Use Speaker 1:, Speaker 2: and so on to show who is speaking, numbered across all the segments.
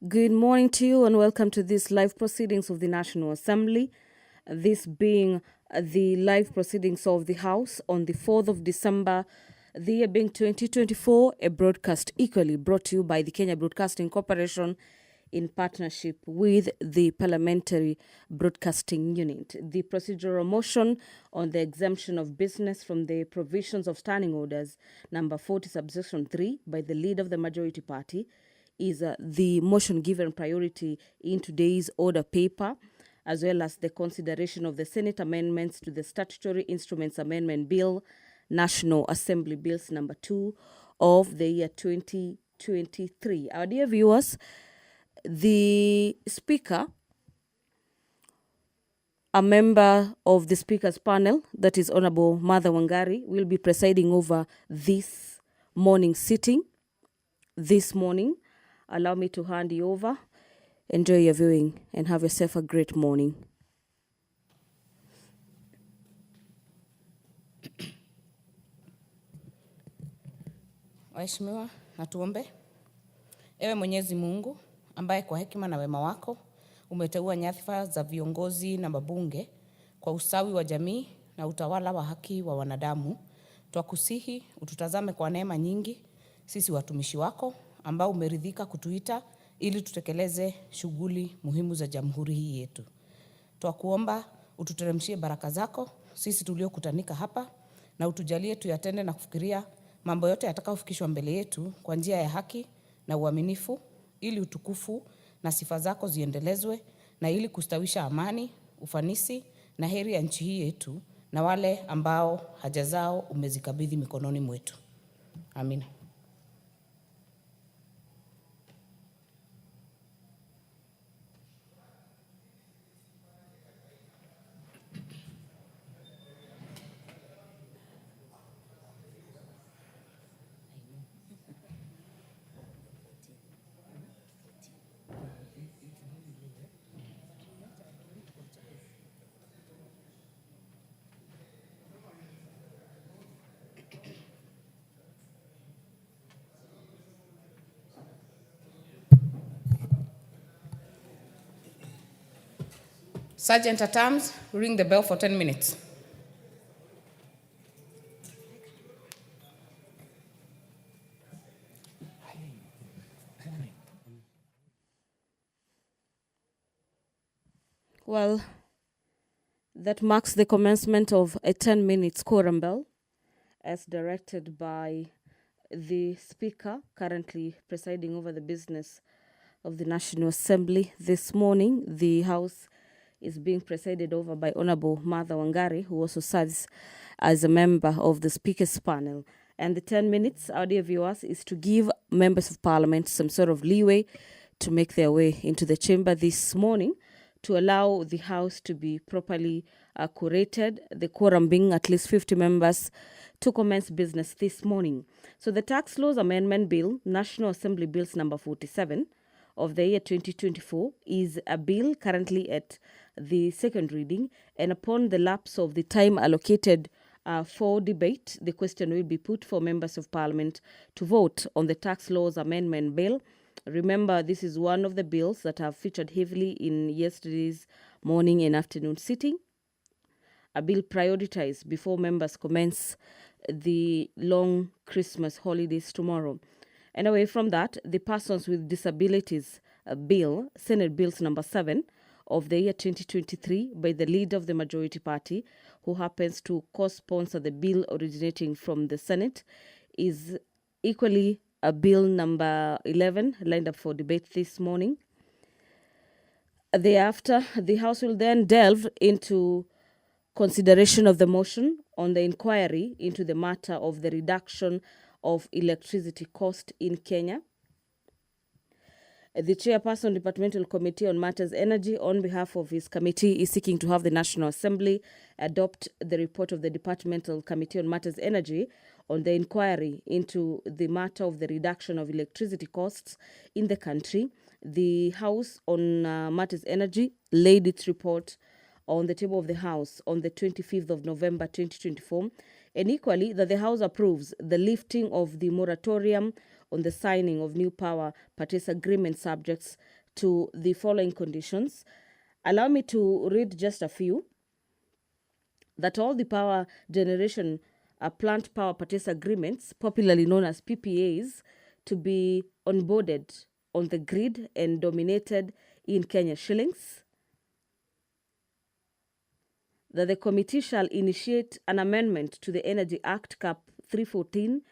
Speaker 1: Good morning to you and welcome to this live proceedings of the National Assembly. This being the live proceedings of the House on the 4th of December, the year being 2024, a broadcast equally brought to you by the Kenya Broadcasting Corporation in partnership with the Parliamentary Broadcasting Unit. The procedural motion on the exemption of business from the provisions of Standing Orders number 40 subsection 3 by the leader of the majority party is the motion given priority in today's order paper, as well as the consideration of the Senate amendments to the Statutory Instruments Amendment Bill, National Assembly Bills number 2 of the year 2023. Our dear viewers, the Speaker, a member of the Speaker's panel, that is Honorable Martha Wangari, will be presiding over this morning sitting. This morning, allow me to hand you over. Enjoy your viewing and have yourself a great morning.
Speaker 2: Waheshimiwa, na tuombe. Ewe Mwenyezi Mungu, ambaye kwa hekima na wema wako umeteua nyadhifa za viongozi na mabunge kwa usawi wa jamii na utawala wa haki wa wanadamu, twakusihi ututazame kwa neema nyingi sisi watumishi wako ambao umeridhika kutuita ili tutekeleze shughuli muhimu za jamhuri hii yetu. Twakuomba ututeremshie baraka zako sisi tuliokutanika hapa na utujalie tuyatende na kufikiria mambo yote yatakayofikishwa mbele yetu kwa njia ya haki na uaminifu, ili utukufu na sifa zako ziendelezwe na ili kustawisha amani, ufanisi na heri ya nchi hii yetu na wale ambao haja zao umezikabidhi mikononi mwetu. Amina. Sergeant at Arms, ring the bell for 10 minutes.
Speaker 1: Well, that marks the commencement of a 10-minute quorum bell as directed by the Speaker, currently presiding over the business of the National Assembly. This morning, the House is being presided over by Honorable Martha Wangari, who also serves as a member of the Speaker's panel. And the 10 minutes, our dear viewers, is to give members of Parliament some sort of leeway to make their way into the chamber this morning, to allow the House to be properly curated, the quorum being at least 50 members, to commence business this morning. So the Tax Laws Amendment Bill, National Assembly Bills number 47 of the year 2024, is a bill currently at the second reading, and upon the lapse of the time allocated for debate, the question will be put for members of Parliament to vote on the Tax Laws Amendment Bill. Remember, this is one of the bills that have featured heavily in yesterday's morning and afternoon sitting. A bill prioritized before members commence the long Christmas holidays tomorrow. And away from that, the Persons with Disabilities Bill, Senate Bills number 7 of the year 2023 by the leader of the majority party, who happens to co-sponsor the bill originating from the Senate, is equally a bill number 11 lined up for debate this morning. Thereafter, the House will then delve into consideration of the motion on the inquiry into the matter of the reduction of electricity cost in Kenya. The chairperson, Departmental Committee on Matters Energy, on behalf of his committee, is seeking to have the National Assembly adopt the report of the Departmental Committee on Matters Energy on the inquiry into the matter of the reduction of electricity costs in the country. The House on Matters Energy laid its report on the table of the House on the 25th of November 2024 And equally, that the House approves the lifting of the moratorium on the signing of new power purchase agreement subjects to the following conditions. Allow me to read just a few. That all the power generation plant power purchase agreements, popularly known as PPAs, to be onboarded on the grid and dominated in Kenya shillings. That the committee shall initiate an amendment to the Energy Act Cap 314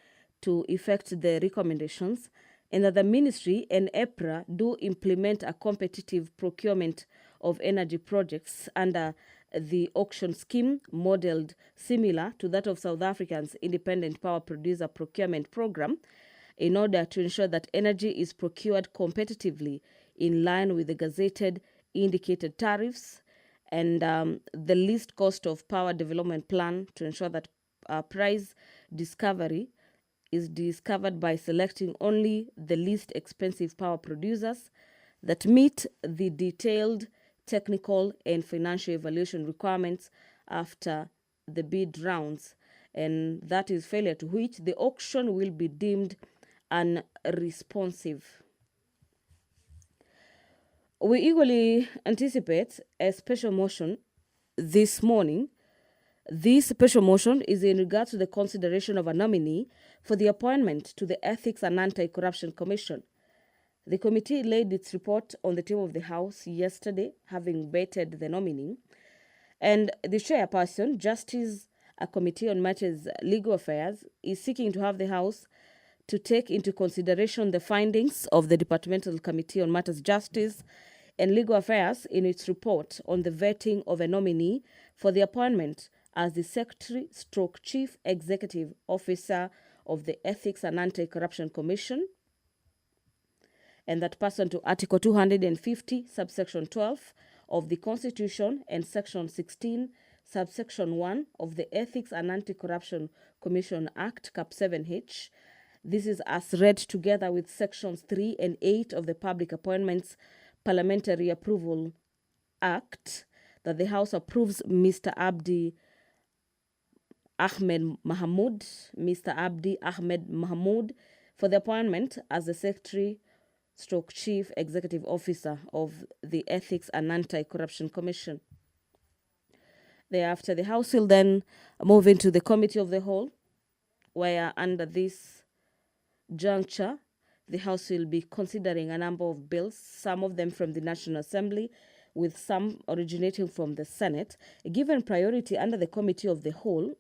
Speaker 1: to effect the recommendations, and that the ministry and EPRA do implement a competitive procurement of energy projects under the auction scheme modeled similar to that of South Africa's Independent Power Producer Procurement Program, in order to ensure that energy is procured competitively in line with the gazetted indicated tariffs, and the least cost of power development plan to ensure that price discovery is discovered by selecting only the least expensive power producers that meet the detailed technical and financial evaluation requirements after the bid rounds, and that is failure to which the auction will be deemed unresponsive. We eagerly anticipate a special motion this morning. This special motion is in regard to the consideration of a nominee for the appointment to the Ethics and Anti-Corruption Commission. The committee laid its report on the table of the House yesterday, having vetted the nominee. And the chairperson, Justice, a committee on matters legal affairs, is seeking to have the House to take into consideration the findings of the Departmental Committee on Matters Justice and Legal Affairs in its report on the vetting of a nominee for the appointment as the Secretary/Chief Executive Officer of the Ethics and Anti-Corruption Commission, and that pursuant to Article 250, subsection 12 of the Constitution and Section 16, subsection 1 of the Ethics and Anti-Corruption Commission Act, Cap 7H. This is as read together with Sections 3 and 8 of the Public Appointments Parliamentary Approval Act, that the House approves Mr. Abdi Ahmed Mahmoud for the appointment as the Secretary/Chief Executive Officer of the Ethics and Anti-Corruption Commission. Thereafter, the House will then move into the Committee of the Whole, where under this juncture, the House will be considering a number of bills, some of them from the National Assembly, with some originating from the Senate. Given priority under the Committee of the Whole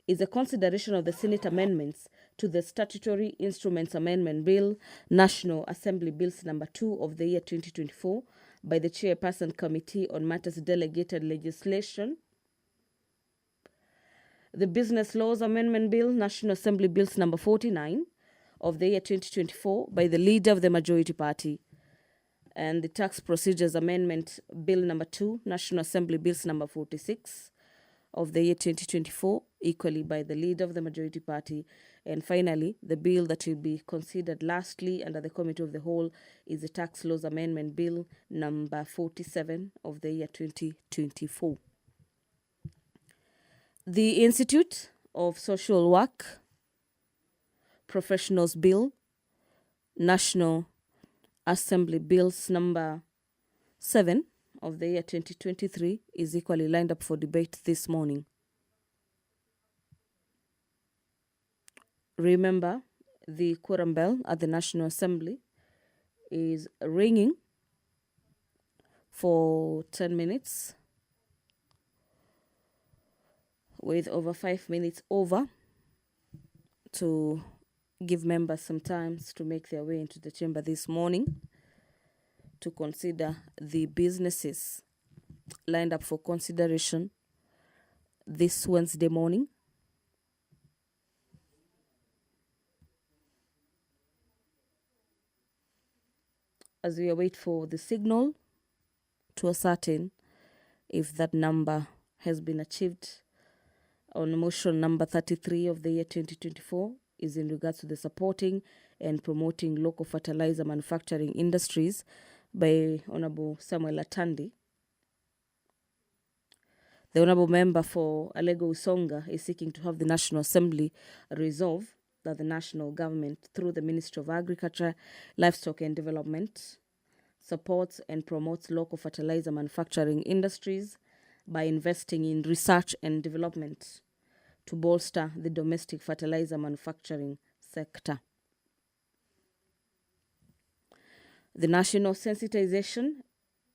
Speaker 1: is the consideration of the Senate amendments to the Statutory Instruments Amendment Bill, National Assembly Bills Number 2 of the year 2024, by the Chairperson Committee on Matters Delegated Legislation, the Business Laws Amendment Bill, National Assembly Bills Number 49 of the year 2024, by the Leader of the Majority Party, and the Tax Procedures Amendment Bill Number 2, National Assembly Bills Number 46 of the year 2024, equally by the Leader of the Majority Party. And finally, the bill that will be considered lastly under the Committee of the Whole is the Tax Laws Amendment Bill Number 47 of the year 2024. The Institute of Social Work Professionals Bill, National Assembly Bills Number 7 of the year 2023 is equally lined up for debate this morning. Remember, the quorum bell at the National Assembly is ringing for 10 minutes, with over 5 minutes over, to give members some time to make their way into the chamber this morning to consider the businesses lined up for consideration this Wednesday morning. As we await for the signal to ascertain if that number has been achieved, on motion number 33 of the year 2024 is in regards to the supporting and promoting local fertilizer manufacturing industries by Honorable Samuel Atandi. The Honourable Member for Alego Usonga is seeking to have the National Assembly resolve that the national government, through the Ministry of Agriculture, Livestock and Development, supports and promotes local fertilizer manufacturing industries by investing in research and development to bolster the domestic fertilizer manufacturing sector. The national sensitization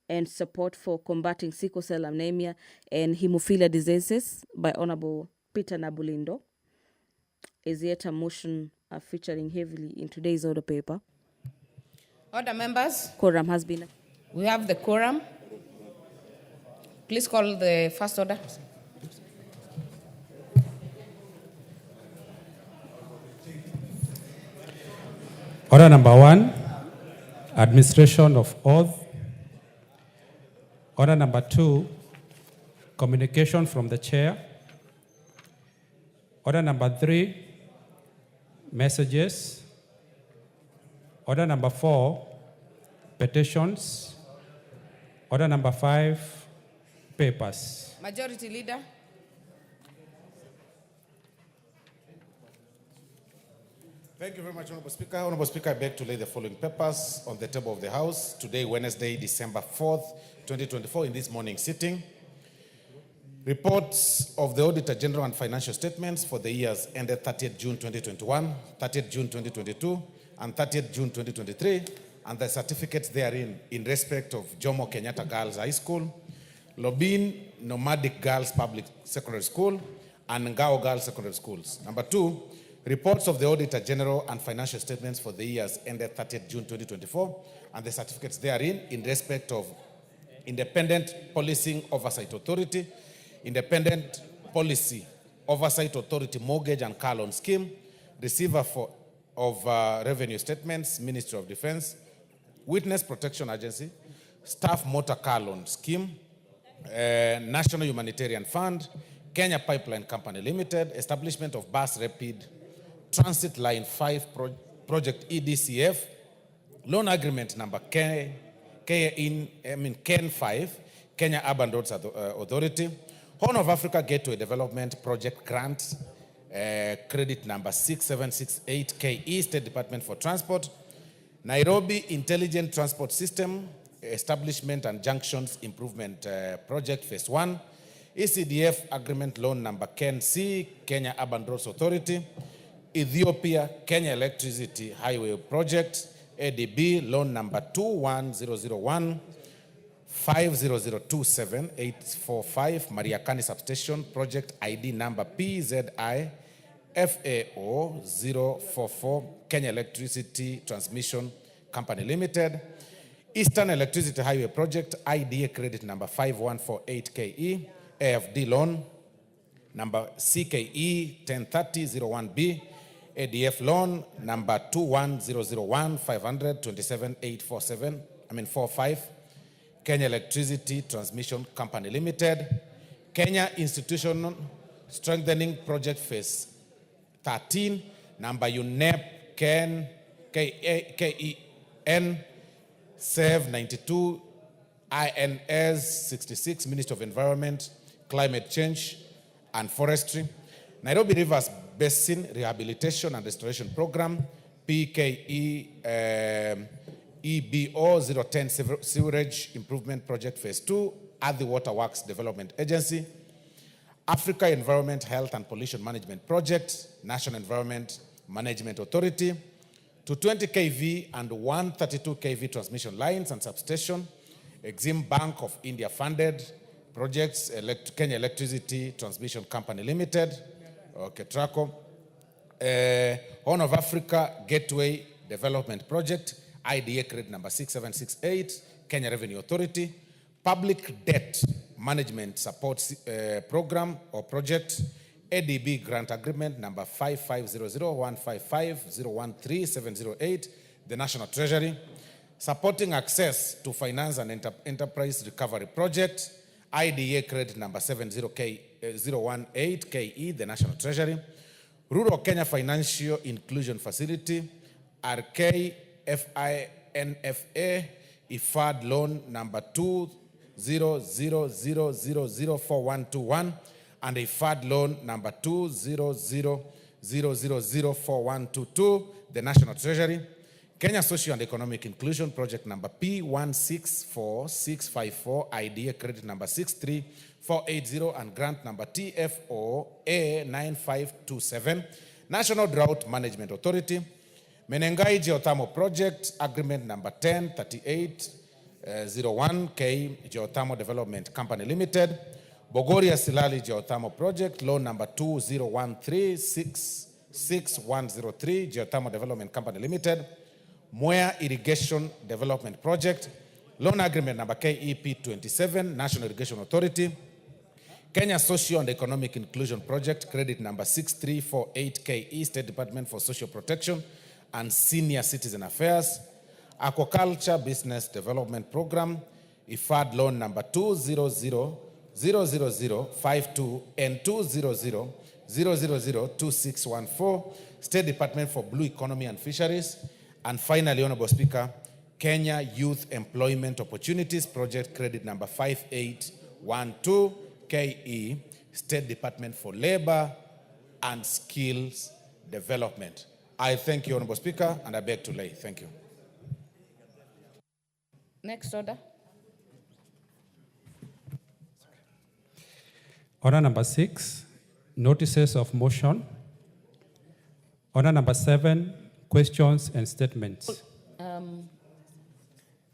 Speaker 1: and support for combating sickle cell anemia and hemophilia diseases by Honorable Peter Nabulindo is yet a motion featuring heavily in today's order paper.
Speaker 2: Order members.
Speaker 1: Quorum has been.
Speaker 2: We have the quorum. Please call the first order.
Speaker 3: Order number 1, administration of oath. Order number 2, communication from the chair. Order number 3, messages. Order number 4, petitions. Order number 5, papers.
Speaker 2: Majority Leader.
Speaker 4: Thank you very much, Honorable Speaker. Honorable Speaker, I beg to lay the following papers on the table of the House today, Wednesday, December 4th, 2024, in this morning sitting. Reports of the Auditor General and financial statements for the years ended 30th June 2021, 30th June 2022, and 30th June 2023, and the certificates therein in respect of Jomo Kenyatta Girls High School, Lobin Nomadic Girls Public Secondary School, and Ngao Girls Secondary Schools. Number 2, reports of the Auditor General and financial statements for the years ended 30th June 2024 and the certificates therein in respect of Independent Policing Oversight Authority, Independent Policy Oversight Authority Mortgage and Car Loan Scheme, Receiver of Revenue Statements, Ministry of Defense, Witness Protection Agency, Staff Motor Car Loan Scheme, National Humanitarian Fund, Kenya Pipeline Company Limited, Establishment of Bus Rapid Transit Line 5 Project EDCF, Loan Agreement number KEN 5, Kenya Urban Roads Authority, Horn of Africa Gateway Development Project Grant, credit number 6768 KE, State Department for Transport, Nairobi Intelligent Transport System, Establishment and Junctions Improvement Project Phase 1, ECDF Agreement Loan number KEN C, Kenya Urban Roads Authority, Ethiopia Kenya Electricity Highway Project, ADB Loan number 21001 50027 Mariakani Substation Project ID number PZI FAO 044 Kenya Electricity Transmission Company Limited, Eastern Electricity Highway Project IDA credit number 5148 KE, AFD loan number CKE 103001B, ADF loan number 21001 527 Kenya Electricity Transmission Company Limited, Kenya Institutional Strengthening Project Phase 13, number UNEP KEN SEV 92 INS 66, Ministry of Environment, Climate Change and Forestry, Nairobi Rivers Basin Rehabilitation and Restoration Program, PKE EBO 010 Sewerage Improvement Project Phase 2, Adi Water Works Development Agency, Africa Environment Health and Pollution Management Project, National Environment Management Authority, to 20 kV and 132 kV transmission lines and substation, Exim Bank of India funded projects, Kenya Electricity Transmission Company Limited, Traco, Horn of Africa Gateway Development Project, IDA credit number 6768, Kenya Revenue Authority, Public Debt Management Support Program or Project, ADB Grant Agreement number 5500155013 the National Treasury, Supporting Access to Finance and Enterprise Recovery Project, IDA credit number 70018 KE, the National Treasury, Rural Kenya Financial Inclusion Facility, RK FINFA, IFAD loan number 2 200004121 and a FAD loan number 200004122, the National Treasury. Kenya Social and Economic Inclusion Project number P164654, IDA credit number 63480, and grant number TFO A9527, National Drought Management Authority. Menengai Geothermal Project, agreement number 103801K, Geothermal Development Company Limited. Bogoria Silali Geothermal Project, loan number 201366103, Geothermal Development Company Limited. Mwea Irrigation Development Project, loan agreement number KEP27, National Irrigation Authority. Kenya Social and Economic Inclusion Project, credit number 6348KE, State Department for Social Protection and Senior Citizen Affairs. Aquaculture Business Development Program, IFAD loan number 2000052 and 200002614, State Department for Blue Economy and Fisheries. And finally, Honorable Speaker, Kenya Youth Employment Opportunities Project, credit number 5812KE, State Department for Labor and Skills Development. I thank you, Honorable Speaker, and I beg to lay. Thank you.
Speaker 2: Next order.
Speaker 3: Order number 6, notices of motion. Order number 7, questions and statements.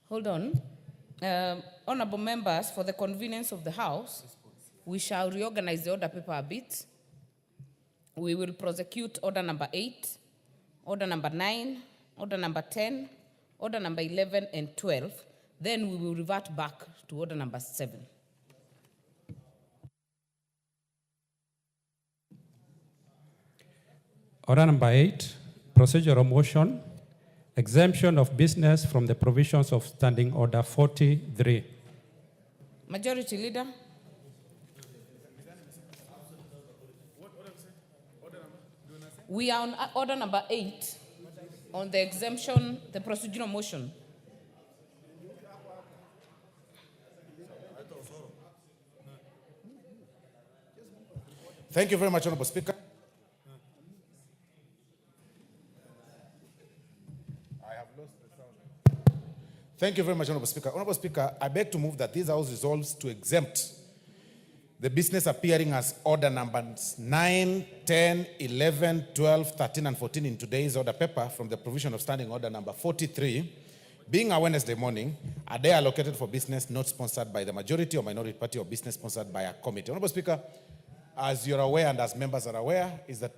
Speaker 2: Hold on. Honorable members, for the convenience of the House, we shall reorganize the order paper a bit. We will prosecute order number 8, order number 9, order number 10, order number 11 and 12. Then we will revert back to order number 7.
Speaker 3: Order number 8, procedural motion, exemption of business from the provisions of Standing Order 43.
Speaker 2: Majority Leader. We are on order number 8 on the exemption, the procedural motion.
Speaker 4: Thank you very much, Honorable Speaker. Thank you very much, Honorable Speaker. Honorable Speaker, I beg to move that this House resolves to exempt the business appearing as order numbers 9, 10, 11, 12, 13, and 14 in today's order paper from the provision of Standing Order number 43, being a Wednesday morning, a day allocated for business not sponsored by the majority or minority party or business sponsored by a committee. Honorable Speaker, as you're aware and as members are aware, is that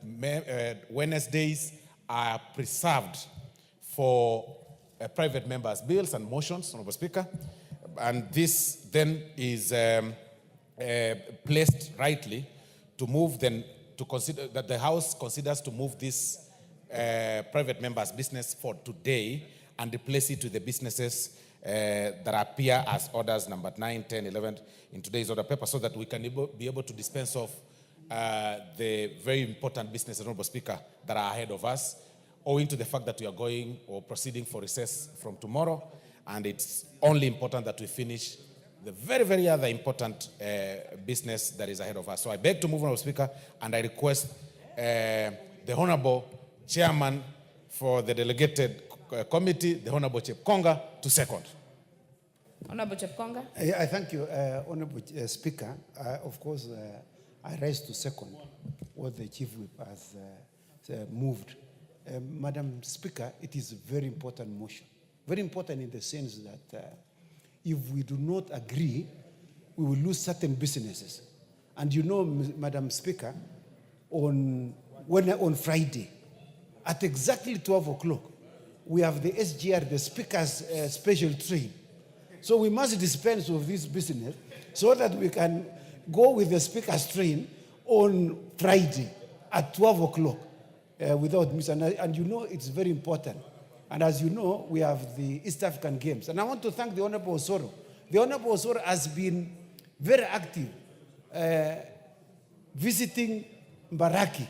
Speaker 4: Wednesdays are preserved for private members' bills and motions, Honorable Speaker, and this then is placed rightly to move then to consider that the House considers to move this private members' business for today and replace it with the businesses that appear as orders number 9, 10, 11 in today's order paper, so that we can be able to dispense off the very important businesses, Honorable Speaker, that are ahead of us, owing to the fact that we are going or proceeding for recess from tomorrow, and it's only important that we finish the very, very other important business that is ahead of us. So I beg to move, Honorable Speaker, and I request the Honorable Chairman for the delegated committee, the Honorable Chepkonga, to second.
Speaker 2: Honorable Chepkonga.
Speaker 5: I thank you, Honorable Speaker. Of course, I rise to second what the Chief Whip has moved. Madam Speaker, it is a very important motion. Very important in the sense that if we do not agree, we will lose certain businesses. And you know, Madam Speaker, on Friday, at exactly 12 o'clock, we have the SGR, the Speaker's special train. So we must dispense of this business so that we can go with the Speaker's train on Friday at 12 o'clock without miss. And you know, it's very important. And as you know, we have the East African Games. And I want to thank the Honorable Osoro. The Honorable Osoro has been very active visiting Mbaraki.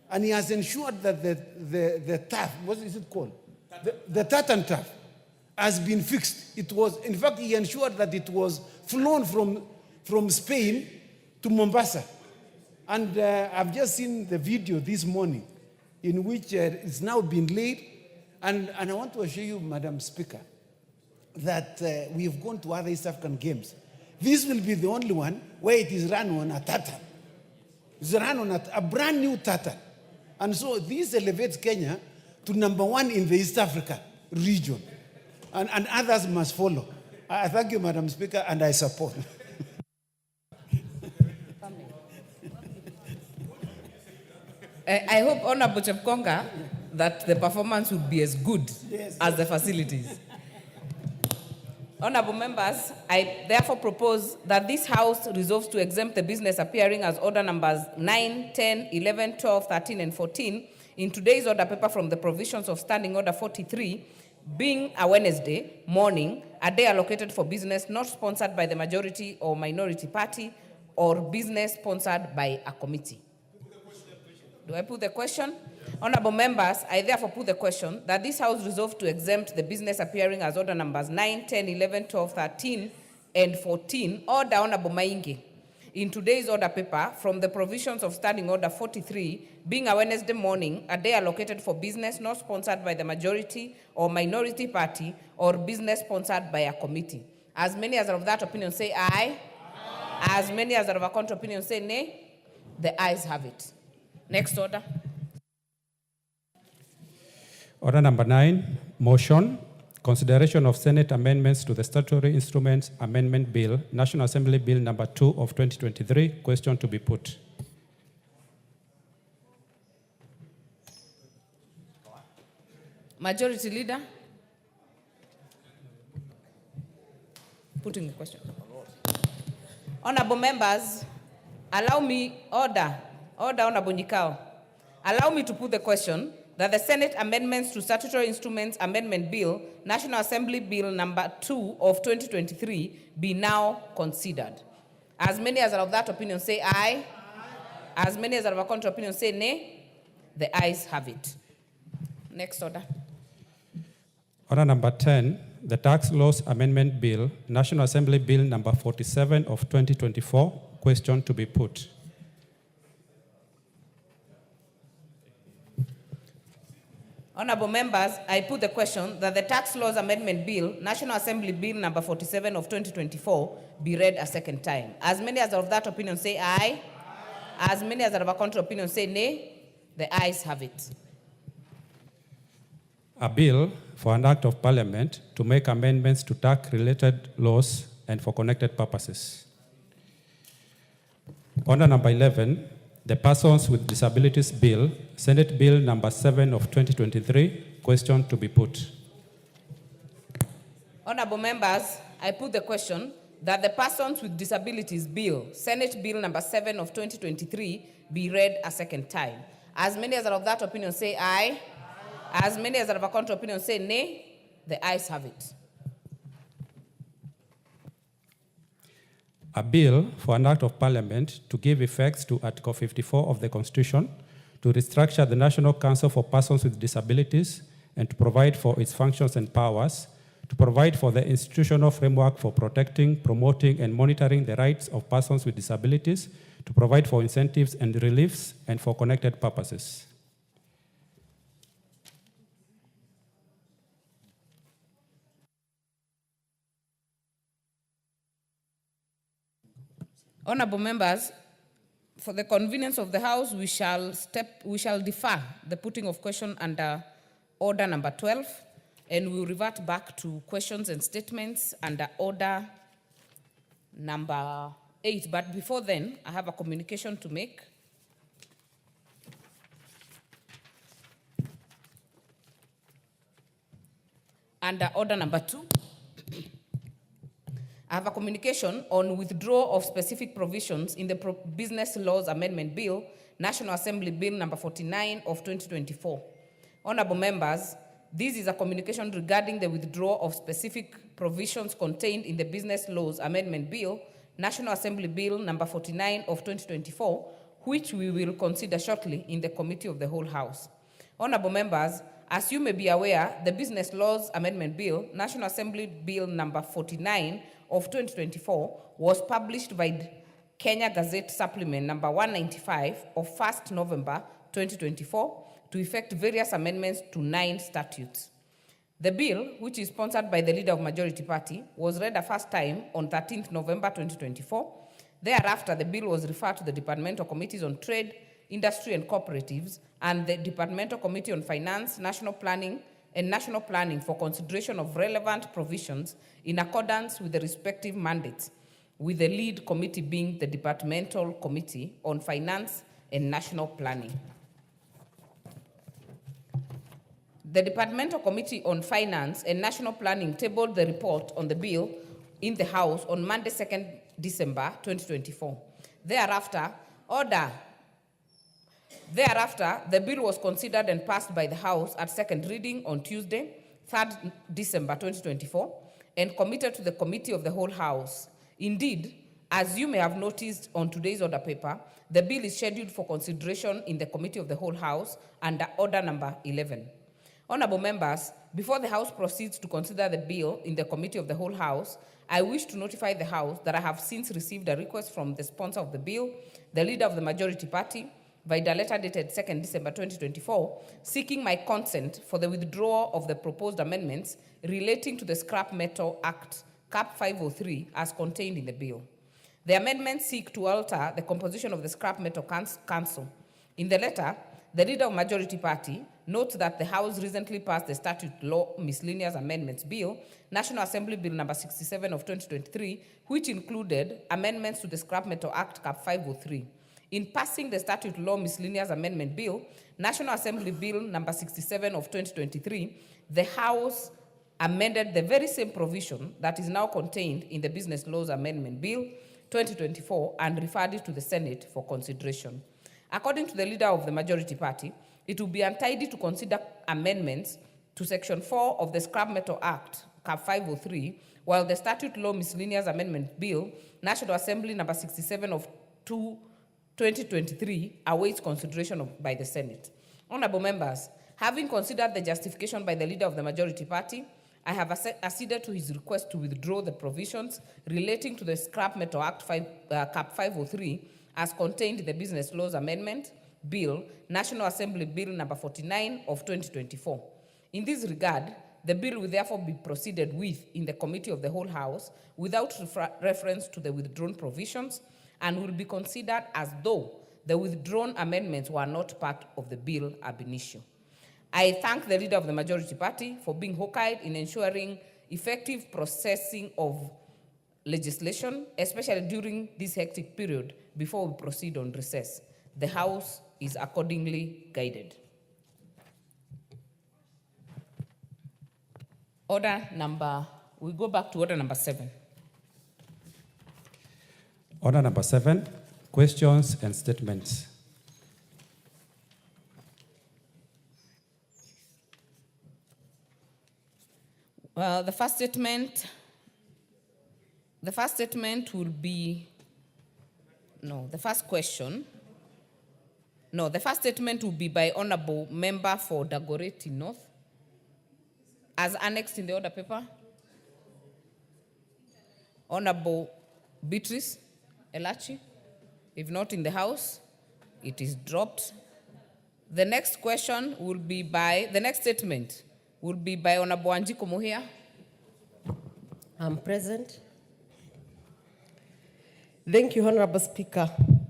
Speaker 5: And he has ensured that the turf, what is it called? The tartan turf has been fixed. It was, in fact, he ensured that it was flown from Spain to Mombasa. And I've just seen the video this morning in which it's now been laid. And I want to assure you, Madam Speaker, that we have gone to other East African games. This will be the only one where it is run on a tartan. It's run on a brand new tartan. And so this elevates Kenya to number 1 in the East Africa region. And others must follow. I thank you, Madam Speaker, and I support.
Speaker 2: I hope, Honorable Chepkonga, that the performance would be as good as the facilities. Honorable members, I therefore propose that this House resolves to exempt the business appearing as order numbers 9, 10, 11, 12, 13, and 14 in today's order paper from the provisions of Standing Order 43, being a Wednesday morning, a day allocated for business not sponsored by the majority or minority party, or business sponsored by a committee. Do I put the question? Honorable members, I therefore put the question that this House resolve to exempt the business appearing as order numbers 9, 10, 11, 12, 13, and 14, order Honorable Maingi, in today's order paper from the provisions of Standing Order 43, being a Wednesday morning, a day allocated for business not sponsored by the majority or minority party, or business sponsored by a committee. As many as are of that opinion say aye. Aye. As many as are of a contrary opinion say nay. The ayes have it. Next order.
Speaker 3: Order number 9, motion, consideration of Senate amendments to the Statutory Instruments Amendment Bill, National Assembly Bill number 2 of 2023, question to be put.
Speaker 2: Majority Leader. Putting the question. Honorable members, allow me, order, Honorable Nyikao. Allow me to put the question that the Senate amendments to Statutory Instruments Amendment Bill, National Assembly Bill number 2 of 2023 be now considered. As many as are of that opinion say aye. Aye. As many as are of a contrary opinion say nay. The ayes have it. Next order.
Speaker 3: Order number 10, the Tax Laws Amendment Bill, National Assembly Bill number 47 of 2024, question to be put.
Speaker 2: Honorable members, I put the question that the Tax Laws Amendment Bill, National Assembly Bill number 47 of 2024, be read a second time. As many as are of that opinion say aye. Aye. As many as are of a contrary opinion say nay. The ayes have it.
Speaker 3: A bill for an act of parliament to make amendments to tax-related laws and for connected purposes. Order number 11, the Persons with Disabilities Bill, Senate Bill number 7 of 2023, question to be put.
Speaker 2: Honorable members, I put the question that the Persons with Disabilities Bill, Senate Bill number 7 of 2023, be read a second time. As many as are of that opinion say aye. Aye. As many as are of a contrary opinion say nay. The ayes have it.
Speaker 3: A bill for an act of parliament to give effect to Article 54 of the Constitution, to restructure the National Council for Persons with Disabilities and to provide for its functions and powers, to provide for the institutional framework for protecting, promoting, and monitoring the rights of persons with disabilities, to provide for incentives and reliefs, and for connected purposes.
Speaker 2: Honorable members, for the convenience of the House, we shall defer the putting of question under order number 12, and we will revert back to questions and statements under order number 8. But before then, I have a communication to make. Under order number 2, I have a communication on withdrawal of specific provisions in the Business Laws Amendment Bill, National Assembly Bill number 49 of 2024. Honorable members, this is a communication regarding the withdrawal of specific provisions contained in the Business Laws Amendment Bill, National Assembly Bill number 49 of 2024, which we will consider shortly in the Committee of the Whole House. Honorable members, As you may be aware, the Business Laws Amendment Bill, National Assembly Bill number 49 of 2024, was published by Kenya Gazette Supplement number 195 of 1st November 2024 to effect various amendments to 9 statutes. The bill, which is sponsored by the leader of Majority Party, was read a first time on 13th November 2024. Thereafter, the bill was referred to the Departmental Committees on Trade, Industry and Cooperatives and the Departmental Committee on Finance, National Planning for consideration of relevant provisions in accordance with the respective mandates, with the lead committee being the Departmental Committee on Finance and National Planning. The Departmental Committee on Finance and National Planning tabled the report on the bill in the House on Monday, 2nd December 2024. Thereafter, the bill was considered and passed by the House at second reading on Tuesday, 3rd December 2024, and committed to the Committee of the Whole House. Indeed, as you may have noticed on today's order paper, the bill is scheduled for consideration in the Committee of the Whole House under order number 11. Honorable members, before the House proceeds to consider the bill in the Committee of the Whole House, I wish to notify the House that I have since received a request from the sponsor of the bill, the leader of the Majority Party, via letter dated 2nd December 2024, seeking my consent for the withdrawal of the proposed amendments relating to the Scrap Metal Act, Cap 503, as contained in the bill. The amendments seek to alter the composition of the Scrap Metal Council. In the letter, the leader of Majority Party notes that the House recently passed the Statute Law Miscellaneous Amendments Bill, National Assembly Bill number 67 of 2023, which included amendments to the Scrap Metal Act, Cap 503. In passing the Statute Law Miscellaneous Amendment Bill, National Assembly Bill number 67 of 2023, the House amended the very same provision that is now contained in the Business Laws Amendment Bill 2024 and referred it to the Senate for consideration. According to the leader of the Majority Party, it will be untidy to consider amendments to Section 4 of the Scrap Metal Act, Cap 503, while the Statute Law Miscellaneous Amendment Bill, National Assembly number 67 of 2023, awaits consideration by the Senate. Honorable members, having considered the justification by the leader of the Majority Party, I have acceded to his request to withdraw the provisions relating to the Scrap Metal Act Cap 503 as contained in the Business Laws Amendment Bill, National Assembly Bill number 49 of 2024. In this regard, the bill will therefore be proceeded with in the Committee of the Whole House without reference to the withdrawn provisions and will be considered as though the withdrawn amendments were not part of the bill ab initio. I thank the leader of the Majority Party for being hawk-eyed in ensuring effective processing of legislation, especially during this hectic period before we proceed on recess. The House is accordingly guided. We go back to order number 7.
Speaker 3: Order number 7, questions and statements.
Speaker 2: The first statement will be, the first statement will be by Honorable Member for Dagoretti North, as annexed in the order paper. Honorable Beatrice Elachi, if not in the House, it is dropped. The next statement will be by Honorable Anjiko Muhia.
Speaker 6: I'm present. Thank you, Honorable Speaker.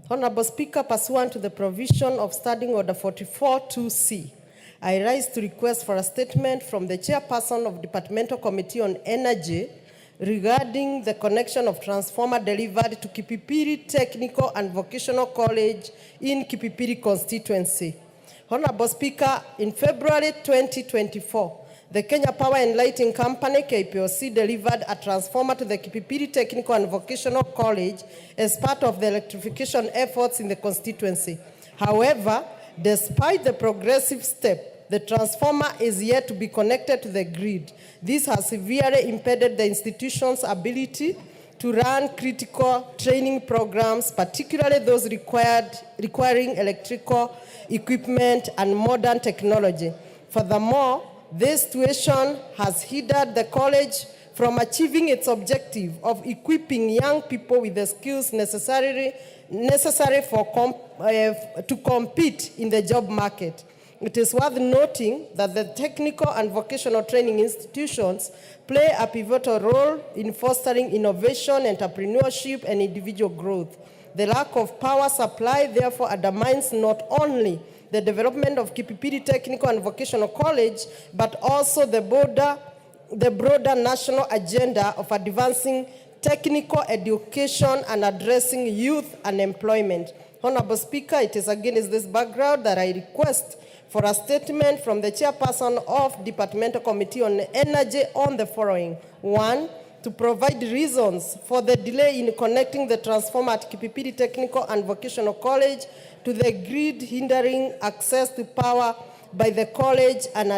Speaker 6: Honorable Speaker, pursuant to the provision of Standing Order 44-2C, I rise to request for a statement from the Chairperson of Departmental Committee on Energy regarding the connection of transformer delivered to Kipipiri Technical and Vocational College in Kipipiri constituency. Honorable Speaker, in February 2024, the Kenya Power and Lighting Company, KPOC, delivered a transformer to the Kipipiri Technical and Vocational College as part of the electrification efforts in the constituency. However, despite the progressive step, the transformer is yet to be connected to the grid. This has severely impeded the institution's ability to run critical training programs, particularly those requiring electrical equipment and modern technology. Furthermore, this situation has hindered the college from achieving its objective of equipping young people with the skills necessary to compete in the job market. It is worth noting that the technical and vocational training institutions play a pivotal role in fostering innovation, entrepreneurship, and individual growth. The lack of power supply, therefore, undermines not only the development of Kipipiri Technical and Vocational College, but also the broader national agenda of advancing technical education and addressing youth unemployment. Honorable Speaker, it is against this background that I request for a statement from the chairperson of Departmental Committee on Energy on the following. 1, to provide reasons for the delay in connecting the transformer at Kipipiri Technical and Vocational College to the grid, hindering access to power by the college and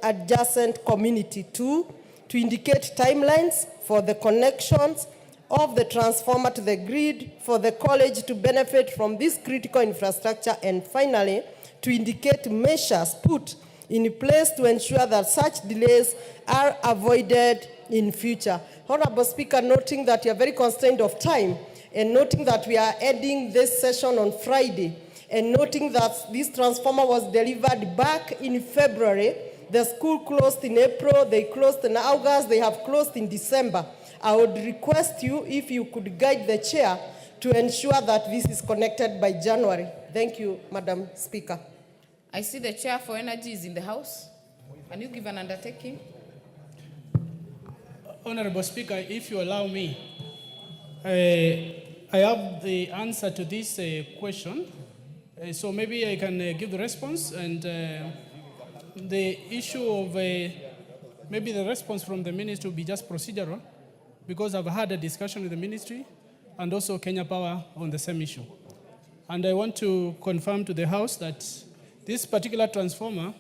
Speaker 6: adjacent community. 2, to indicate timelines for the connections of the transformer to the grid for the college to benefit from this critical infrastructure. And finally, to indicate measures put in place to ensure that such delays are avoided in future. Honorable Speaker, noting that you are very constrained of time, and noting that we are ending this session on Friday, and noting that this transformer was delivered back in February, the school closed in April, they closed in August, they have closed in December. I would request you, if you could guide the chair, to ensure that this is connected by January. Thank you, Madam Speaker.
Speaker 2: I see the chair for energy is in the house. Can you give an undertaking?
Speaker 7: Honorable Speaker, if you allow me, I have the answer to this question. So maybe I can give the response, and the issue of maybe the response from the ministry will be just procedural, because I've had a discussion with the ministry and also Kenya Power on the same issue. And I want to confirm to the House that this particular transformer,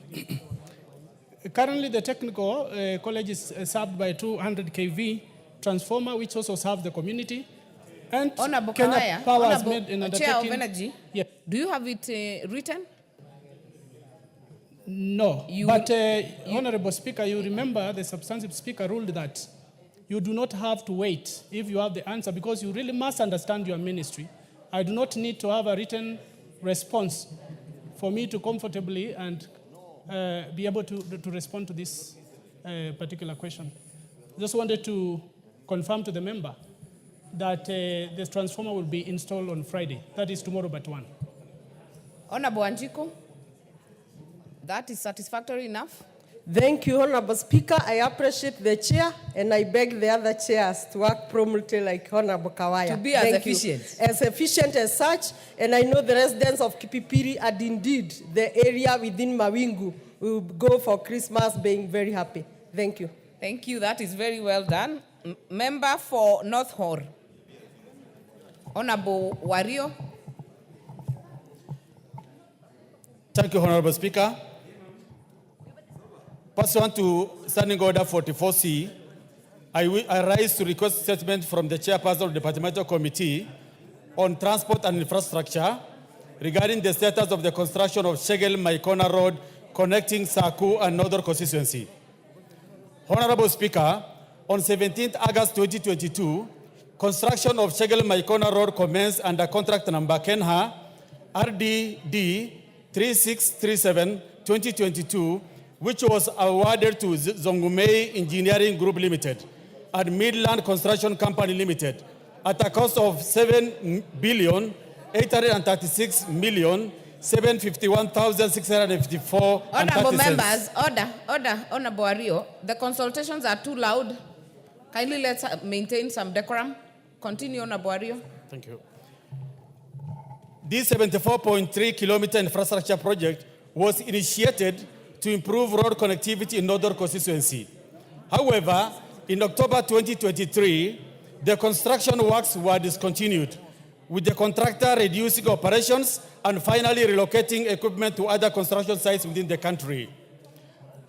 Speaker 7: currently the technical college is served by 200 kV transformer, which also serves the community. And
Speaker 2: Honorable
Speaker 7: Kenya
Speaker 2: Kawaya,
Speaker 7: Power has
Speaker 2: Honorable
Speaker 7: made an undertaking.
Speaker 2: Chair of Energy,
Speaker 7: Yeah.
Speaker 2: do you have it written?
Speaker 7: No, but Honorable Speaker, you remember the substantive speaker ruled that you do not have to wait if you have the answer, because you really must understand your ministry. I do not need to have a written response for me to comfortably and be able to respond to this particular question. Just wanted to confirm to the member that the transformer will be installed on Friday. That is tomorrow but 1.
Speaker 2: Honorable Anjiko, that is satisfactory enough?
Speaker 6: Thank you, Honorable Speaker. I appreciate the chair, and I beg the other chairs to work promptly like Honorable Kawaya.
Speaker 2: To be as efficient.
Speaker 6: As efficient as such, and I know the residents of Kipipiri and indeed the area within Mawingu will go for Christmas being very happy. Thank you.
Speaker 2: Thank you. That is very well done. Member for North Hor, Honorable Wario.
Speaker 8: Thank you, Honorable Speaker. Pursuant to Standing Order 44C, I rise to request statement from the chairperson of the Departmental Committee on Transport and Infrastructure regarding the status of the construction of Shegel-Maikona Road connecting Saku and Northern constituency. Honorable Speaker, on 17th August 2022, construction of Shegel-Maikona Road commenced under contract number Kenha RDD 3637-2022, which was awarded to Zongumei Engineering Group Limited and Midland Construction Company Limited at a cost of 7,836,751,654.
Speaker 2: Honorable members, order, Honorable Wario. The consultations are too loud. Kindly let's maintain some decorum. Continue, Honorable Wario.
Speaker 8: Thank you. This 74.3 kilometer infrastructure project was initiated to improve road connectivity in Northern constituency. However, in October 2023, the construction works were discontinued, with the contractor reducing operations and finally relocating equipment to other construction sites within the country.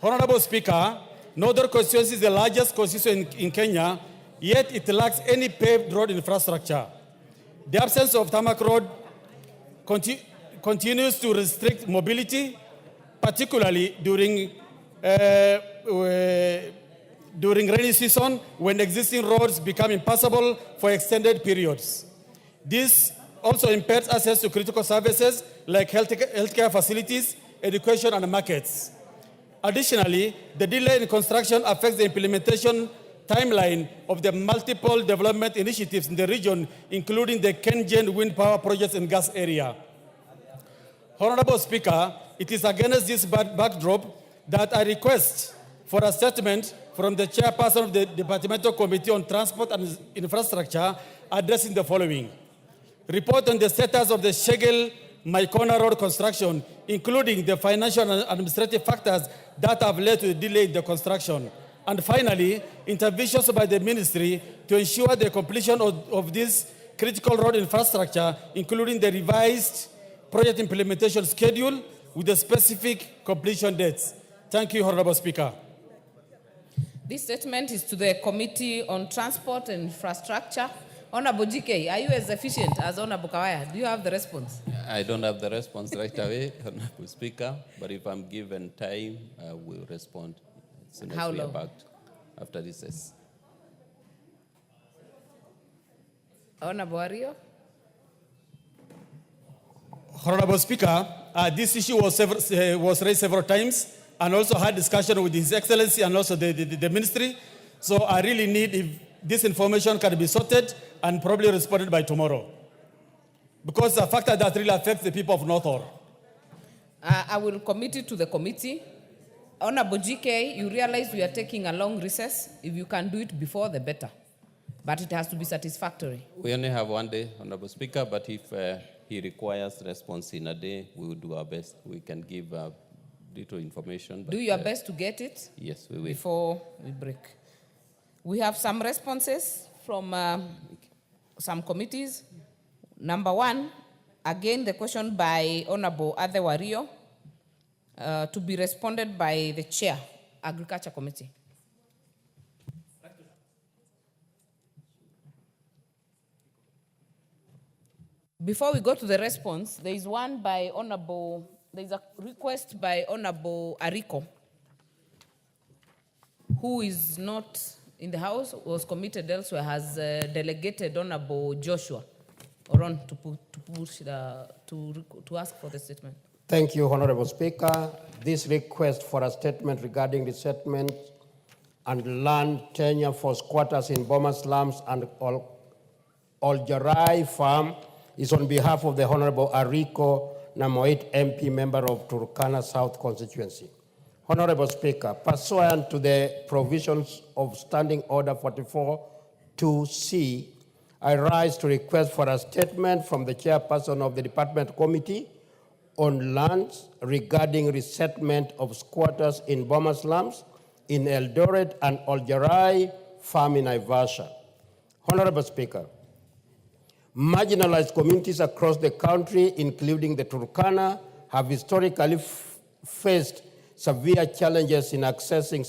Speaker 8: Honorable Speaker, Northern constituency is the largest constituency in Kenya, yet it lacks any paved road infrastructure. The absence of tarmac road continues to restrict mobility, particularly during rainy season when existing roads become impassable for extended periods. This also impairs access to critical services like healthcare facilities, education, and markets. Additionally, the delay in construction affects the implementation timeline of the multiple development initiatives in the region, including the Kengen wind power projects in gas area. Honorable Speaker, it is against this backdrop that I request for a statement from the chairperson of the Departmental Committee on Transport and Infrastructure addressing the following. Report on the status of the Shegel-Maikona Road construction, including the financial and administrative factors that have led to the delay in the construction. And finally, interventions by the ministry to ensure the completion of this critical road infrastructure, including the revised project implementation schedule with the specific completion dates. Thank you, Honorable Speaker.
Speaker 2: This statement is to the Committee on Transport and Infrastructure. Honorable GK, are you as efficient as Honorable Kawaya? Do you have the response?
Speaker 9: I don't have the response right away, Honorable Speaker, but if I'm given time, I will respond as soon as we are back after recess.
Speaker 2: Honorable Wario?
Speaker 8: Honorable Speaker, this issue was raised several times and also had discussion with His Excellency and also the ministry. So I really need if this information can be sorted and probably responded by tomorrow. Because the factor that really affects the people of North Horr.
Speaker 2: I will commit it to the committee. Honorable GK, you realize we are taking a long recess. If you can do it before, the better. But it has to be satisfactory.
Speaker 9: We only have one day, Honorable Speaker, but if he requires response in a day, we will do our best. We can give little information. But,
Speaker 2: do your best to get it?
Speaker 9: Yes, we will.
Speaker 2: Before we break. We have some responses from some committees. Number one, again, the question by Honorable Ade Wario to be responded by the Chair, Agriculture Committee. Before we go to the response, there is one by Honorable, there is a request by Honorable Ariko, who is not in the House, was committed elsewhere, has delegated Honorable Joshua Oron to ask for the statement.
Speaker 10: Thank you, Honorable Speaker. This request for a statement regarding resettlement and land tenure for squatters in Boma slums and Oljarai farm is on behalf of the Honorable Ariko Namoit MP, member of Turkana South constituency. Honorable Speaker, pursuant to the provisions of Standing Order 44-2C, I rise to request for a statement from the chairperson of the Department Committee on lands regarding resettlement of squatters in Boma slums in Eldoret and Oljarai farm in Naivasha. Honorable Speaker, marginalized communities across the country, including the Turkana, have historically faced severe challenges in accessing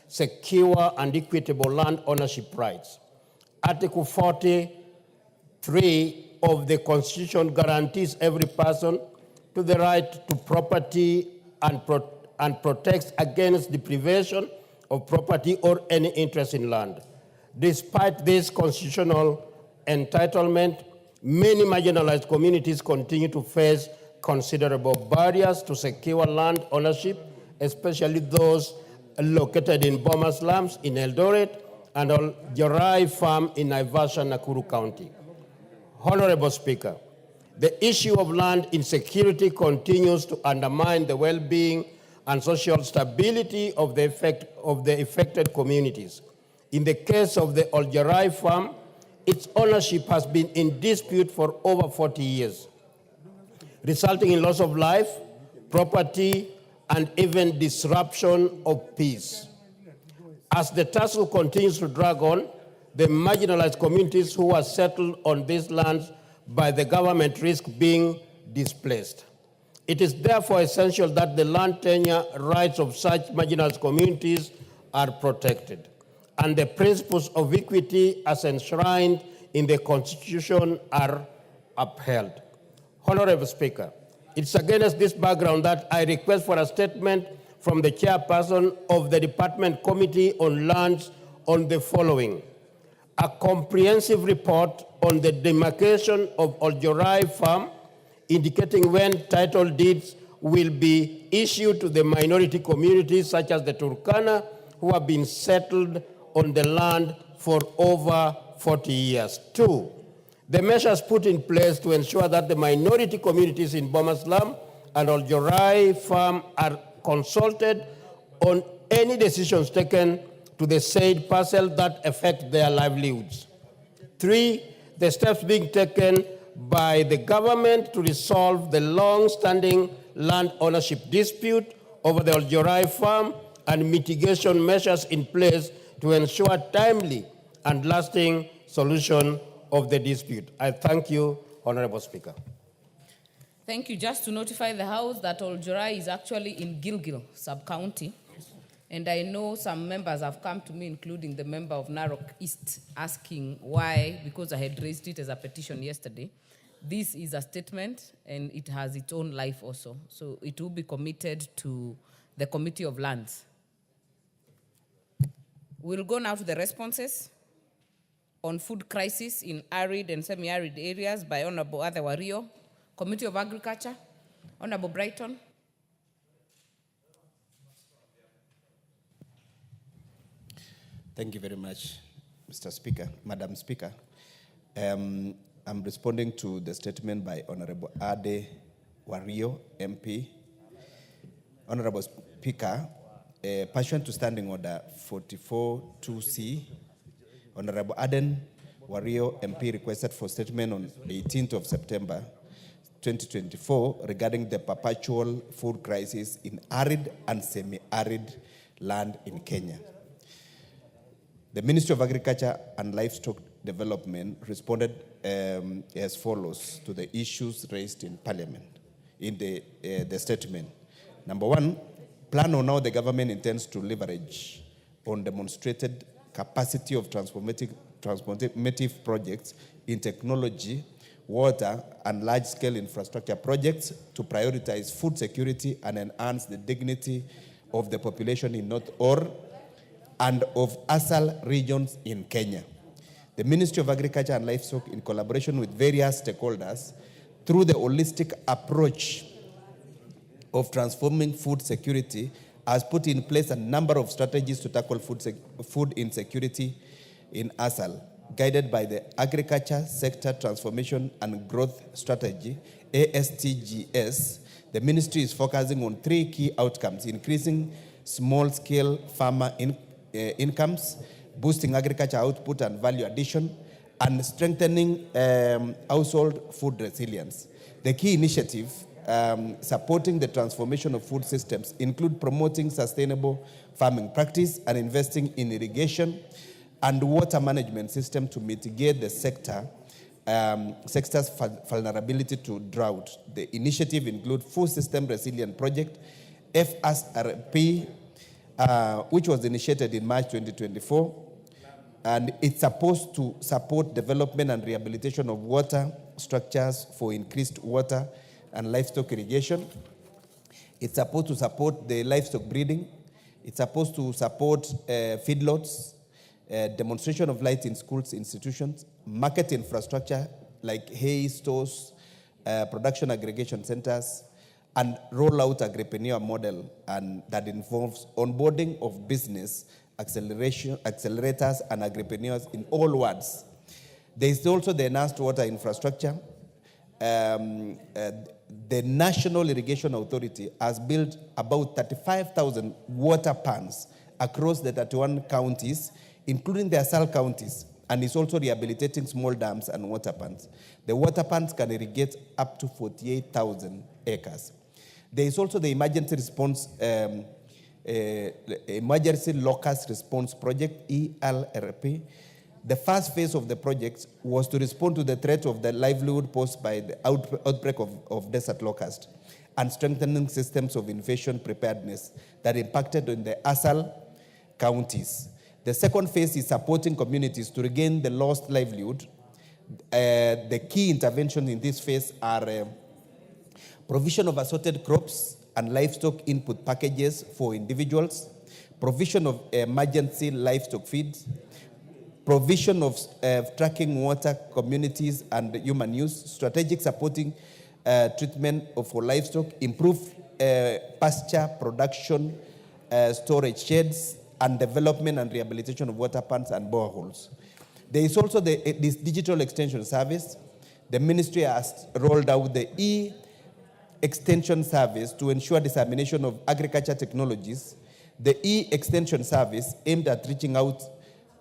Speaker 10: secure and equitable land ownership rights. Article 43 of the Constitution guarantees every person to the right to property and protects against deprivation of property or any interest in land. Despite this constitutional entitlement, many marginalized communities continue to face considerable barriers to secure land ownership, especially those located in Boma slums in Eldoret and Oljarai farm in Naivasha, Nakuru County. Honorable Speaker, the issue of land insecurity continues to undermine the well-being and social stability of the affected communities. In the case of the Oljarai farm, its ownership has been in dispute for over 40 years, resulting in loss of life, property, and even disruption of peace. As the tussle continues to drag on, the marginalized communities who are settled on these lands by the government risk being displaced. It is therefore essential that the land tenure rights of such marginalized communities are protected, and the principles of equity as enshrined in the Constitution are upheld. Honorable Speaker, It's against this background that I request for a statement from the chairperson of the Department Committee on Lands on the following. A comprehensive report on the demarcation of Oljorai Farm, indicating when title deeds will be issued to the minority communities such as the Turkana, who have been settled on the land for over 40 years. 2, the measures put in place to ensure that the minority communities in Bomaslam and Oljorai Farm are consulted on any decisions taken to the said parcel that affect their livelihoods. 3, the steps being taken by the government to resolve the long-standing land ownership dispute over the Oljorai Farm and mitigation measures in place to ensure timely and lasting solution of the dispute. I thank you, Honorable Speaker.
Speaker 2: Thank you. Just to notify the House that Oljorai is actually in Gilgil sub-county. And I know some members have come to me, including the member of Narok East, asking why, because I had raised it as a petition yesterday. This is a statement, and it has its own life also. So it will be committed to the Committee of Lands. We'll go now to the responses on food crisis in arid and semi-arid areas by Honorable Ade Wario, Committee of Agriculture, Honorable Brighton.
Speaker 11: Thank you very much, Mr. Speaker, Madam Speaker. I'm responding to the statement by Honorable Ade Wario, MP. Honorable Speaker, pursuant to Standing Order 44-2C, Honorable Aden Wario, MP, requested for statement on 18th of September 2024 regarding the perpetual food crisis in arid and semi-arid land in Kenya. The Ministry of Agriculture and Livestock Development responded as follows to the issues raised in Parliament in the statement. Number 1, plan on how the government intends to leverage on demonstrated capacity of transformative projects in technology, water, and large-scale infrastructure projects to prioritize food security and enhance the dignity of the population in North Or and of ASAL regions in Kenya. The Ministry of Agriculture and Livestock, in collaboration with various stakeholders, through the holistic approach of transforming food security, has put in place a number of strategies to tackle food insecurity in ASAL, guided by the Agriculture Sector Transformation and Growth Strategy, ASTGS. The ministry is focusing on 3 key outcomes: increasing small-scale farmer incomes, boosting agriculture output and value addition, and strengthening household food resilience. The key initiative supporting the transformation of food systems include promoting sustainable farming practice and investing in irrigation and water management system to mitigate the sector's vulnerability to drought. The initiative includes Food System Resilient Project, FSRP, which was initiated in March 2024, and it's supposed to support development and rehabilitation of water structures for increased water and livestock irrigation. It's supposed to support the livestock breeding. It's supposed to support feedlots, demonstration of light in schools, institutions, market infrastructure like hay stores, production aggregation centers, and roll out agripreneur model, and that involves onboarding of business, accelerators, and agripreneurs in all wards. There is also the enhanced water infrastructure. The National Irrigation Authority has built about 35,000 water pans across the 31 counties, including the ASAL counties, and is also rehabilitating small dams and water pans. The water pans can irrigate up to 48,000 acres. There is also the Emergency Locust Response Project, ELRP. The first phase of the project was to respond to the threat of the livelihood posed by the outbreak of desert locust and strengthening systems of invasion preparedness that impacted on the ASAL counties. The second phase is supporting communities to regain the lost livelihood. The key interventions in this phase are provision of assorted crops and livestock input packages for individuals, provision of emergency livestock feeds, provision of tracking water, communities, and human use, strategic supporting treatment for livestock, improved pasture production, storage sheds, and development and rehabilitation of water pans and boreholes. There is also this digital extension service. The ministry has rolled out the e-extension service to ensure dissemination of agriculture technologies. The e-extension service aimed at reaching out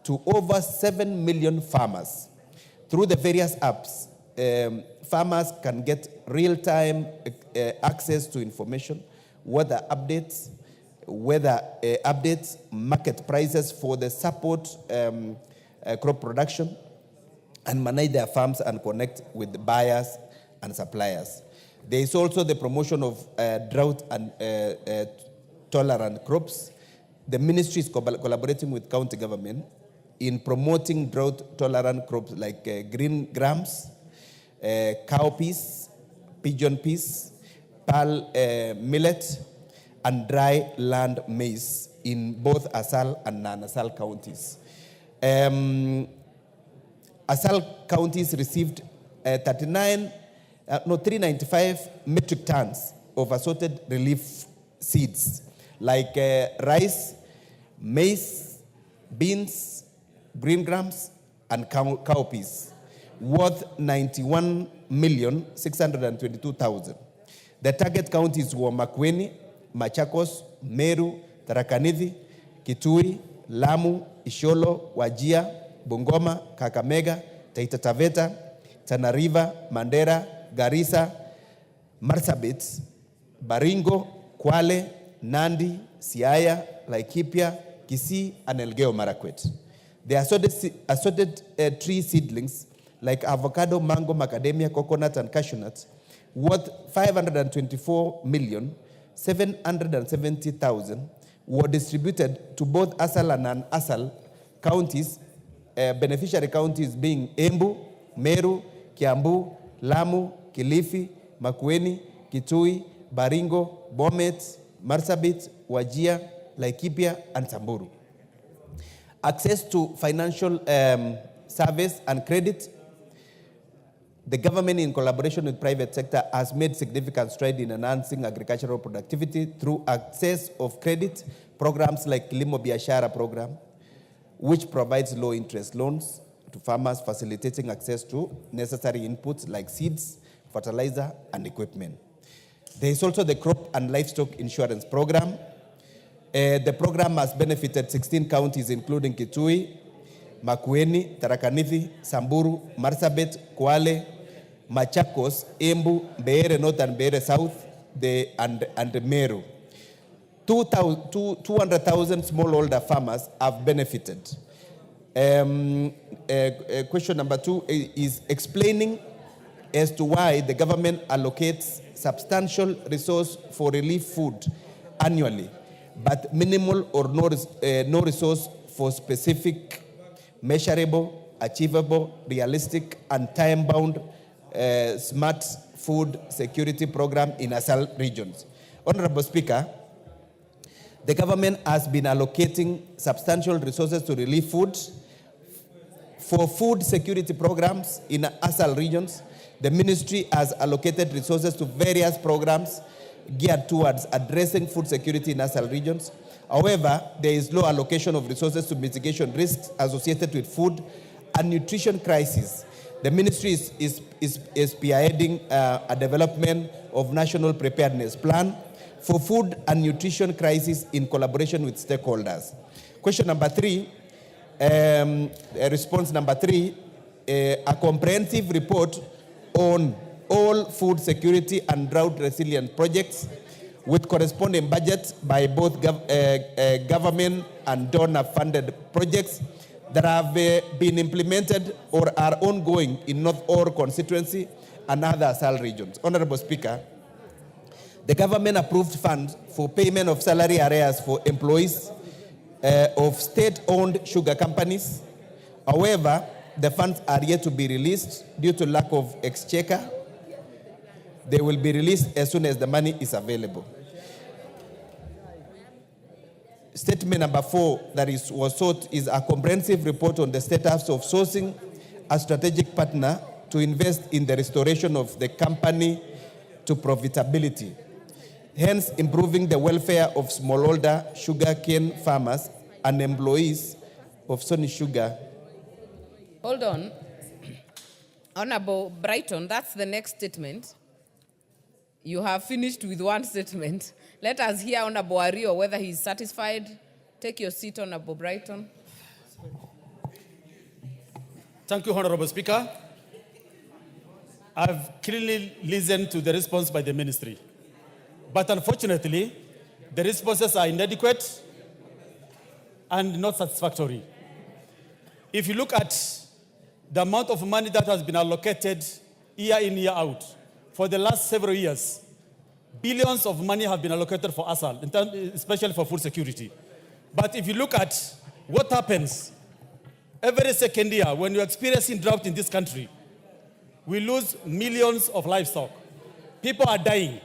Speaker 11: to over 7 million farmers. Through the various apps, farmers can get real-time access to information, weather updates, market prices for the support crop production, and manage their farms and connect with buyers and suppliers. There is also the promotion of drought and tolerant crops. The ministry is collaborating with county government in promoting drought-tolerant crops like green grams, cowpeas, pigeon peas, pearl millet, and dry land maize in both Asal and non-Asal counties. Asal counties received 395 metric tons of assorted relief seeds like rice, maize, beans, green grams, and cowpeas, worth 91,622,000. The target counties were Makueni, Machakos, Meru, Tharaka Nithi, Kitui, Lamu, Isiolo, Wajir, Bungoma, Kakamega, Taita Taveta, Tana River, Mandera, Garissa, Marsabit, Baringo, Kwale, Nandi, Siaya, Laikipia, Kisii, and Elgeyo Marakwet. The assorted tree seedlings like avocado, mango, macadamia, coconut, and cashew nuts, worth 524,770,000, were distributed to both Asal and non-Asal counties, beneficiary counties being Embu, Meru, Kiambu, Lamu, Kilifi, Makueni, Kitui, Baringo, Bomet, Marsabit, Wajir, Laikipia, and Samburu. Access to financial service and credit. The government, in collaboration with private sector, has made significant strides in enhancing agricultural productivity through access of credit programs like Kilimo Biashara program, which provides low-interest loans to farmers, facilitating access to necessary inputs like seeds, fertilizer, and equipment. There is also the crop and livestock insurance program. The program has benefited 16 counties, including Kitui, Makueni, Tharaka Nithi, Samburu, Marsabit, Kwale, Machakos, Embu, Mbeere North and Mbeere South, and Meru. 200,000 smallholder farmers have benefited. Question number 2 is explaining as to why the government allocates substantial resource for relief food annually, but minimal or no resource for specific, measurable, achievable, realistic, and time-bound smart food security program in Asal regions. Honorable Speaker, the government has been allocating substantial resources to relief food for food security programs in Asal regions. The ministry has allocated resources to various programs geared towards addressing food security in Asal regions. However, there is low allocation of resources to mitigation risks associated with food and nutrition crisis. The ministry is spearheading a development of national preparedness plan for food and nutrition crisis in collaboration with stakeholders. Question number 3, response number 3, a comprehensive report on all food security and drought resilient projects with corresponding budgets by both government and donor-funded projects that have been implemented or are ongoing in North Ore constituency and other Asal regions. Honorable Speaker, the government approved funds for payment of salary arrears for employees of state-owned sugar companies. However, the funds are yet to be released due to lack of exchequer They will be released as soon as the money is available. Statement number 4 that was sought is a comprehensive report on the status of sourcing a strategic partner to invest in the restoration of the company to profitability, hence improving the welfare of smallholder sugarcane farmers and employees of Sony Sugar.
Speaker 2: Hold on. Honorable Brighton, that's the next statement. You have finished with one statement. Let us hear Honorable Ario whether he's satisfied. Take your seat, Honorable Brighton.
Speaker 8: Thank you, Honorable Speaker. I've clearly listened to the response by the ministry. But unfortunately, the responses are inadequate and not satisfactory. If you look at the amount of money that has been allocated year in, year out, for the last several years, billions of money have been allocated for ASAL, especially for food security. But if you look at what happens every second year when you're experiencing drought in this country, we lose millions of livestock. People are dying.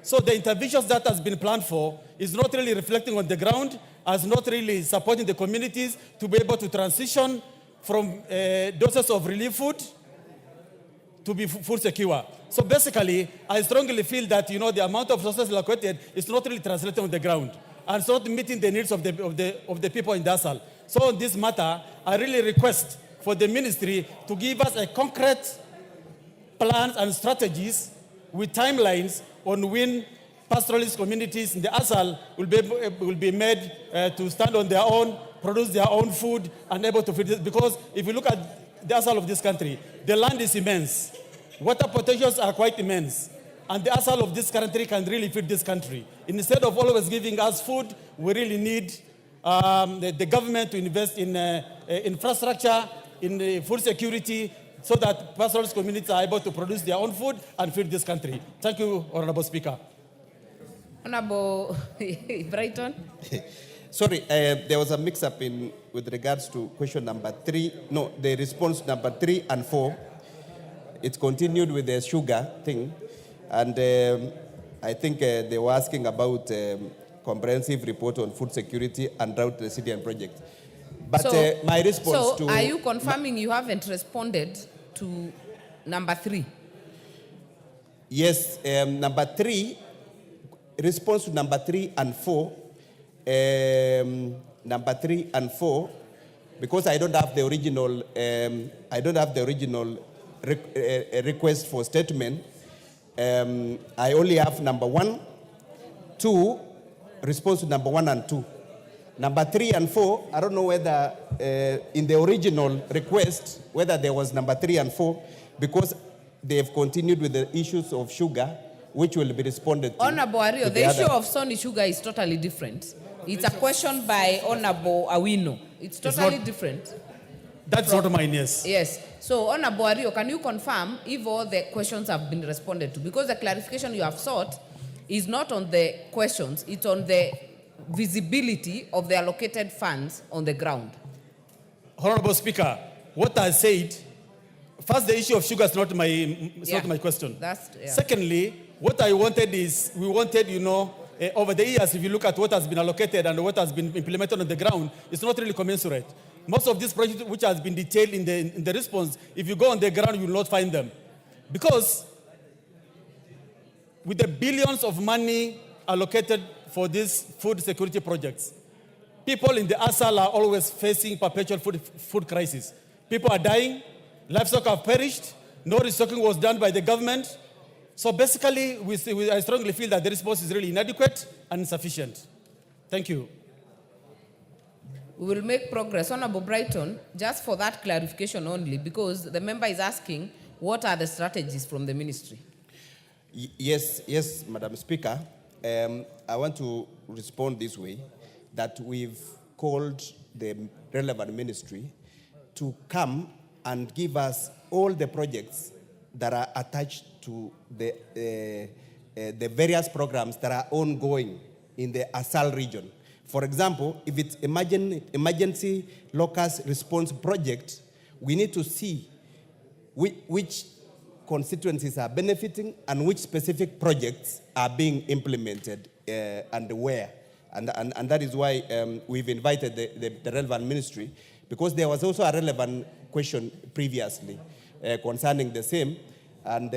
Speaker 8: So the interventions that has been planned for is not really reflecting on the ground, as not really supporting the communities to be able to transition from doses of relief food to be food secure. So basically, I strongly feel that the amount of resources allocated is not really translating on the ground, and it's not meeting the needs of the people in Dasal. So on this matter, I really request for the ministry to give us a concrete plans and strategies with timelines on when pastoralist communities in the ASAL will be made to stand on their own, produce their own food, and able to feed it. Because if you look at the ASAL of this country, the land is immense. Water potentials are quite immense. And the ASAL of this country can really feed this country. Instead of always giving us food, we really need the government to invest in infrastructure, in food security, so that pastoralist communities are able to produce their own food and feed this country. Thank you, Honorable Speaker.
Speaker 2: Honorable Brighton.
Speaker 11: Sorry, there was a mix-up with regards to question number 3. No, the response number 3 and 4. It continued with the sugar thing. And I think they were asking about comprehensive report on food security and drought resilient project. But my response
Speaker 2: So are you confirming you haven't responded to number 3?
Speaker 11: Yes, number 3, response to number 3 and 4. Number 3 and 4, because I don't have the original request for statement. I only have number 1, 2, response to number 1 and 2. Number 3 and 4, I don't know whether in the original request, whether there was number 3 and 4, because they have continued with the issues of sugar, which will be responded to.
Speaker 2: Honorable Ario, the issue of Sony Sugar is totally different. It's a question by Honorable Awino. It's totally different.
Speaker 8: That's not mine, yes.
Speaker 2: Yes. So, Honorable Ario, can you confirm if all the questions have been responded to? Because the clarification you have sought is not on the questions, it's on the visibility of the allocated funds on the ground.
Speaker 8: Honorable Speaker, what I said, first, the issue of sugar is not my question. Secondly, what I wanted is, we wanted, over the years, if you look at what has been allocated and what has been implemented on the ground, it's not really commensurate. Most of these projects which has been detailed in the response, if you go on the ground, you will not find them. Because with the billions of money allocated for these food security projects, people in the ASAL are always facing perpetual food crisis. People are dying, livestock have perished, no restocking was done by the government. So basically, I strongly feel that the response is really inadequate and insufficient. Thank you.
Speaker 2: We will make progress. Honorable Brighton, just for that clarification only, because the member is asking, what are the strategies from the ministry?
Speaker 11: Yes, Madam Speaker. I want to respond this way, that we've called the relevant ministry to come and give us all the projects that are attached to the various programs that are ongoing in the ASAL region. For example, if it's emergency locust response project, we need to see which constituencies are benefiting and which specific projects are being implemented and where. And that is why we've invited the relevant ministry, because there was also a relevant question previously concerning the same, and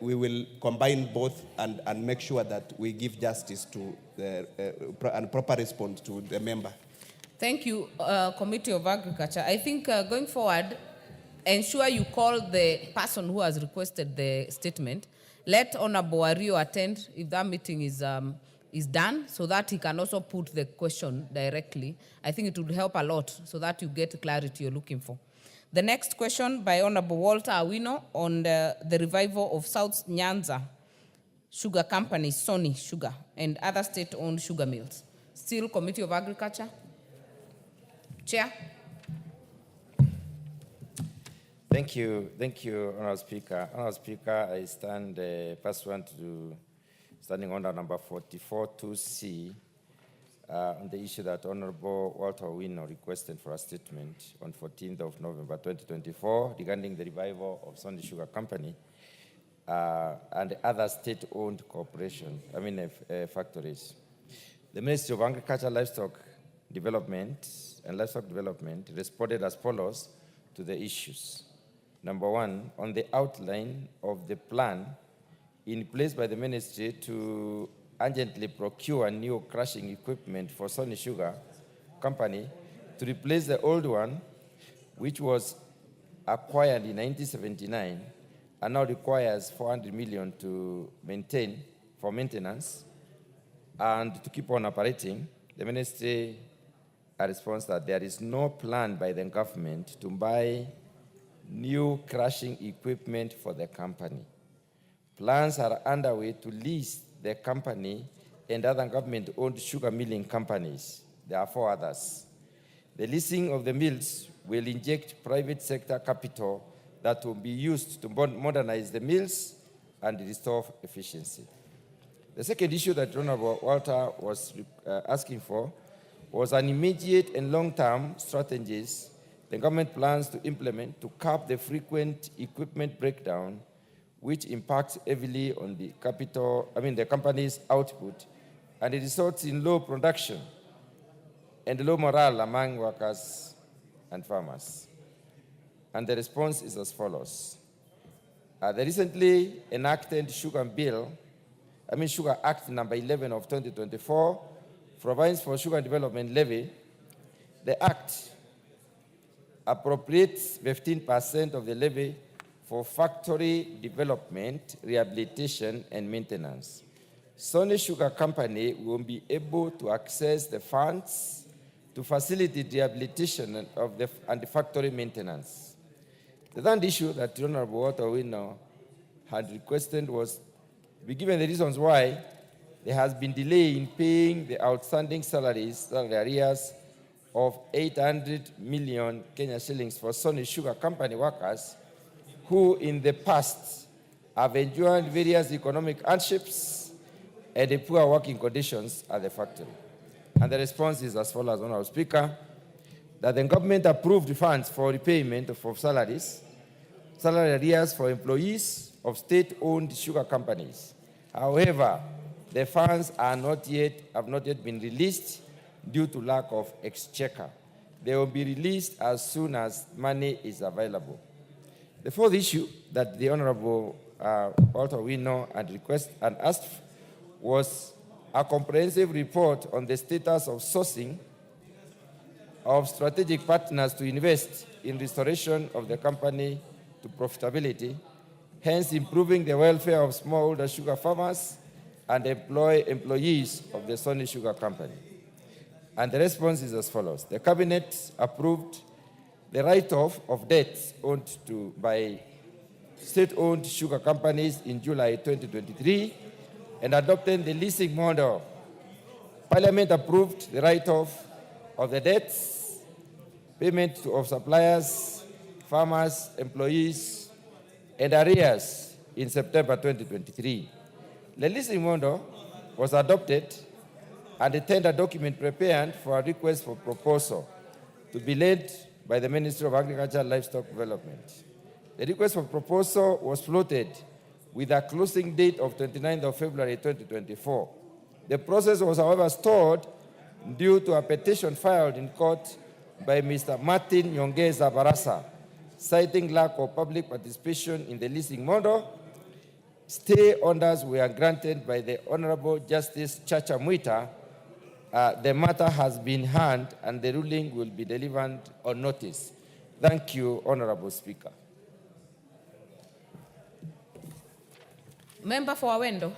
Speaker 11: we will combine both and make sure that we give justice to and proper response to the member.
Speaker 2: Thank you, Committee of Agriculture. I think going forward, ensure you call the person who has requested the statement. Let Honorable Wario attend if that meeting is done, so that he can also put the question directly. I think it would help a lot so that you get the clarity you're looking for. The next question by Honorable Walter Awino on the revival of South Nyanza Sugar Company, Sony Sugar, and other state-owned sugar mills. Still, Committee of Agriculture. Chair.
Speaker 12: Thank you, Honourable Speaker. Honourable Speaker, I stand pursuant to standing order number 44-2C on the issue that Honourable Walter Wino requested for a statement on 14th of November 2024 regarding the revival of Sony Sugar Company and other state-owned factories. The Ministry of Agriculture, Livestock Development responded as follows to the issues. Number one, on the outline of the plan in place by the ministry to urgently procure new crushing equipment for Sony Sugar Company to replace the old one, which was acquired in 1979 and now requires 400 million to maintain for maintenance and to keep on operating. The ministry responds that there is no plan by the government to buy new crushing equipment for the company. Plans are underway to lease the company and other government-owned sugar milling companies. There are 4 others. The leasing of the mills will inject private sector capital that will be used to modernize the mills and restore efficiency. The second issue that Honorable Walter was asking for was an immediate and long-term strategies the government plans to implement to curb the frequent equipment breakdown, which impacts heavily on the the company's output, and it results in low production and low morale among workers and farmers. And the response is as follows. The recently enacted Sugar Act number 11 of 2024 provides for sugar development levy. The Act appropriates 15% of the levy for factory development, rehabilitation, and maintenance. Sony Sugar Company will be able to access the funds to facilitate rehabilitation and the factory maintenance. The third issue that Honorable Walter Wino had requested was to be given the reasons why there has been delay in paying the outstanding salary arrears of 800 million Kenya shillings for Sony Sugar Company workers who in the past have endured various economic hardships and the poor working conditions at the factory. And the response is as follows, Honourable Speaker, that the government approved funds for repayment of salary arrears for employees of state-owned sugar companies. However, the funds have not yet been released due to lack of exchequer. They will be released as soon as money is available. The fourth issue that the Honorable Walter Wino had asked was a comprehensive report on the status of sourcing of strategic partners to invest in restoration of the company to profitability, hence improving the welfare of smallholder sugar farmers and employees of the Sony Sugar Company. And the response is as follows. The Cabinet approved the write-off of debts owned by state-owned sugar companies in July 2023 and adopted the leasing model. Parliament approved the write-off of the debts, payment of suppliers, farmers, employees, and arrears in September 2023. The leasing model was adopted and a tender document prepared for a request for proposal to be led by the Ministry of Agriculture and Livestock Development. The request for proposal was floated with a closing date of 29th of February 2024. The process was, however, stalled due to a petition filed in court by Mr. Martin Nyongeza Barasa, citing lack of public participation in the leasing model. Stay orders were granted by the Honorable Justice Chacha Mwita. The matter has been heard and the ruling will be delivered on notice. Thank you, Honorable Speaker.
Speaker 2: Member for Awendo.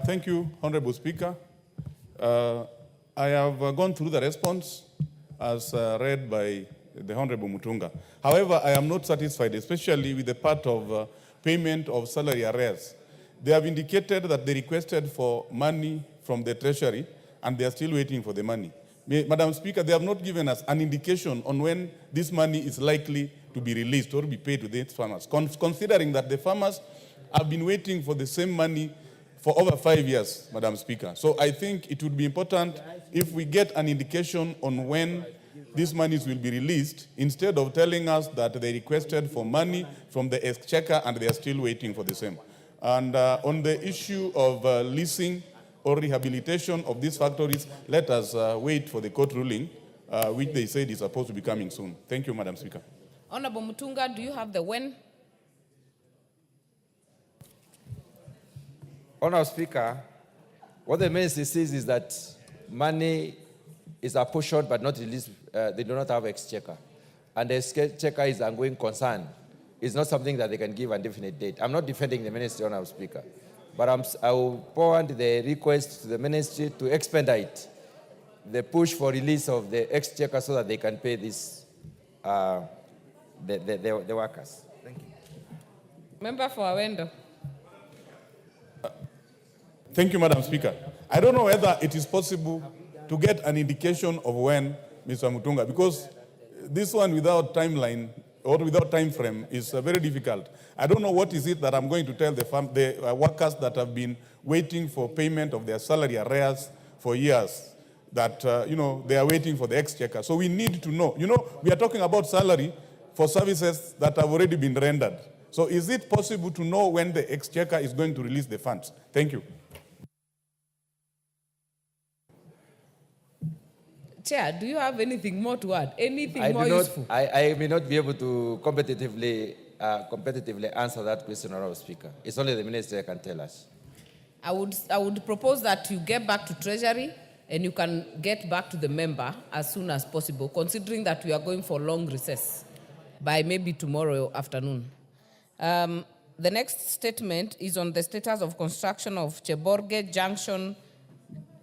Speaker 13: Thank you, Honorable Speaker. I have gone through the response as read by the Honorable Mutunga. However, I am not satisfied, especially with the part of payment of salary arrears. They have indicated that they requested for money from the Treasury, and they are still waiting for the money. Madam Speaker, they have not given us an indication on when this money is likely to be released or be paid to the farmers, considering that the farmers have been waiting for the same money for over 5 years, Madam Speaker. So I think it would be important if we get an indication on when these monies will be released, instead of telling us that they requested for money from the exchequer and they are still waiting for the same. And on the issue of leasing or rehabilitation of these factories, let us wait for the court ruling, which they said is supposed to be coming soon. Thank you, Madam Speaker.
Speaker 2: Honorable Mutunga, do you have the when?
Speaker 12: Honorable Speaker, what the ministry says is that money is apportioned but not released. They do not have exchequer. And the exchequer is an ongoing concern. It's not something that they can give a definite date. I'm not defending the ministry, Honorable Speaker, but I will forward the request to the ministry to expedite the push for release of the exchequer so that they can pay this, the workers. Thank you.
Speaker 2: Member for Awendo.
Speaker 13: Thank you, Madam Speaker. I don't know whether it is possible to get an indication of when, Mr. Mutunga, because this one without timeline or without time frame is very difficult. I don't know what is it that I'm going to tell the workers that have been waiting for payment of their salary arrears for years, that they are waiting for the exchequer. So we need to know. We are talking about salary for services that have already been rendered. So is it possible to know when the exchequer is going to release the funds? Thank you.
Speaker 2: Chair, do you have anything more to add? Anything more useful?
Speaker 12: I may not be able to competitively answer that question, Honorable Speaker. It's only the minister that can tell us.
Speaker 2: I would propose that you get back to Treasury and you can get back to the member as soon as possible, considering that we are going for long recess by maybe tomorrow afternoon. The next statement is on the status of construction of Cheborge Junction,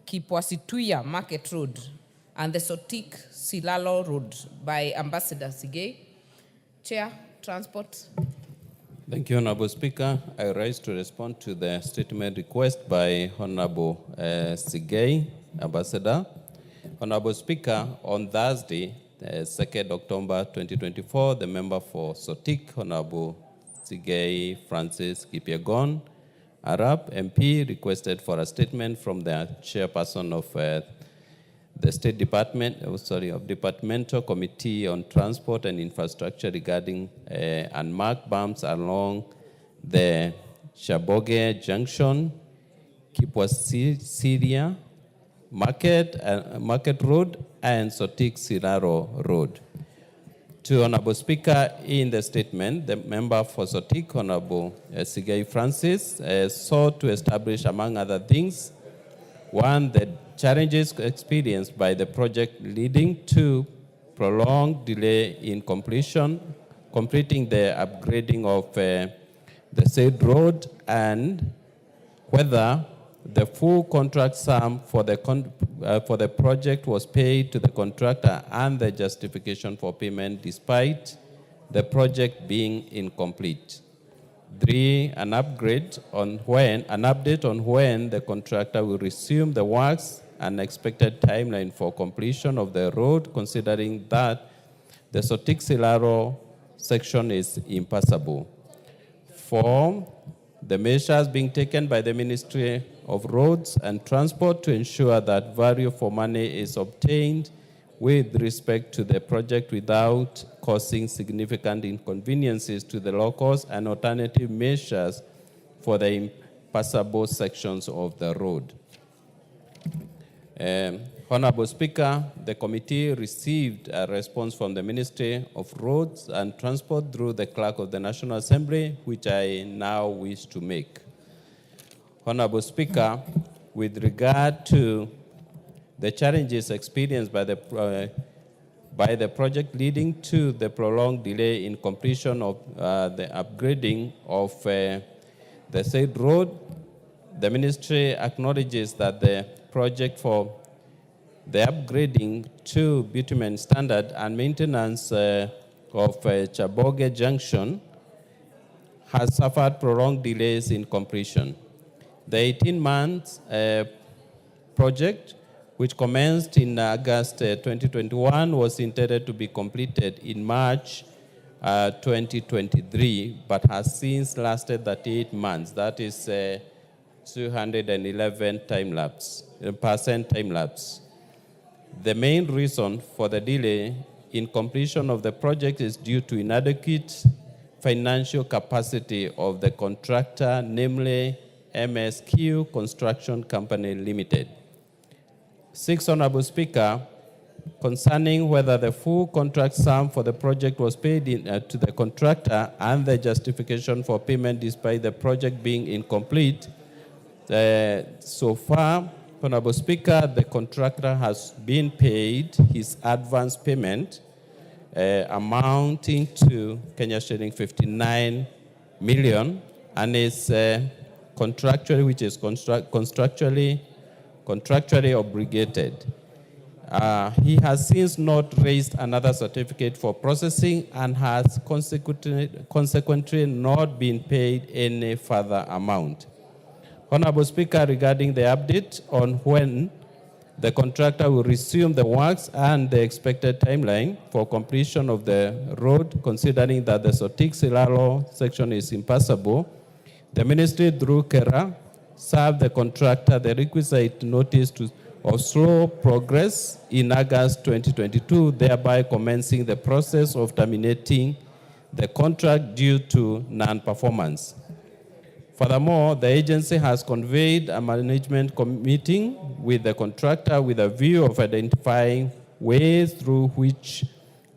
Speaker 2: Kipwasituya Market Road, and the Sotik Silalo Road by Ambassador Sigei. Chair, Transport.
Speaker 9: Thank you, Honorable Speaker. I rise to respond to the statement request by Honorable Sigei, Ambassador. Honorable Speaker, on Thursday, 2nd October 2024, the member for Sotik, Honorable Sigei Francis Kipyegon, Arab MP, requested for a statement from the chairperson of the State Department, of Departmental Committee on Transport and Infrastructure regarding unmarked bumps along the Chaboge Junction, Kipwasiria Market Road, and Sotik Siraro Road. To Honorable Speaker, in the statement, the member for Sotik, Honorable Sigei Francis, sought to establish, among other things, one, the challenges experienced by the project leading to prolonged delay in completing the upgrading of the said road, and whether the full contract sum for the project was paid to the contractor and the justification for payment despite the project being incomplete. 3, an update on when the contractor will resume the works and expected timeline for completion of the road, considering that the Sotik Silaro section is impassable. 4, the measures being taken by the Ministry of Roads and Transport to ensure that value for money is obtained with respect to the project without causing significant inconveniences to the locals and alternative measures for the impassable sections of the road. Honorable Speaker, the committee received a response from the Ministry of Roads and Transport through the Clerk of the National Assembly, which I now wish to make. Honorable Speaker, with regard to the challenges experienced by the project leading to the prolonged delay in completion of the upgrading of the said road, the ministry acknowledges that the project for the upgrading to bitumen standard and maintenance of Chaboge Junction has suffered prolonged delays in completion. The 18-month project, which commenced in August 2021, was intended to be completed in March 2023, but has since lasted 38 months. That is 211% time lapse. The main reason for the delay in completion of the project is due to inadequate financial capacity of the contractor, namely MSQ Construction Company Limited. 6, Honorable Speaker, concerning whether the full contract sum for the project was paid to the contractor and the justification for payment despite the project being incomplete, so far, Honorable Speaker, the contractor has been paid his advance payment amounting to Kenya shilling 59 million and is contractually, which is contractually obligated. He has since not raised another certificate for processing and has consequently not been paid any further amount. Honorable Speaker, regarding the update on when the contractor will resume the works and the expected timeline for completion of the road, considering that the Sotik-Silalo section is impassable, the ministry through KERA served the contractor the requisite notice of slow progress in August 2022, thereby commencing the process of terminating the contract due to non-performance. Furthermore, the agency has convened a management meeting with the contractor with a view of identifying ways through which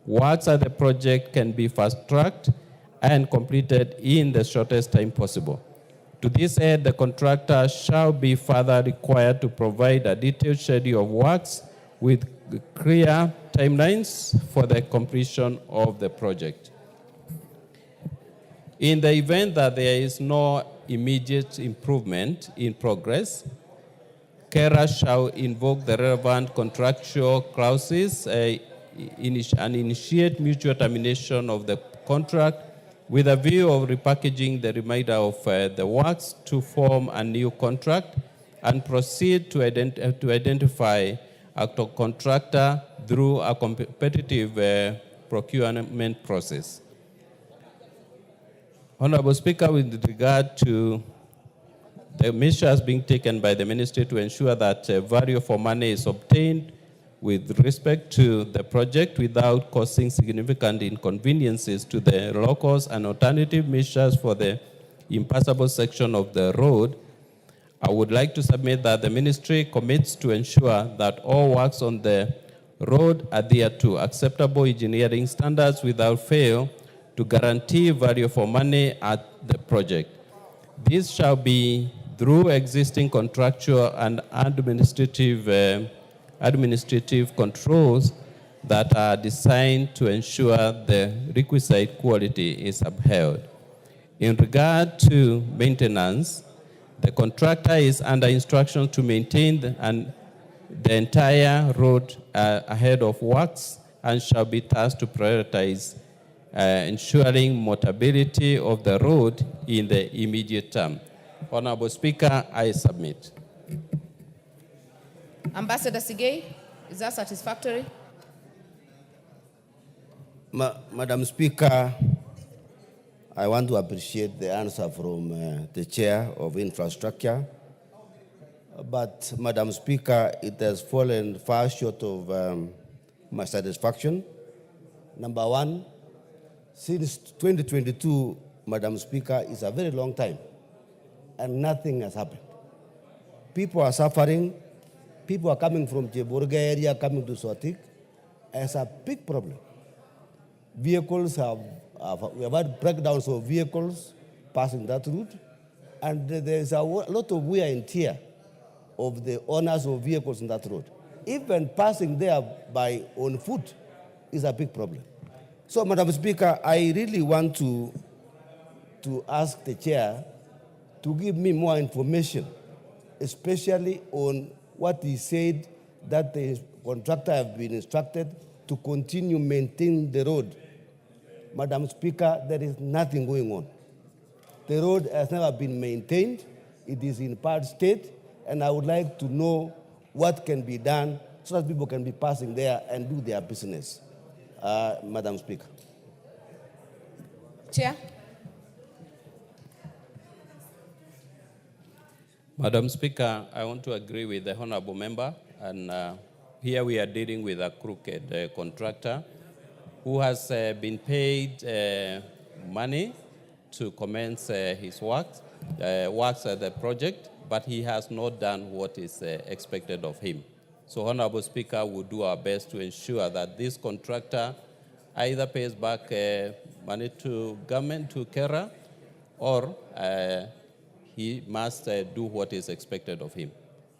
Speaker 9: works at the project can be fast-tracked and completed in the shortest time possible. To this end, the contractor shall be further required to provide a detailed schedule of works with clear timelines for the completion of the project. In the event that there is no immediate improvement in progress, KERA shall invoke the relevant contractual clauses and initiate mutual termination of the contract with a view of repackaging the remainder of the works to form a new contract and proceed to identify a contractor through a competitive procurement process. Honorable Speaker, with regard to the measures being taken by the ministry to ensure that value for money is obtained with respect to the project without causing significant inconveniences to the locals and alternative measures for the impassable section of the road, I would like to submit that the ministry commits to ensure that all works on the road adhere to acceptable engineering standards without fail to guarantee value for money at the project. This shall be through existing contractual and administrative controls that are designed to ensure the requisite quality is upheld. In regard to maintenance, the contractor is under instruction to maintain the entire road ahead of works and shall be tasked to prioritize ensuring mobility of the road in the immediate term. Honorable Speaker, I submit.
Speaker 2: Ambassador Sigei, is that satisfactory?
Speaker 10: Madam Speaker, I want to appreciate the answer from the Chair of Infrastructure. But, Madam Speaker, it has fallen far short of
Speaker 14: my satisfaction. Number one, since 2022, Madam Speaker, is a very long time, and nothing has happened. People are suffering. People are coming from Jeborga area, coming to Sotik. It's a big problem. Vehicles we have had breakdowns of vehicles passing that route, and there's a lot of wear and tear of the owners of vehicles in that road. Even passing there on foot is a big problem. So, Madam Speaker, I really want to ask the chair to give me more information, especially on what he said that the contractor have been instructed to continue maintaining the road. Madam Speaker, there is nothing going on. The road has never been maintained. It is in bad state, and I would like to know what can be done so that people can be passing there and do their business. Madam Speaker.
Speaker 2: Chair.
Speaker 9: Madam Speaker, I want to agree with the honorable member, and here we are dealing with a crooked contractor who has been paid money to commence his works at the project, but he has not done what is expected of him. So, Honorable Speaker, will do our best to ensure that this contractor either pays back money to government, to Kera, or he must do what is expected of him.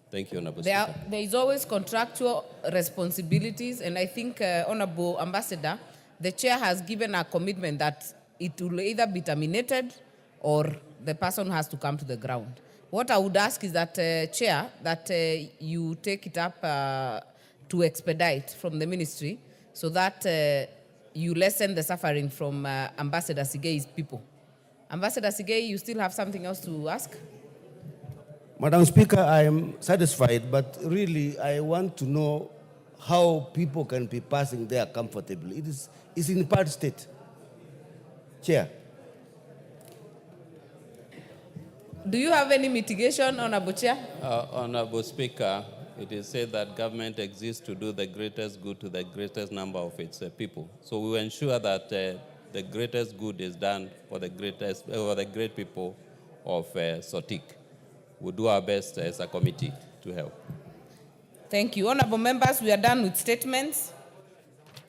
Speaker 9: Thank you, Honorable Speaker.
Speaker 2: There is always contractual responsibilities, and I think, Honorable Ambassador, the chair has given a commitment that it will either be terminated or the person has to come to the ground. What I would ask is that, Chair, that you take it up to expedite from the ministry so that you lessen the suffering from Ambassador Sigei's people. Ambassador Sigei, you still have something else to ask?
Speaker 14: Madam Speaker, I am satisfied, but really I want to know how people can be passing there comfortably. It's in bad state. Chair.
Speaker 2: Do you have any mitigation, Honorable Chair?
Speaker 9: Honorable Speaker, it is said that government exists to do the greatest good to the greatest number of its people. So we will ensure that the greatest good is done for the great people of Sotik. We'll do our best as a committee to help.
Speaker 2: Thank you. Honorable members, we are done with statements.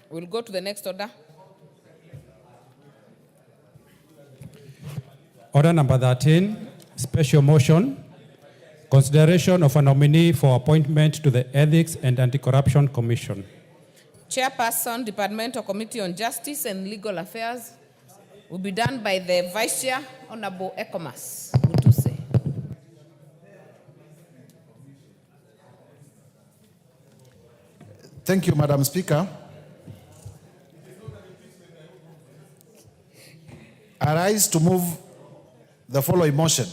Speaker 2: We'll go to the next order.
Speaker 3: Order number 13, special motion, consideration of a nominee for appointment to the Ethics and Anti-Corruption Commission.
Speaker 2: Chairperson, Departmental Committee on Justice and Legal Affairs, will be done by the Vice Chair, Honorable Ekomas Mutuse.
Speaker 15: Thank you, Madam Speaker. I rise to move the following motion,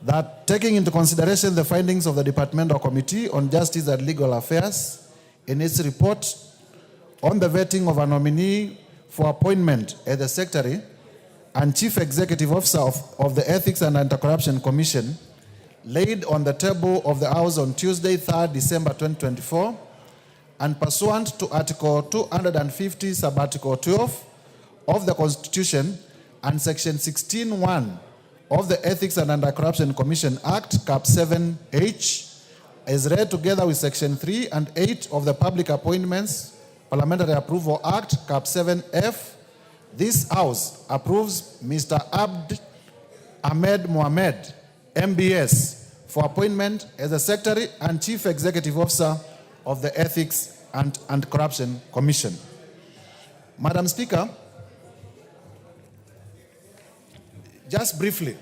Speaker 15: that taking into consideration the findings of the Departmental Committee on Justice and Legal Affairs in its report on the vetting of a nominee for appointment as the Secretary and Chief Executive Officer of the Ethics and Anti-Corruption Commission, laid on the table of the House on Tuesday, 3rd December 2024, and pursuant to Article 250, Sub-Article 12 of the Constitution and Section 16(1) of the Ethics and Anti-Corruption Commission Act, Cap 7H, is read together with Section 3 and 8 of the Public Appointments Parliamentary Approval Act, Cap 7F. This House approves Mr. Abd Ahmed Mohamed, MBS, for appointment as the Secretary and Chief Executive Officer of the Ethics and Anti-Corruption Commission. Madam Speaker, just briefly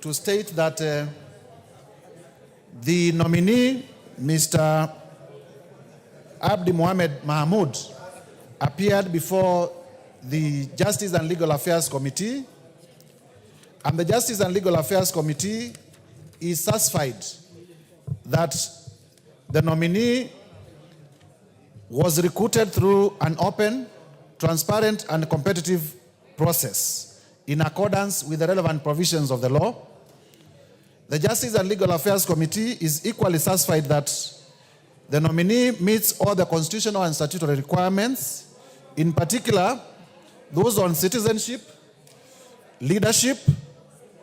Speaker 15: to state that the nominee, Mr. Abdi Mohamed Mahmoud, appeared before the Justice and Legal Affairs Committee, and the Justice and Legal Affairs Committee is satisfied that the nominee was recruited through an open, transparent, and competitive process in accordance with the relevant provisions of the law. The Justice and Legal Affairs Committee is equally satisfied that the nominee meets all the constitutional and statutory requirements, in particular, those on citizenship, leadership,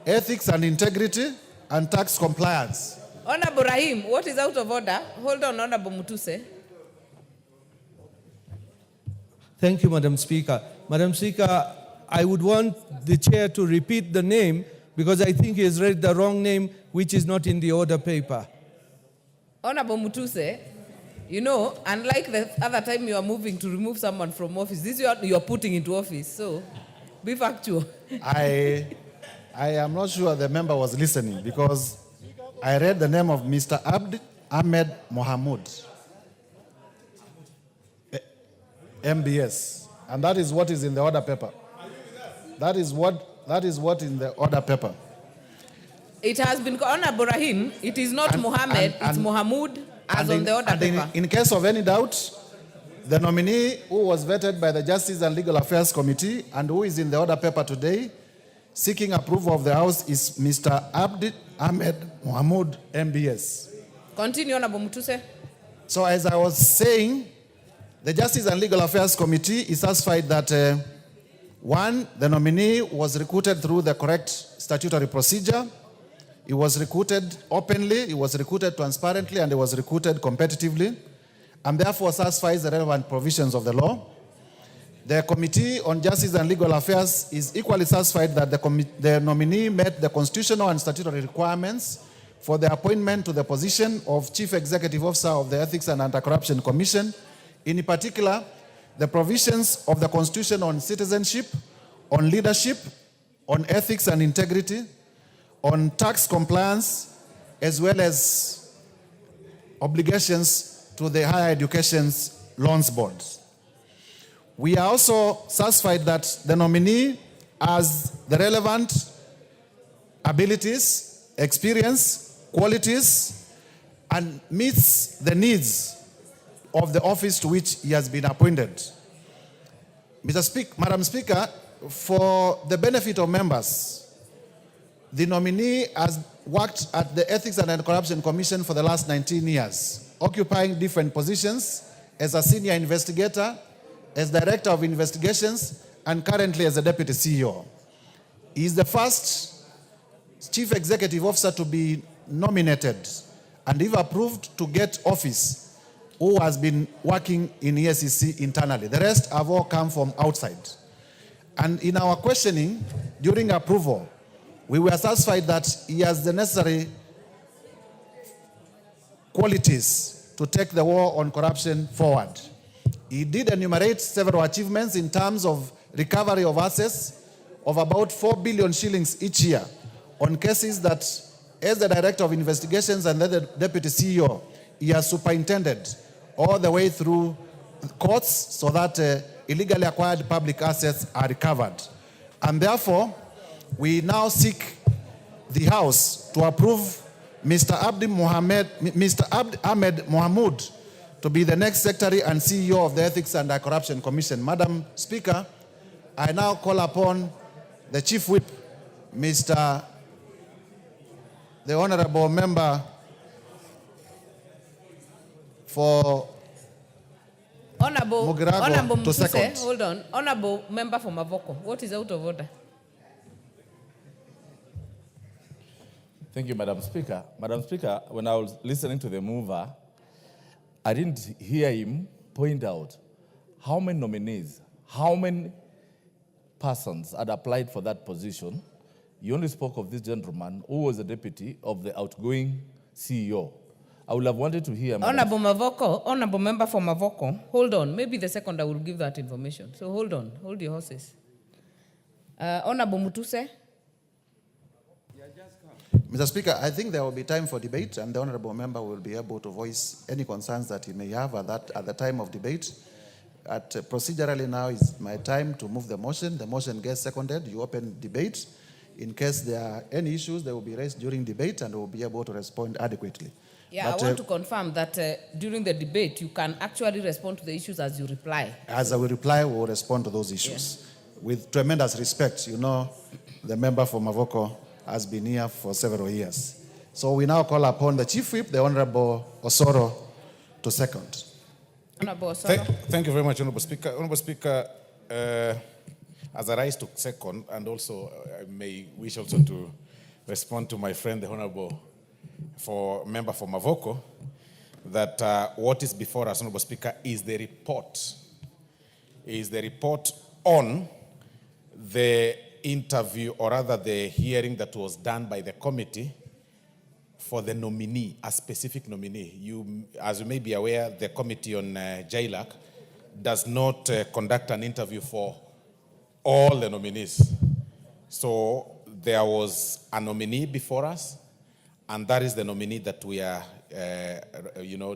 Speaker 15: ethics and integrity, and tax compliance.
Speaker 2: Honorable Rahim, what is out of order? Hold on, Honorable Mutuse.
Speaker 16: Thank you, Madam Speaker. Madam Speaker, I would want the chair to repeat the name because I think he has read the wrong name, which is not in the order paper.
Speaker 2: Honorable Mutuse, you know, unlike the other time you are moving to remove someone from office, this you are putting into office, so be factual.
Speaker 15: I am not sure the member was listening because I read the name of Mr. Abd Ahmed Mohamud, MBS, and that is what is in the order paper. That is what in the order paper.
Speaker 2: It has been, Honorable Rahim, it is not Mohammed, it's Mohamud as on the order paper.
Speaker 15: In case of any doubt, the nominee who was vetted by the Justice and Legal Affairs Committee and who is in the order paper today, seeking approval of the House, is Mr. Abd Ahmed Mohamud, MBS.
Speaker 2: Continue, Honorable Mutuse.
Speaker 15: So as I was saying, the Justice and Legal Affairs Committee is satisfied that one, the nominee was recruited through the correct statutory procedure. He was recruited openly, he was recruited transparently, and he was recruited competitively, and therefore satisfies the relevant provisions of the law. The Committee on Justice and Legal Affairs is equally satisfied that the nominee met the constitutional and statutory requirements for the appointment to the position of Chief Executive Officer of the Ethics and Anti-Corruption Commission, in particular, the provisions of the Constitution on citizenship, on leadership, on ethics and integrity, on tax compliance, as well as obligations to the Higher Education's Loans Board. We are also satisfied that the nominee has the relevant abilities, experience, qualities, and meets the needs of the office to which he has been appointed. Madam Speaker, for the benefit of members, the nominee has worked at the Ethics and Anti-Corruption Commission for the last 19 years, occupying different positions as a senior investigator, as director of investigations, and currently as a deputy CEO. He is the first chief executive officer to be nominated and if approved to get office who has been working in EACC internally. The rest have all come from outside. And in our questioning during approval, we were satisfied that he has the necessary qualities to take the war on corruption forward. He did enumerate several achievements in terms of recovery of assets of about 4 billion shillings each year on cases that, as the Director of Investigations and the Deputy CEO, he has superintended all the way through courts so that illegally acquired public assets are recovered. And therefore, we now seek the House to approve Mr. Abd Ahmed Mohamud to be the next Secretary and CEO of the Ethics and Anti-Corruption Commission. Madam Speaker, I now call upon the Chief Whip, the Honorable Member for
Speaker 2: Honorable
Speaker 15: Mugirago to second.
Speaker 2: Hold on. Honorable Member for Mavoko, what is out of order?
Speaker 17: Thank you, Madam Speaker. Madam Speaker, when I was listening to the mover, I didn't hear him point out how many nominees, how many persons had applied for that position. You only spoke of this gentleman who was the deputy of the outgoing CEO. I would have wanted to hear.
Speaker 2: Honorable Mavoko, Honorable Member for Mavoko, hold on. Maybe the second I will give that information. So hold on, hold your horses. Honorable Mutuse.
Speaker 15: Mr. Speaker, I think there will be time for debate, and the Honorable Member will be able to voice any concerns that he may have at the time of debate. Procedurally now is my time to move the motion. The motion gets seconded. You open debate. In case there are any issues, they will be raised during debate, and we will be able to respond adequately.
Speaker 2: Yeah, but, I want to confirm that during the debate, you can actually respond to the issues as you reply.
Speaker 15: As I will reply, we will respond to those issues. Yeah. With tremendous respect, you know, the member for Mavoko has been here for several years. So we now call upon the Chief Whip, the Honorable Osoro, to second.
Speaker 2: Honorable Solo.
Speaker 4: Thank you very much, Honorable Speaker. Honorable Speaker, as I rise to second, and also I may wish also to respond to my friend, the Honorable Member for Mavoko, that what is before us, Honorable Speaker, is the report on the interview, or rather the hearing that was done by the committee for the nominee, a specific nominee. As you may be aware, the committee on JLAC does not conduct an interview for all the nominees. So there was a nominee before us, and that is the nominee that we are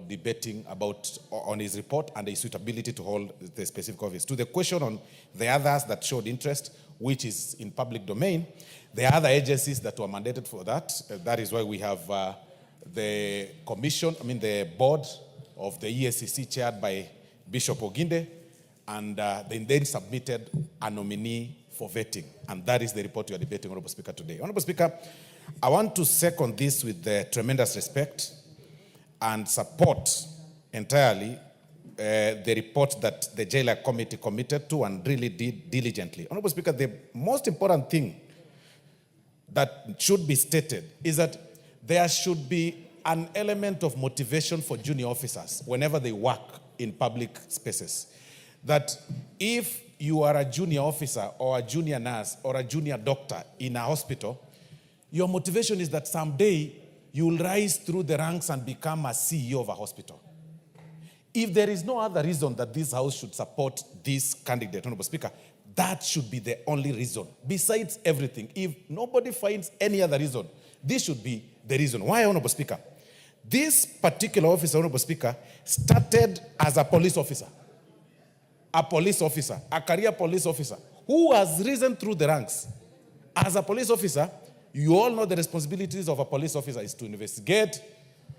Speaker 4: debating about on his report and his suitability to hold the specific office. To the question on the others that showed interest, which is in public domain, there are other agencies that were mandated for that. That is why we have the the board of the EACC chaired by Bishop Oginde, and they then submitted a nominee for vetting. And that is the report you are debating, Honorable Speaker, today. Honorable Speaker, I want to second this with tremendous respect and support entirely the report that the JLAC committee committed to and really did diligently. Honorable Speaker, the most important thing that should be stated is that there should be an element of motivation for junior officers whenever they work in public spaces. That if you are a junior officer or a junior nurse or a junior doctor in a hospital, your motivation is that someday you will rise through the ranks and become a CEO of a hospital. If there is no other reason that this House should support this candidate, Honorable Speaker, that should be the only reason. Besides everything, if nobody finds any other reason, this should be the reason. Why, Honorable Speaker? This particular officer, Honorable Speaker, started as a police officer. A career police officer, who has risen through the ranks. As a police officer, you all know the responsibilities of a police officer is to investigate,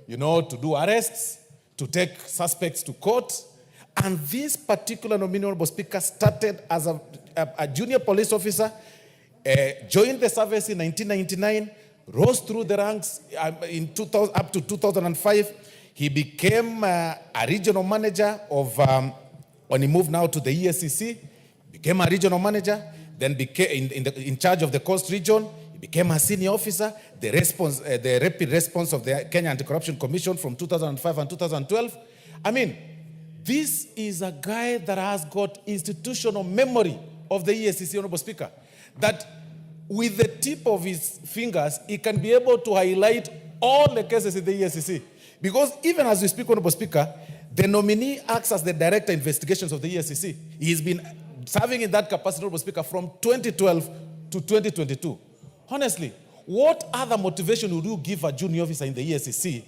Speaker 4: to do arrests, to take suspects to court. And this particular nominee, Honorable Speaker, started as a junior police officer, joined the service in 1999, rose through the ranks in 2000, up to 2005. He became a regional manager of, when he moved now to the EACC, became a regional manager, then became in charge of the Coast region. He became a senior officer, the rapid response of the Kenya Anti-Corruption Commission from 2005 and 2012. I mean, this is a guy that has got institutional memory of the EACC, Honorable Speaker, that with the tip of his fingers, he can be able to highlight all the cases in the EACC. Because even as we speak, Honorable Speaker, the nominee acts as the director of investigations of the EACC. He's been serving in that capacity, Honorable Speaker, from 2012 to 2022. Honestly, what other motivation would you give a junior officer in the EACC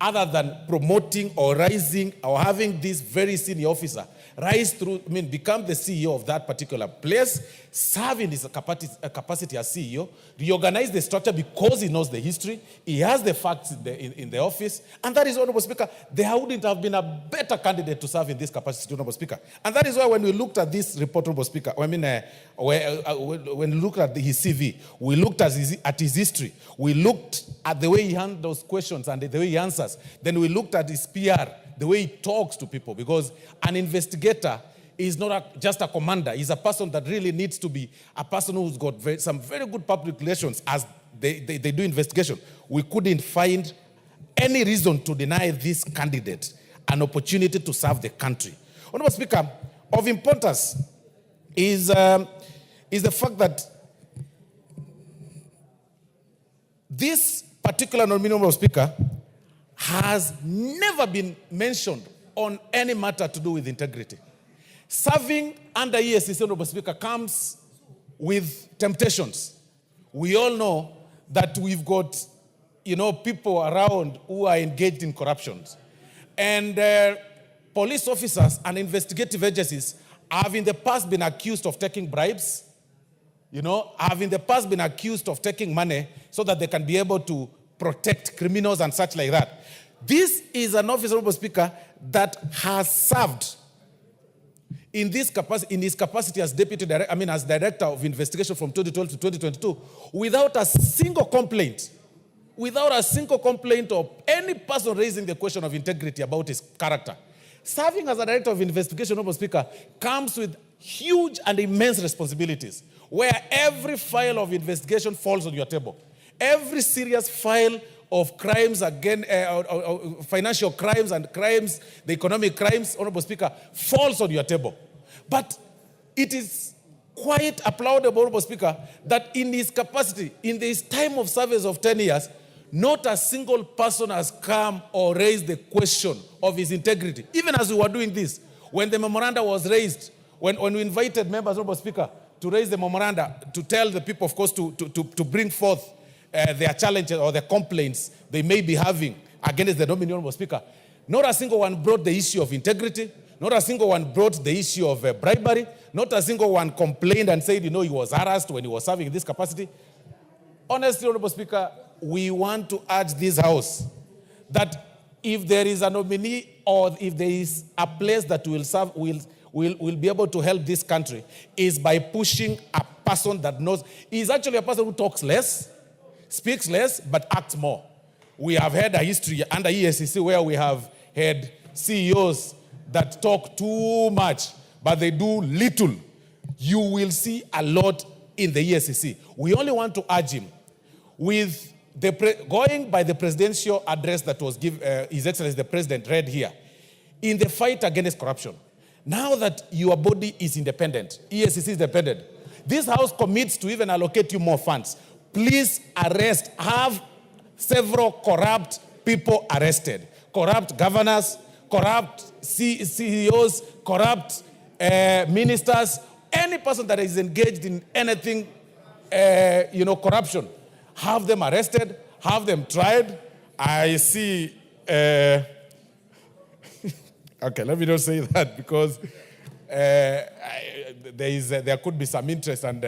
Speaker 4: other than promoting or rising or having this very senior officer rise through, become the CEO of that particular place, serve in his capacity as CEO, reorganize the structure because he knows the history, he has the facts in the office, and that is, Honorable Speaker, there wouldn't have been a better candidate to serve in this capacity, Honorable Speaker. And that is why when we looked at this report, Honorable Speaker, when we looked at his CV, we looked at his history, we looked at the way he handles questions and the way he answers, then we looked at his PR, the way he talks to people, because an investigator is not just a commander. He's a person that really needs to be a person who's got some very good public relations as they do investigation. We couldn't find any reason to deny this candidate an opportunity to serve the country. Honorable Speaker, of importance is the fact that this particular nominee, Honorable Speaker, has never been mentioned on any matter to do with integrity. Serving under EACC, Honorable Speaker, comes with temptations. We all know that we've got, people around who are engaged in corruptions. And police officers and investigative agencies have in the past been accused of taking bribes, have in the past been accused of taking money so that they can be able to protect criminals and such like that. This is an officer, Honorable Speaker, that has served in his capacity as as director of investigation from 2012 to 2022 without a single complaint without a single complaint of any person raising the question of integrity about his character. Serving as a director of investigation, Honorable Speaker, comes with huge and immense responsibilities, where every file of investigation falls on your table. Every serious file of crimes, again, financial crimes and crimes, the economic crimes, Honorable Speaker, falls on your table. But it is quite applaudable, Honorable Speaker, that in his capacity, in this time of service of 10 years, not a single person has come or raised the question of his integrity. Even as we were doing this, when the memoranda was raised, when we invited members, Honorable Speaker, to raise the memoranda, to tell the people, of course, to bring forth their challenges or their complaints they may be having against the nominee, Honorable Speaker, not a single one brought the issue of integrity, not a single one brought the issue of bribery, not a single one complained and said, he was harassed when he was serving in this capacity. Honestly, Honorable Speaker, we want to urge this House that if there is a nominee or if there is a place that will serve, will be able to help this country, is by pushing a person that knows. He's actually a person who talks less, speaks less, but acts more. We have had a history under ESCC where we have had CEOs that talk too much, but they do little. You will see a lot in the ESCC. We only want to urge him, with going by the presidential address that was given, His Excellency the President read here, in the fight against corruption. Now that your body is independent, ESCC is independent, this House commits to even allocate you more funds. Please arrest, have several corrupt people arrested. Corrupt governors, corrupt CEOs, corrupt ministers, any person that is engaged in anything, corruption. Have them arrested, have them tried. I see, okay, let me not say that because there could be some interest and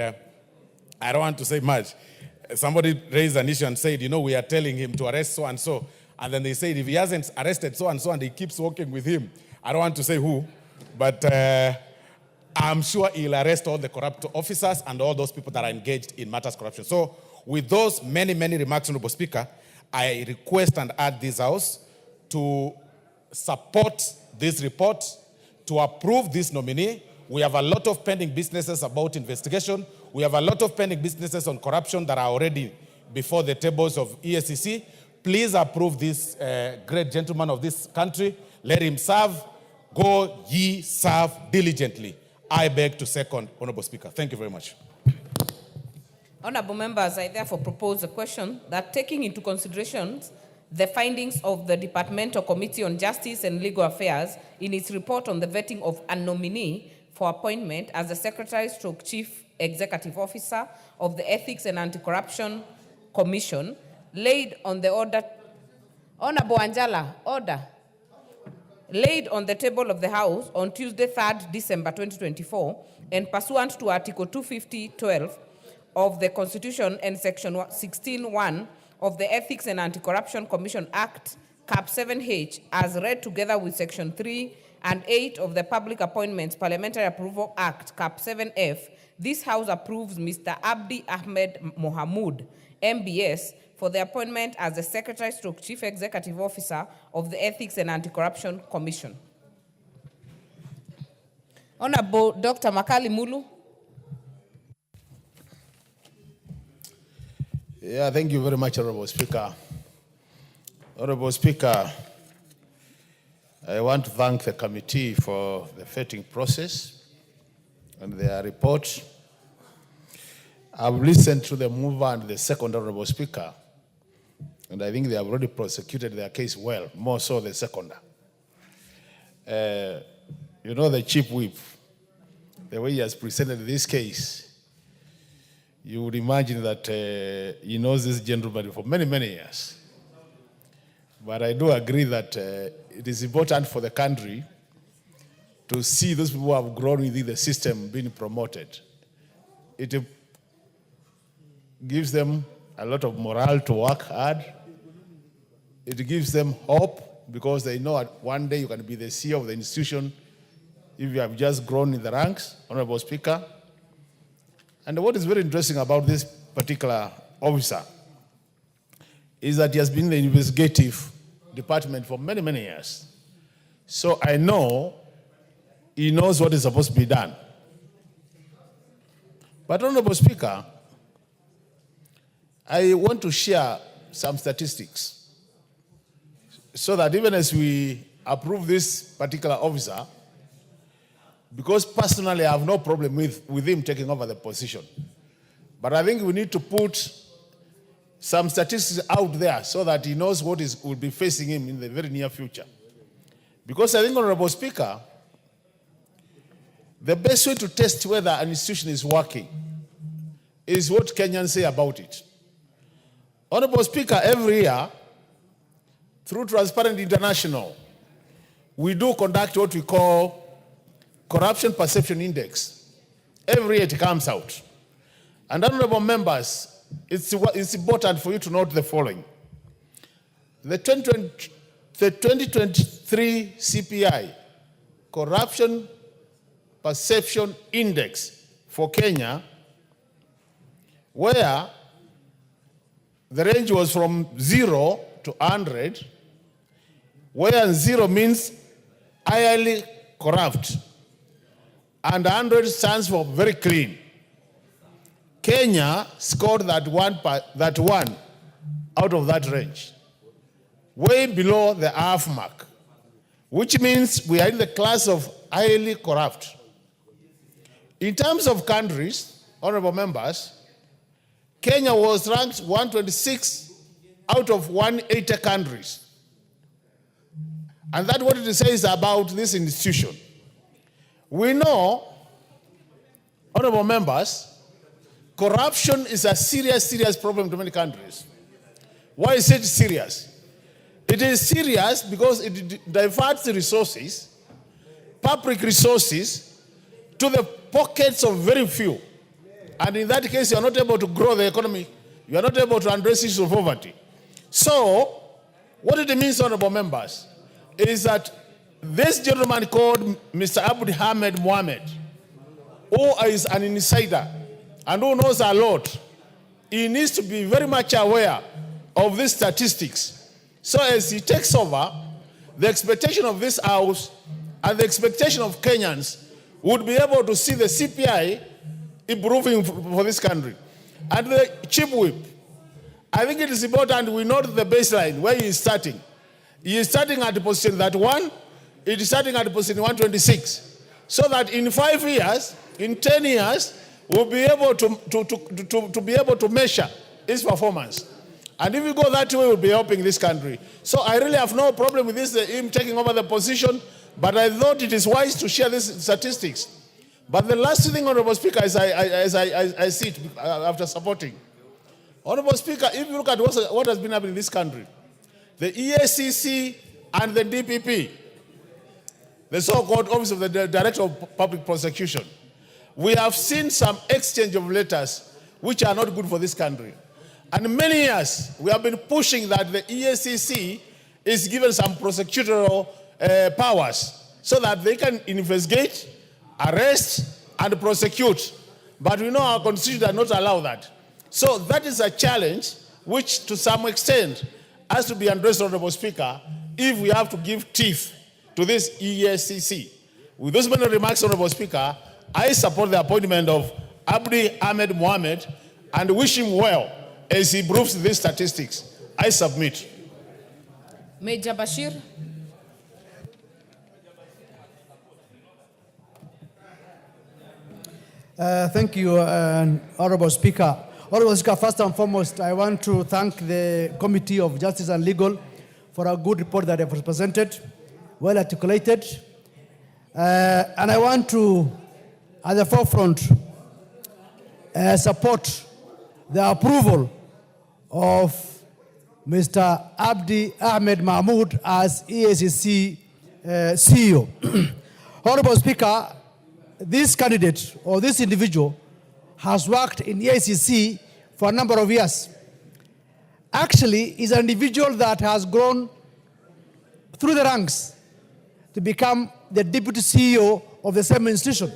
Speaker 4: I don't want to say much. Somebody raised an issue and said, we are telling him to arrest so-and-so. And then they said, if he hasn't arrested so-and-so and he keeps working with him, I don't want to say who, but I'm sure he'll arrest all the corrupt officers and all those people that are engaged in matters of corruption. So with those many, many remarks, Honorable Speaker, I request and urge this House to support this report, to approve this nominee. We have a lot of pending businesses about investigation. We have a lot of pending businesses on corruption that are already before the tables of ESCC. Please approve this great gentleman of this country. Let him serve. Go ye serve diligently. I beg to second, Honorable Speaker. Thank you very much.
Speaker 2: Honorable members, I therefore propose a question that, taking into consideration the findings of the Departmental Committee on Justice and Legal Affairs in its report on the vetting of a nominee for appointment as the Secretary/Chief Executive Officer of the Ethics and Anti-Corruption Commission, laid on the order, Honorable Anjala, order, laid on the table of the House on Tuesday, 3rd December 2024, and pursuant to Article 250(12) of the Constitution and Section 16(1) of the Ethics and Anti-Corruption Commission Act, Cap 7H, as read together with Section 3 and 8 of the Public Appointments Parliamentary Approval Act, Cap 7F, this House approves Mr. Abdi Ahmed Mohamud, MBS, for the appointment as the Secretary/Chief Executive Officer of the Ethics and Anti-Corruption Commission. Honorable Dr. Makali Mulu.
Speaker 18: Yeah, thank you very much, Honorable Speaker. Honorable Speaker, I want to thank the committee for the vetting process and their report. I've listened to the mover and the second, Honorable Speaker, and I think they have already prosecuted their case well, more so the seconder. The Chief Whip, the way he has presented this case, you would imagine that he knows this gentleman for many, many years. But I do agree that it is important for the country to see those people who have grown within the system being promoted. It gives them a lot of morale to work hard. It gives them hope because they know that one day you can be the CEO of the institution if you have just grown in the ranks, Honorable Speaker. And what is very interesting about this particular officer is that he has been in the investigative department for many, many years. So I know he knows what is supposed to be done. But Honorable Speaker, I want to share some statistics so that even as we approve this particular officer, because personally I have no problem with him taking over the position, but I think we need to put some statistics out there so that he knows what will be facing him in the very near future. Because I think, Honorable Speaker, the best way to test whether an institution is working is what Kenyans say about it. Honorable Speaker, every year, through Transparent International, we do conduct what we call Corruption Perception Index. Every year it comes out. And honorable members, it's important for you to note the following. The 2023 CPI, Corruption Perception Index for Kenya, where the range was from 0 to 100, where 0 means highly corrupt, and 100 stands for very clean. Kenya scored that one out of that range, way below the half mark, which means we are in the class of highly corrupt. In terms of countries, honorable members, Kenya was ranked 126 out of 180 countries. And that's what it says about this institution. We know, honorable members, corruption is a serious, serious problem to many countries. Why is it serious? It is serious because it diverts resources, public resources, to the pockets of very few. And in that case, you are not able to grow the economy. You are not able to address issues of poverty. So, what it means, honorable members, is that this gentleman called Mr. Abdi Ahmed Mohamed, who is an insider and who knows a lot, he needs to be very much aware of these statistics. So as he takes over, the expectation of this House and the expectation of Kenyans would be able to see the CPI improving for this country. And the Chief Whip, I think it is important we note the baseline where he is starting. He is starting at position 31, it is starting at position 126. So that in 5 years, in 10 years, we'll be able to be able to measure his performance. And if we go that way, we'll be helping this country. So I really have no problem with this, him taking over the position, but I thought it is wise to share these statistics. But the last thing, Honorable Speaker, as I see it after supporting. Honorable Speaker, if you look at what has been happening in this country, the EACC and the DPP, the so-called Office of the Director of Public Prosecution, we have seen some exchange of letters which are not good for this country. And many years, we have been pushing that the EACC is given some prosecutorial powers so that they can investigate, arrest, and prosecute. But we know our constitution does not allow that. So that is a challenge which, to some extent, has to be addressed, Honorable Speaker, if we have to give teeth to this EACC. With those many remarks, Honorable Speaker, I support the appointment of Abdi Ahmed Mohamed and wish him well as he proves these statistics. I submit.
Speaker 2: Major Bashir.
Speaker 19: Thank you, Honorable Speaker. Honorable Speaker, first and foremost, I want to thank the Committee of Justice and Legal for a good report that they have presented, well articulated. And I want to, at the forefront, support the approval of Mr. Abdi Ahmed Mahmoud as EACC CEO. Honorable Speaker, this candidate or this individual has worked in EACC for a number of years. Actually, is an individual that has grown through the ranks to become the deputy CEO of the same institution.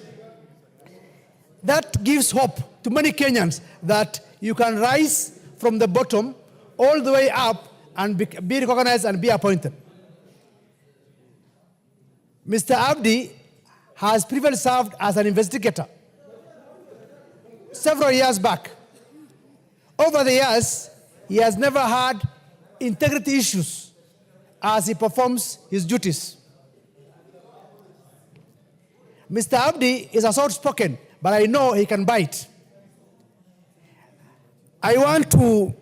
Speaker 19: That gives hope to many Kenyans that you can rise from the bottom all the way up and be recognized and be appointed. Mr. Abdi has previously served as an investigator several years back. Over the years, he has never had integrity issues as he performs his duties. Mr. Abdi is a soft-spoken, but I know he can bite. I want to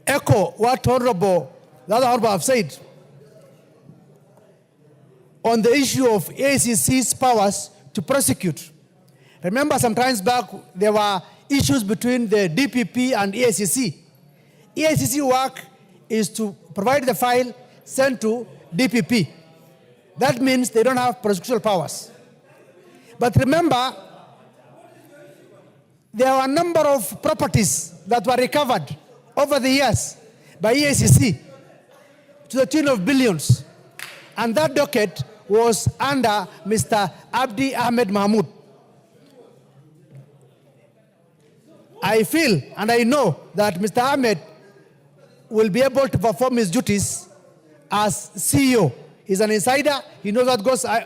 Speaker 19: echo what the other Honorable have said on the issue of ACC's powers to prosecute. Remember, some times back, there were issues between the DPP and EACC. EACC work is to provide the file sent to DPP. That means they don't have prosecutorial powers. But remember, there were a number of properties that were recovered over the years by EACC to the tune of billions. And that docket was under Mr. Abdi Ahmed Mahmoud. I feel and I know that Mr. Ahmed will be able to perform his duties as CEO. He's an insider. He knows what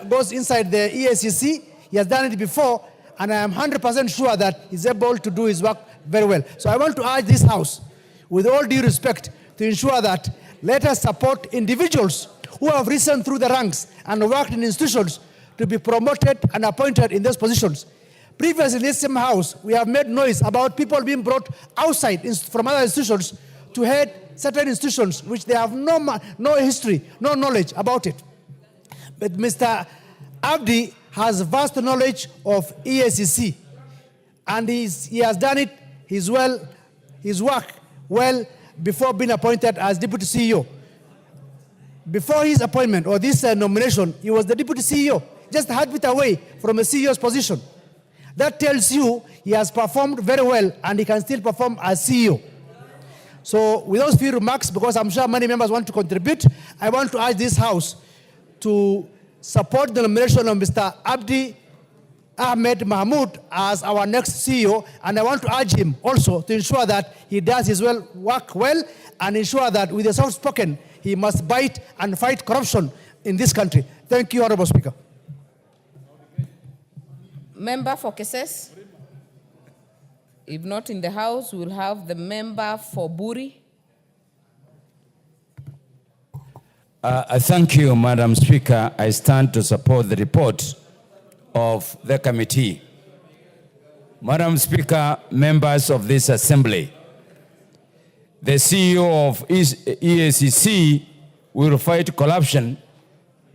Speaker 19: goes inside the EACC. He has done it before, and I am 100% sure that he's able to do his work very well. So I want to urge this House, with all due respect, to ensure that let us support individuals who have risen through the ranks and worked in institutions to be promoted and appointed in those positions. Previously in this same House, we have made noise about people being brought outside from other institutions to head certain institutions which they have no history, no knowledge about it. But Mr. Abdi has vast knowledge of EACC, and he has done it his work well before being appointed as Deputy CEO. Before his appointment or this nomination, he was the Deputy CEO, just a heartbeat away from a CEO's position. That tells you he has performed very well and he can still perform as CEO. So with those few remarks, because I'm sure many members want to contribute, I want to urge this House to support the nomination of Mr. Abdi Ahmed Mahmoud as our next CEO, and I want to urge him also to ensure that he does his work well and ensure that with a soft-spoken, he must bite and fight corruption in this country. Thank you, Honorable Speaker.
Speaker 2: Member for Keses? If not in the House, we'll have the member for Buri.
Speaker 20: Thank you, Madam Speaker. I stand to support the report of the committee. Madam Speaker, members of this assembly, the CEO of EACC will fight corruption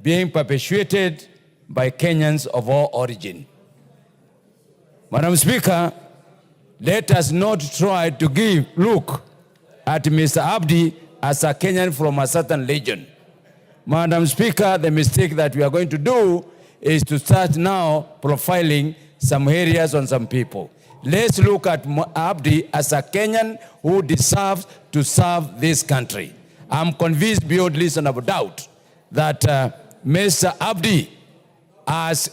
Speaker 20: being perpetuated by Kenyans of all origin. Madam Speaker, let us not try to look at Mr. Abdi as a Kenyan from a certain region. Madam Speaker, the mistake that we are going to do is to start now profiling some areas on some people. Let's look at Abdi as a Kenyan who deserves to serve this country. I'm convinced beyond reasonable doubt that Mr. Abdi has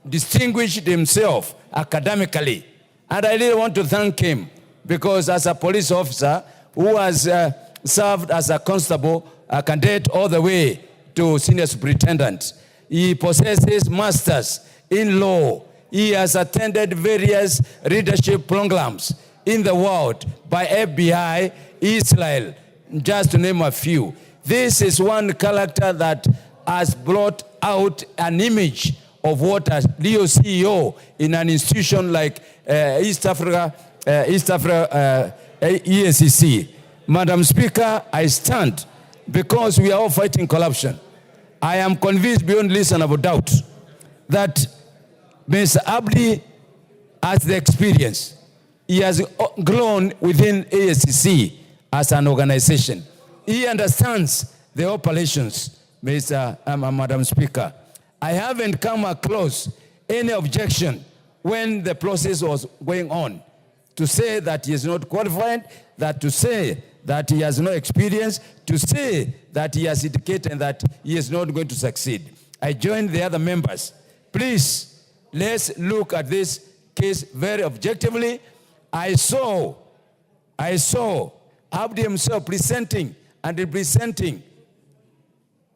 Speaker 20: distinguished himself academically. And I really want to thank him because as a police officer who has served as a constable, a cadet all the way to senior superintendent, he possesses masters in law. He has attended various leadership programs in the world by FBI, Israel, just to name a few. This is one character that has brought out an image of what a real CEO in an institution like East Africa EACC. Madam Speaker, I stand because we are all fighting corruption. I am convinced beyond reasonable doubt that Mr. Abdi has the experience. He has grown within ASCC as an organization. He understands the operations, Madam Speaker. I haven't come across any objection when the process was going on to say that he is not qualified, that to say that he has no experience, to say that he has indicated that he is not going to succeed. I join the other members. Please, let's look at this case very objectively. I saw I saw Abdi himself presenting and representing,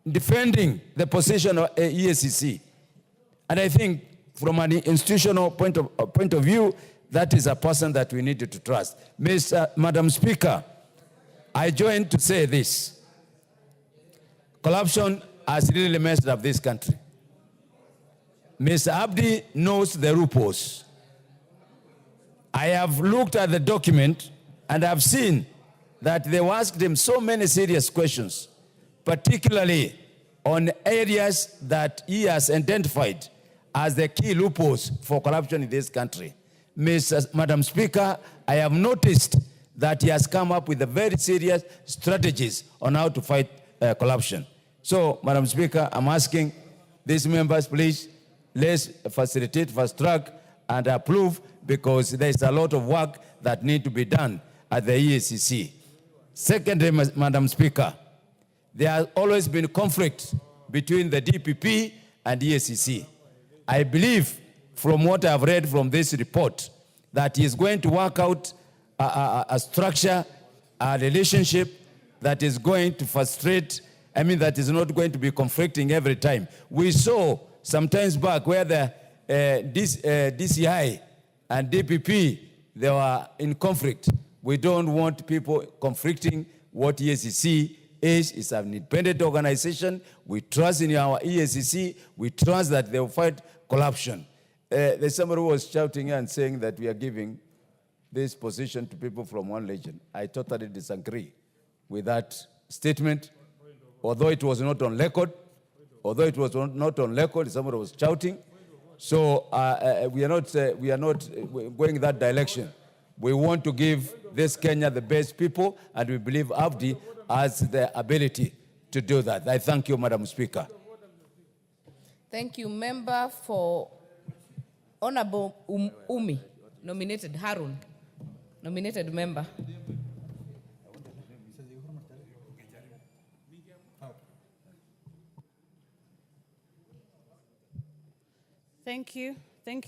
Speaker 20: defending the position of EACC. And I think from an institutional point of view, that is a person that we need to trust. Madam Speaker, I join to say this. Corruption has really messed up this country. Mr. Abdi knows the loopholes. I have looked at the document and I've seen that they asked him so many serious questions, particularly on areas that he has identified as the key loopholes for corruption in this country. Madam Speaker, I have noticed that he has come up with a very serious strategies on how to fight corruption. So, Madam Speaker, I'm asking these members, please, let's facilitate, fast track, and approve, because there's a lot of work that need to be done at the EACC. Secondly, Madam Speaker, there has always been conflict between the DPP and EACC. I believe, from what I've read from this report, that he is going to work out a structure, a relationship that is going to frustrate, that is not going to be conflicting every time. We saw some times back where the DCI and DPP, they were in conflict. We don't want people conflicting. What EACC is an independent organization. We trust in our EACC. We trust that they will fight corruption. There's somebody who was shouting and saying that we are giving this position to people from one legion. I totally disagree with that statement. Although it was not on record, somebody was shouting. So we are not going in that direction. We want to give this Kenya the best people, and we believe Abdi has the ability to do that. I thank you, Madam Speaker.
Speaker 2: Thank you. Member for Honorable Umi, nominated Harun, nominated member.
Speaker 21: Thank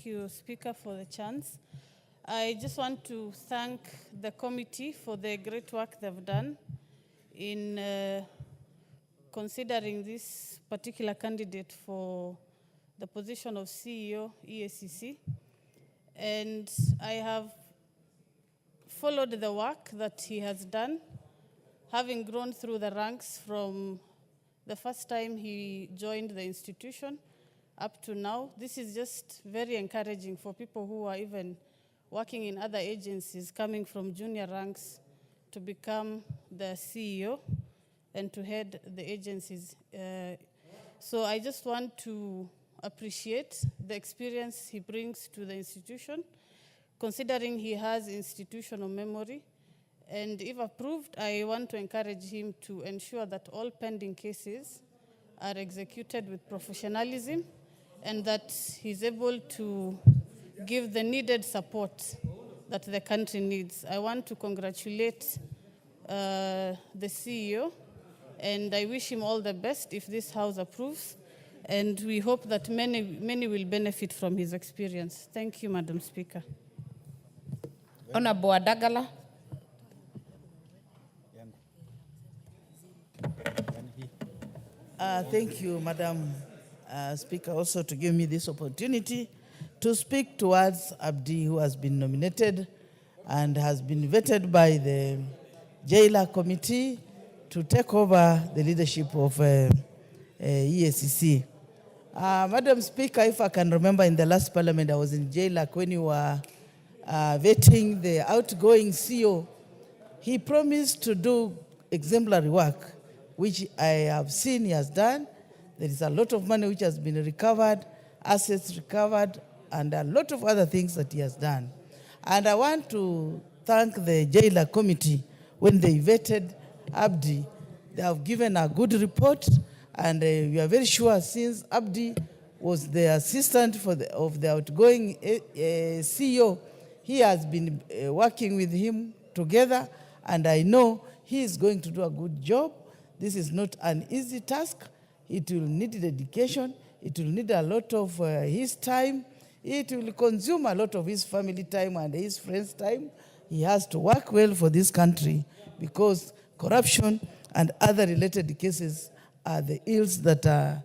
Speaker 21: you, Speaker, for the chance. I just want to thank the committee for the great work they've done in considering this particular candidate for the position of CEO, EACC. And I have followed the work that he has done, having grown through the ranks from the first time he joined the institution up to now. This is just very encouraging for people who are even working in other agencies, coming from junior ranks to become the CEO and to head the agencies. So I just want to appreciate the experience he brings to the institution, considering he has institutional memory. And if approved, I want to encourage him to ensure that all pending cases are executed with professionalism and that he's able to give the needed support that the country needs. I want to congratulate the CEO, and I wish him all the best if this House approves. And we hope that many will benefit from his experience. Thank you, Madam Speaker.
Speaker 2: Honorable Adagala.
Speaker 22: Thank you, Madam Speaker, also to give me this opportunity to speak towards Abdi, who has been nominated and has been vetted by the Jailer Committee to take over the leadership of EACC. Madam Speaker, if I can remember, in the last parliament, I was in Jailer when you were vetting the outgoing CEO. He promised to do exemplary work, which I have seen he has done. There is a lot of money which has been recovered, assets recovered, and a lot of other things that he has done. And I want to thank the Jailer Committee. When they vetted Abdi, they have given a good report, and we are very sure, since Abdi was the assistant of the outgoing CEO, he has been working with him together, and I know he is going to do a good job. This is not an easy task. It will need dedication. It will need a lot of his time. It will consume a lot of his family time and his friends' time. he has to work well for this country, because corruption and other related cases are the ills that are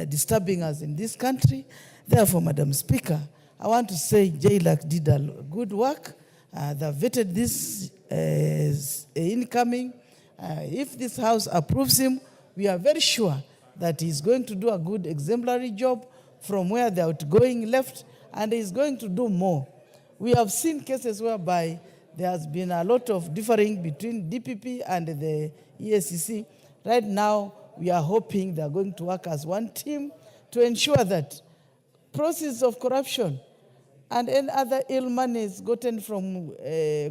Speaker 22: disturbing us in this country. Therefore, Madam Speaker, I want to say JLAC did a good work. They vetted this incoming. If this House approves him, we are very sure that he's going to do a good exemplary job from where the outgoing left, and he's going to do more. We have seen cases whereby there has been a lot of differing between DPP and the EACC. Right now, we are hoping they are going to work as one team to ensure that process of corruption and any other ill monies gotten from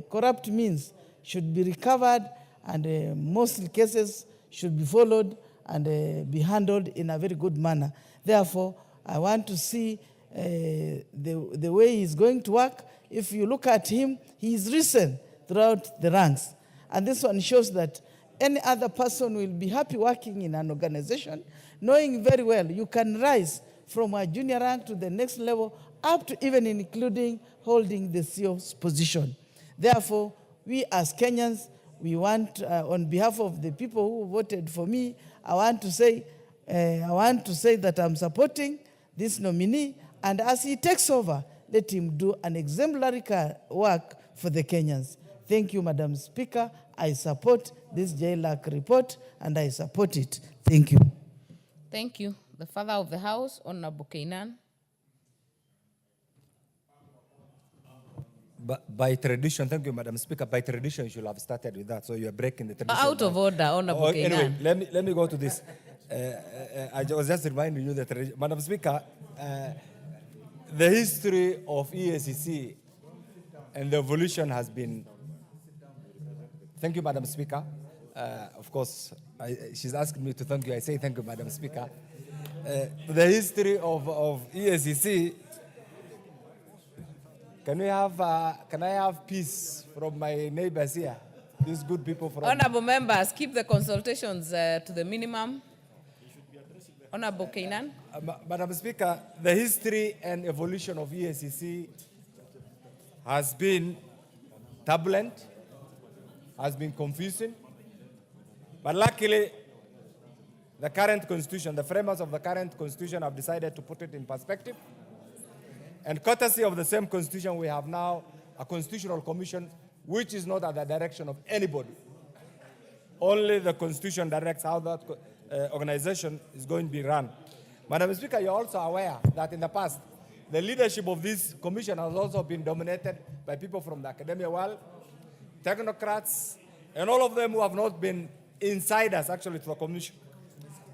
Speaker 22: corrupt means should be recovered, and most cases should be followed and be handled in a very good manner. Therefore, I want to see the way he's going to work. If you look at him, he is risen throughout the ranks. And this one shows that any other person will be happy working in an organization, knowing very well you can rise from a junior rank to the next level, up to even including holding the CEO's position. Therefore, we as Kenyans, we want, on behalf of the people who voted for me, I want to say that I'm supporting this nominee, and as he takes over, let him do an exemplary work for the Kenyans. Thank you, Madam Speaker. I support this JLAC report, and I support it. Thank you.
Speaker 2: Thank you. The Father of the House, Honorable Kainan.
Speaker 1: By tradition, thank you, Madam Speaker. By tradition, you should have started with that, so you are breaking the tradition.
Speaker 2: Out of order, Honorable Kainan.
Speaker 1: Anyway, let me go to this. I was just reminding you that, Madam Speaker, the history of EACC and the evolution has been. Thank you, Madam Speaker. Of course, she's asked me to thank you. I say thank you, Madam Speaker. The history of EACC. Can I have peace from my neighbors here? These good people from.
Speaker 2: Honorable members, keep the consultations to the minimum. Honorable Kainan.
Speaker 1: Madam Speaker, the history and evolution of EACC has been turbulent, has been confusing, but luckily, the current constitution, the framers of the current constitution have decided to put it in perspective. And courtesy of the same constitution, we have now a constitutional commission which is not at the direction of anybody. Only the constitution directs how that organization is going to be run. Madam Speaker, you're also aware that in the past, the leadership of this commission has also been dominated by people from the academic world, technocrats, and all of them who have not been insiders actually to the commission.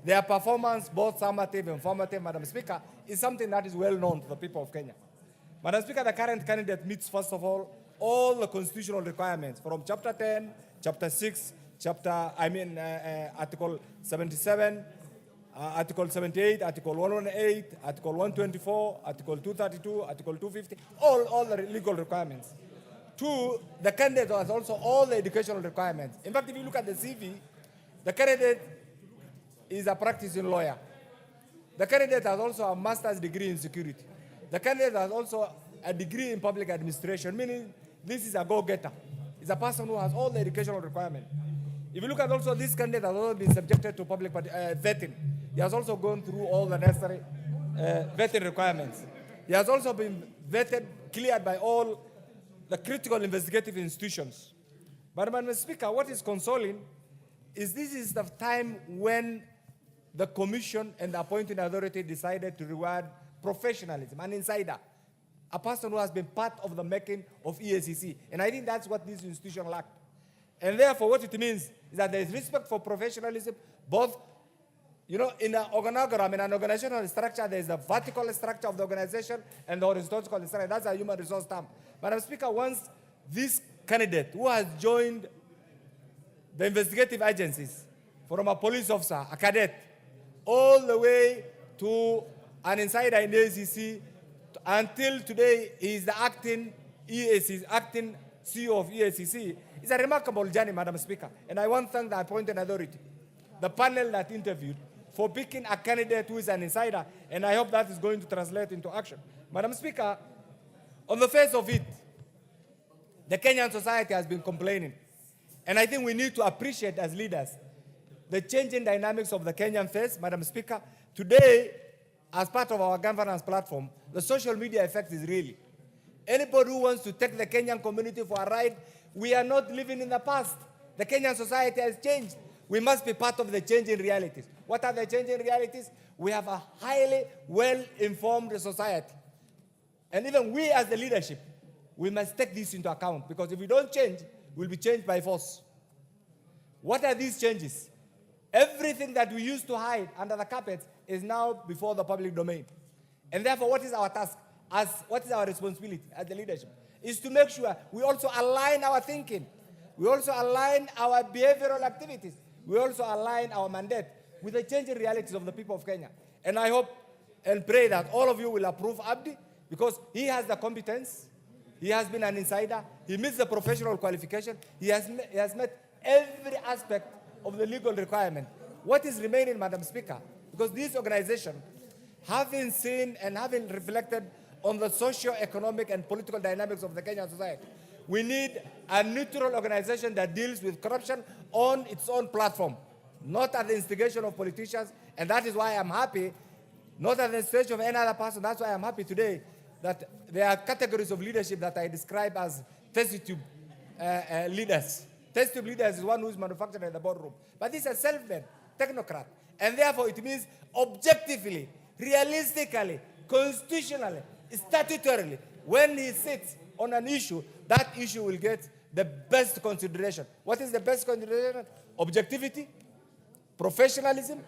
Speaker 1: Their performance, both summative and formative, Madam Speaker, is something that is well known to the people of Kenya. Madam Speaker, the current candidate meets, first of all the constitutional requirements from Chapter 10, Chapter 6, Article 77, Article 78, Article 118, Article 124, Article 232, Article 250, all the legal requirements. Two, the candidate has also all the educational requirements. In fact, if you look at the CV, the candidate is a practicing lawyer. The candidate has also a master's degree in security. The candidate has also a degree in public administration, meaning this is a go-getter. It's a person who has all the educational requirements. If you look at also this candidate has also been subjected to public vetting. He has also gone through all the necessary vetting requirements. He has also been vetted, cleared by all the critical investigative institutions. But Madam Speaker, what is consoling is this is the time when the commission and the appointing authority decided to reward professionalism, an insider, a person who has been part of the making of EACC. And I think that's what this institution lacked. And therefore, what it means is that there is respect for professionalism, both, in an organogram, in an organizational structure, there is a vertical structure of the organization and the horizontal structure. That's a human resource term. Madam Speaker, once this candidate who has joined the investigative agencies, from a police officer, a cadet, all the way to an insider in the ACC, until today he is the acting CEO of EACC. It's a remarkable journey, Madam Speaker. And I want to thank the appointed authority, the panel that interviewed, for picking a candidate who is an insider, and I hope that is going to translate into action. Madam Speaker, on the face of it, The Kenyan society has been complaining. And I think we need to appreciate as leaders the changing dynamics of the Kenyan face, Madam Speaker. Today, as part of our governance platform, the social media effect is real. Anybody who wants to take the Kenyan community for a ride, we are not living in the past. The Kenyan society has changed. We must be part of the changing realities. What are the changing realities? We have a highly well-informed society. And even we as the leadership, we must take this into account, because if we don't change, we'll be changed by force. What are these changes? Everything that we used to hide under the carpet is now before the public domain. And therefore, what is our task? What is our responsibility as the leadership? Is to make sure we also align our thinking. We also align our behavioral activities. We also align our mandate with the changing realities of the people of Kenya. And I hope and pray that all of you will approve Abdi, because he has the competence. He has been an insider. He meets the professional qualification. He has met every aspect of the legal requirement. What is remaining, Madam Speaker? Because this organization, having seen and having reflected on the socio-economic and political dynamics of the Kenyan society, we need a neutral organization that deals with corruption on its own platform, not at the instigation of politicians. And that is why I'm happy, not at the instigation of any other person. That's why I'm happy today that there are categories of leadership that I describe as test tube leaders. Test tube leaders is one who is manufactured in the boardroom. But this is a self-made technocrat. And therefore it means objectively, realistically, constitutionally, statutorily, when he sits on an issue, that issue will get the best consideration. What is the best consideration? Objectivity, professionalism,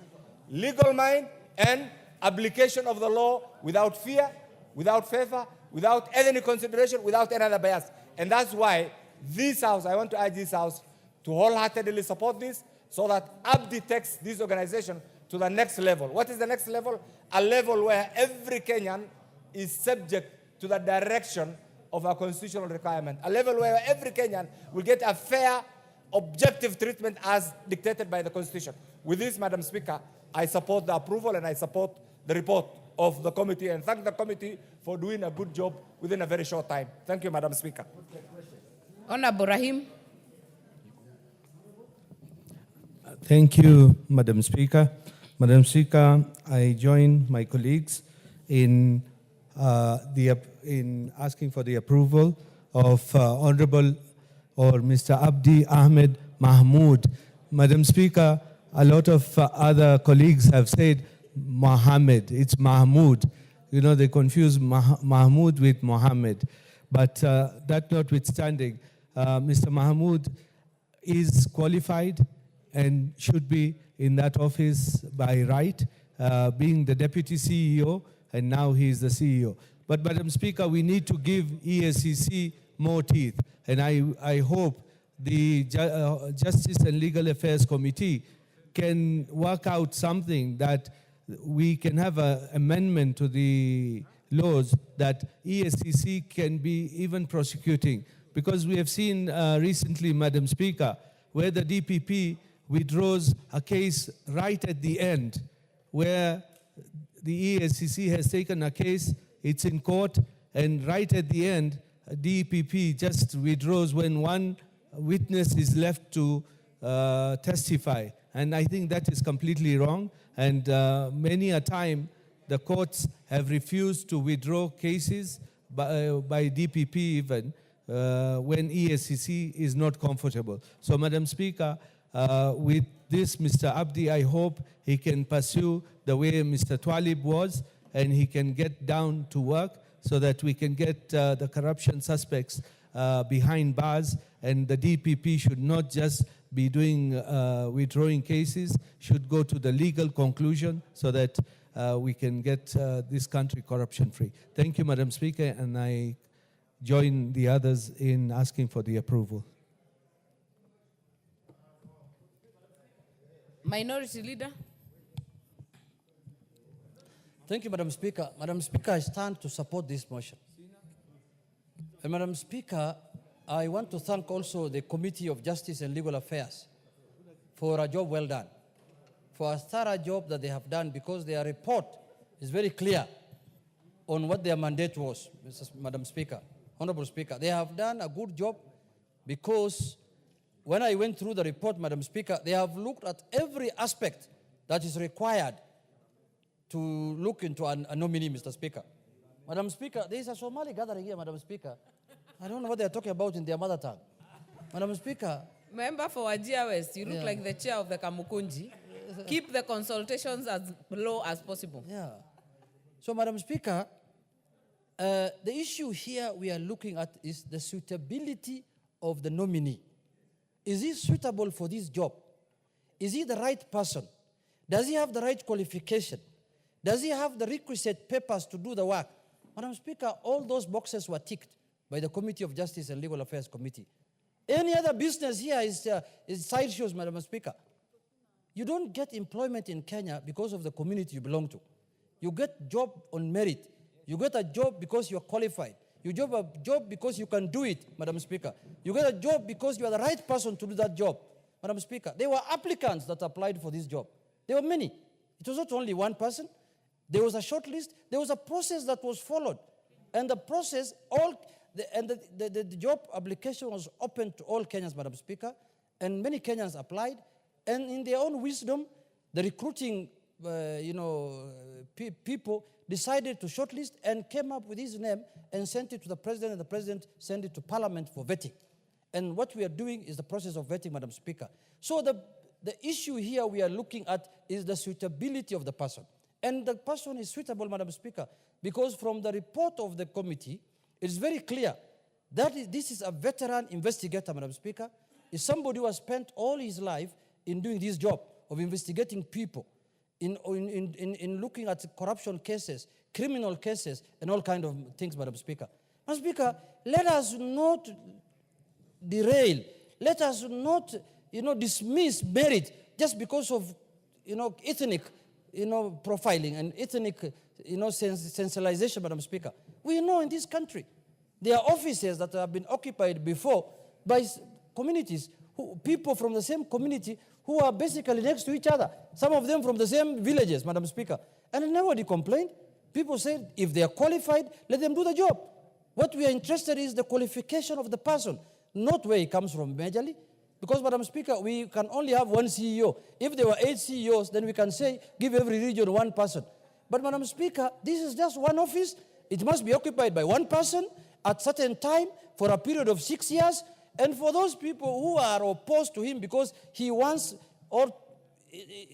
Speaker 1: legal mind, and application of the law without fear, without favor, without any consideration, without any other bias. And that's why this House, I want to urge this House to wholeheartedly support this, so that Abdi takes this organization to the next level. What is the next level? A level where every Kenyan is subject to the direction of a constitutional requirement. A level where every Kenyan will get a fair, objective treatment as dictated by the Constitution. With this, Madam Speaker, I support the approval and I support the report of the committee, and thank the committee for doing a good job within a very short time. Thank you, Madam Speaker.
Speaker 2: Honorable Rahim.
Speaker 16: Thank you, Madam Speaker. Madam Speaker, I join my colleagues in asking for the approval of Honorable or Mr. Abdi Ahmed Mahmood. Madam Speaker, a lot of other colleagues have said Mohammed. It's Mahmood. You know, they confuse Mahmood with Mohammed. But that notwithstanding, Mr. Mahmood is qualified and should be in that office by right, being the deputy CEO, and now he is the CEO. But Madam Speaker, we need to give EACC more teeth. And I hope the Justice and Legal Affairs Committee can work out something that we can have an amendment to the laws that EACC can be even prosecuting. Because we have seen recently, Madam Speaker, where the DPP withdraws a case right at the end, where the EACC has taken a case, it's in court, and right at the end, DPP just withdraws when one witness is left to testify. And I think that is completely wrong. And many a time, the courts have refused to withdraw cases by DPP even when EACC is not comfortable. So, Madam Speaker, with this, Mr. Abdi, I hope he can pursue the way Mr. Twalib was, and he can get down to work so that we can get the corruption suspects behind bars, and the DPP should not just be doing withdrawing cases, should go to the legal conclusion so that we can get this country corruption-free. Thank you, Madam Speaker, and I join the others in asking for the approval.
Speaker 2: Minority Leader.
Speaker 5: Thank you, Madam Speaker. Madam Speaker, I stand to support this motion. And Madam Speaker, I want to thank also the Committee of Justice and Legal Affairs for a job well done, for a thorough job that they have done, because their report is very clear on what their mandate was, Madam Speaker, Honorable Speaker. They have done a good job because when I went through the report, Madam Speaker, they have looked at every aspect that is required to look into a nominee, Mr. Speaker. Madam Speaker, there is a Somali gathering here, Madam Speaker. I don't know what they are talking about in their mother tongue. Madam Speaker.
Speaker 2: Member for Wajir West, you look like the chair of the Kamukunji. Keep the consultations as low as possible.
Speaker 5: Yeah. So, Madam Speaker, the issue here we are looking at is the suitability of the nominee. Is he suitable for this job? Is he the right person? Does he have the right qualification? Does he have the requisite papers to do the work? Madam Speaker, all those boxes were ticked by the Committee of Justice and Legal Affairs Committee. Any other business here is sideshows, Madam Speaker. You don't get employment in Kenya because of the community you belong to. You get job on merit. You get a job because you are qualified. You get a job because you can do it, Madam Speaker. You get a job because you are the right person to do that job, Madam Speaker. There were applicants that applied for this job. There were many. It was not only one person. There was a short list. There was a process that was followed. And the process, the job application was open to all Kenyans, Madam Speaker. And many Kenyans applied. And in their own wisdom, the recruiting people decided to shortlist and came up with his name and sent it to the president, and the president sent it to parliament for vetting. And what we are doing is the process of vetting, Madam Speaker. So the issue here we are looking at is the suitability of the person. And the person is suitable, Madam Speaker, because from the report of the committee, it's very clear that this is a veteran investigator, Madam Speaker. Is somebody who has spent all his life in doing this job of investigating people, in looking at corruption cases, criminal cases, and all kinds of things, Madam Speaker. Madam Speaker, let us not derail. Let us not, dismiss merit just because of, ethnic, profiling and ethnic, sensationalization, Madam Speaker. We know in this country there are offices that have been occupied before by communities, people from the same community who are basically next to each other. Some of them from the same villages, Madam Speaker. And nobody complained. People said, if they are qualified, let them do the job. What we are interested in is the qualification of the person, not where he comes from majorly. Because, Madam Speaker, we can only have one CEO. If there were 8 CEOs, then we can say, give every region one person. But, Madam Speaker, this is just one office. It must be occupied by one person at certain time for a period of 6 years. And for those people who are opposed to him because he wants, or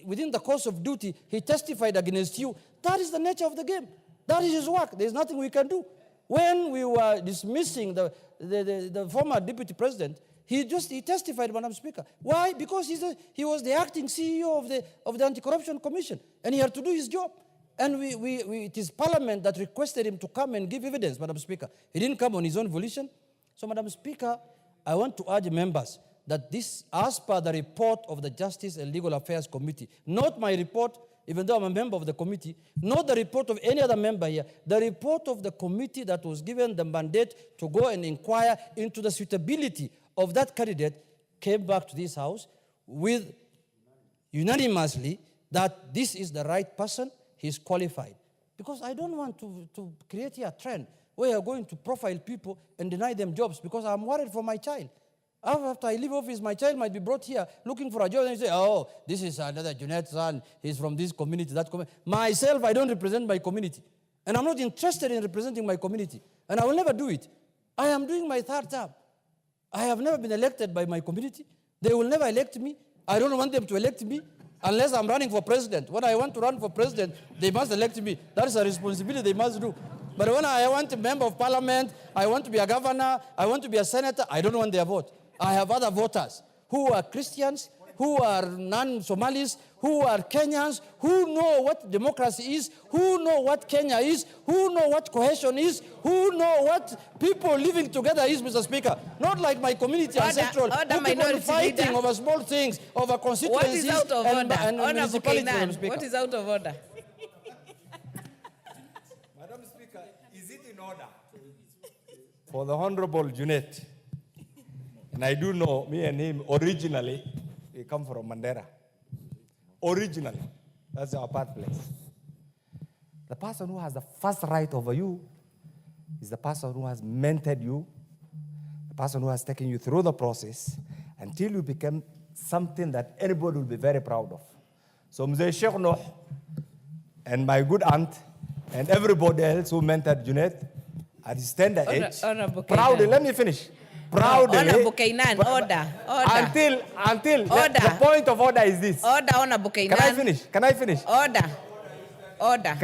Speaker 5: within the course of duty, he testified against you, that is the nature of the game. That is his work. There's nothing we can do. When we were dismissing the former deputy president, he testified, Madam Speaker. Why? Because he was the acting CEO of the Anti-Corruption Commission, and he had to do his job. And it is Parliament that requested him to come and give evidence, Madam Speaker. He didn't come on his own volition. So, Madam Speaker, I want to urge members that this, as per the report of the Justice and Legal Affairs Committee, not my report, even though I'm a member of the committee, not the report of any other member here, the report of the committee that was given the mandate to go and inquire into the suitability of that candidate came back to this House with unanimously that this is the right person, he's qualified. Because I don't want to create here a trend where you're going to profile people and deny them jobs because I'm worried for my child. After I leave office, my child might be brought here looking for a job and say, oh, this is another Junet's son, he's from this community, that community. Myself, I don't represent my community. And I'm not interested in representing my community. And I will never do it. I am doing my 3rd term. I have never been elected by my community. They will never elect me. I don't want them to elect me unless I'm running for president. When I want to run for president, they must elect me. That is a responsibility they must do. But when I want a member of parliament, I want to be a governor, I want to be a senator, I don't want their vote. I have other voters who are Christians, who are non-Somalis, who are Kenyans, who know what democracy is, who know what Kenya is, who know what cohesion is, who know what people living together is, Mr. Speaker. Not like my community and central, who people fighting leader. Over small things, over constituencies and municipalities, Madam Speaker.
Speaker 2: What is out of order?
Speaker 1: Madam Speaker, is it in order for the Honorable Junet? And I do know, me and him, originally, we come from Mandera. Originally. That's our birthplace. The person who has the first right over you is the person who has mentored you, the person who has taken you through the process until you become something that anybody will be very proud of. So Mzee Sheikh Noh and my good aunt and everybody else who mentored Junaid at his tender age, proudly, let me finish. Proudly,
Speaker 2: Honorable Kainan, order.
Speaker 1: Until the point of order is this.
Speaker 2: Order, Honorable Kainan.
Speaker 1: Can I finish?
Speaker 2: Order.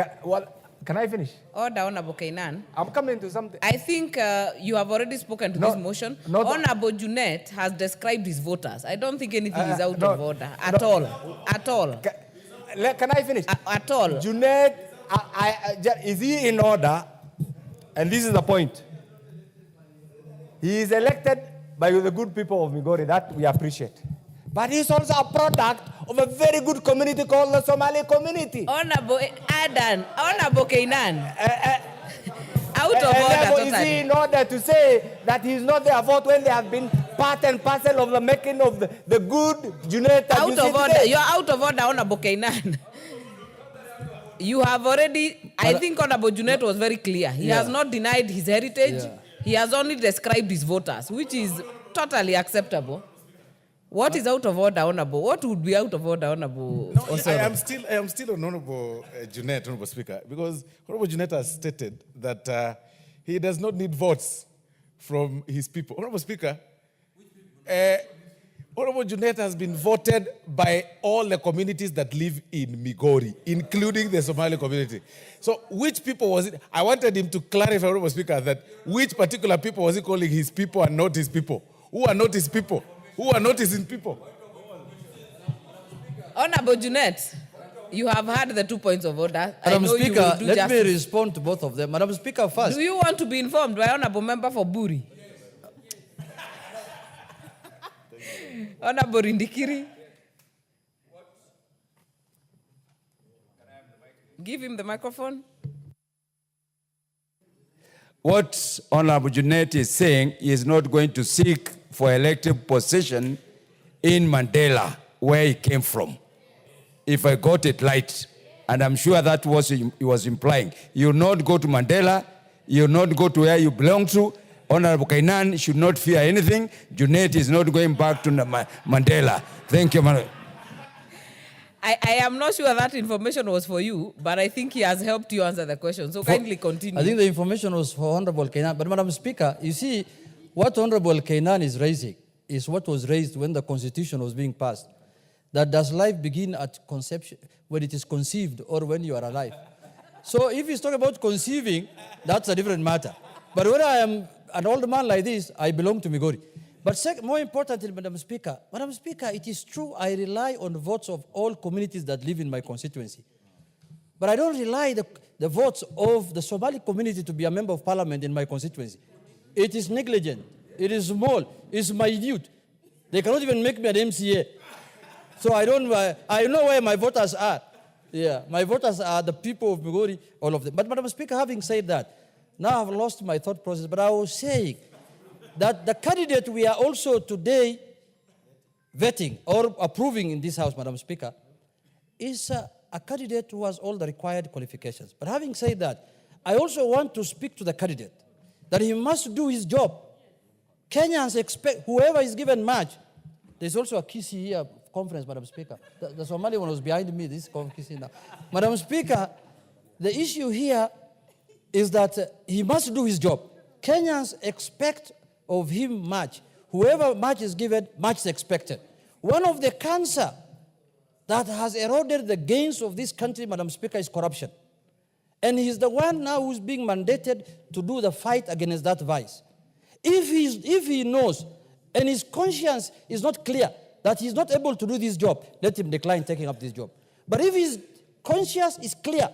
Speaker 1: Can I finish?
Speaker 2: Order, Honorable Kainan.
Speaker 1: I'm coming to something.
Speaker 2: I think you have already spoken to this motion. Honorable Junaid has described his voters. I don't think anything is out of order at all.
Speaker 1: Can I finish?
Speaker 2: At all.
Speaker 1: Junaid, is he in order? And this is the point. He is elected by the good people of Migori, that we appreciate. But he's also a product of a very good community called the Somali community.
Speaker 2: Honorable Adan, Honorable Kainan. Out of order totally.
Speaker 1: Is he in order to say that he's not their vote when they have been part and parcel of the making of the good Junaid?
Speaker 2: Out of order. You're out of order, Honorable Kainan. You have already, I think Honorable Junaid was very clear. He has not denied his heritage. Yeah. He has only described his voters, which is totally acceptable. What is out of order, Honorable? What would be out of order, Honorable?
Speaker 4: No, I am still on Honorable Junaid, Honorable Speaker, because Honorable Junaid has stated that he does not need votes from his people. Honorable Speaker, Honorable Junaid has been voted by all the communities that live in Migori, including the Somali community. So which people was it? I wanted him to clarify, Honorable Speaker, that which particular people was he calling his people and not his people? Who are not his people? Who are not his people?
Speaker 2: Honorable Junaid, you have heard the 2 points of order.
Speaker 5: Madam Speaker, let me respond to both of them. Madam Speaker, first.
Speaker 2: Do you want to be informed by Honorable Member for Buri? Honorable Rindikiri. Give him the microphone.
Speaker 20: What Honorable Junaid is saying, he is not going to seek for elective position in Mandela, where he came from. If I got it right, and I'm sure that was he was implying. You will not go to Mandela, you will not go to where you belong to. Honorable Kainan should not fear anything. Junaid is not going back to Mandela. Thank you, Madam.
Speaker 2: I am not sure that information was for you, but I think he has helped you answer the question. So kindly continue.
Speaker 5: I think the information was for Honorable Kainan. But Madam Speaker, you see, what Honorable Kainan is raising is what was raised when the Constitution was being passed. That does life begin at conception, when it is conceived, or when you are alive? So if he's talking about conceiving, that's a different matter. But when I am an old man like this, I belong to Migori. But more importantly, Madam Speaker, it is true I rely on the votes of all communities that live in my constituency. But I don't rely the votes of the Somali community to be a member of parliament in my constituency. It is negligent. It is small. It's minute. They cannot even make me an MCA. So I know where my voters are. Yeah, my voters are the people of Migori, all of them. But Madam Speaker, having said that, now I've lost my thought process, but I was saying that the candidate we are also today vetting or approving in this House, Madam Speaker, is a candidate who has all the required qualifications. But having said that, I also want to speak to the candidate that he must do his job. Kenyans expect, whoever is given match, there's also a Kisi here conference, Madam Speaker. The Somali one was behind me, this Kisi now. Madam Speaker, the issue here is that he must do his job. Kenyans expect of him much. Whoever much is given, much is expected. One of the cancer that has eroded the gains of this country, Madam Speaker, is corruption. And he's the one now who's being mandated to do the fight against that vice. If he knows and his conscience is not clear that he's not able to do this job, let him decline taking up this job. But if his conscience is clear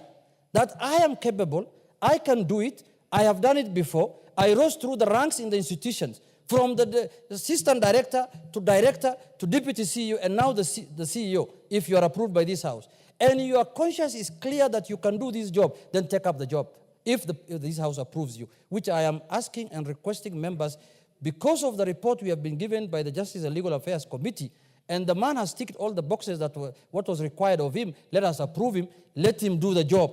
Speaker 5: that I am capable, I can do it, I have done it before, I rose through the ranks in the institutions, from the assistant director to deputy CEO, and now the CEO, if you are approved by this House, and your conscience is clear that you can do this job, then take up the job, if this House approves you, which I am asking and requesting members, because of the report we have been given by the Justice and Legal Affairs Committee, and the man has ticked all the boxes that were what was required of him, let us approve him, let him do the job.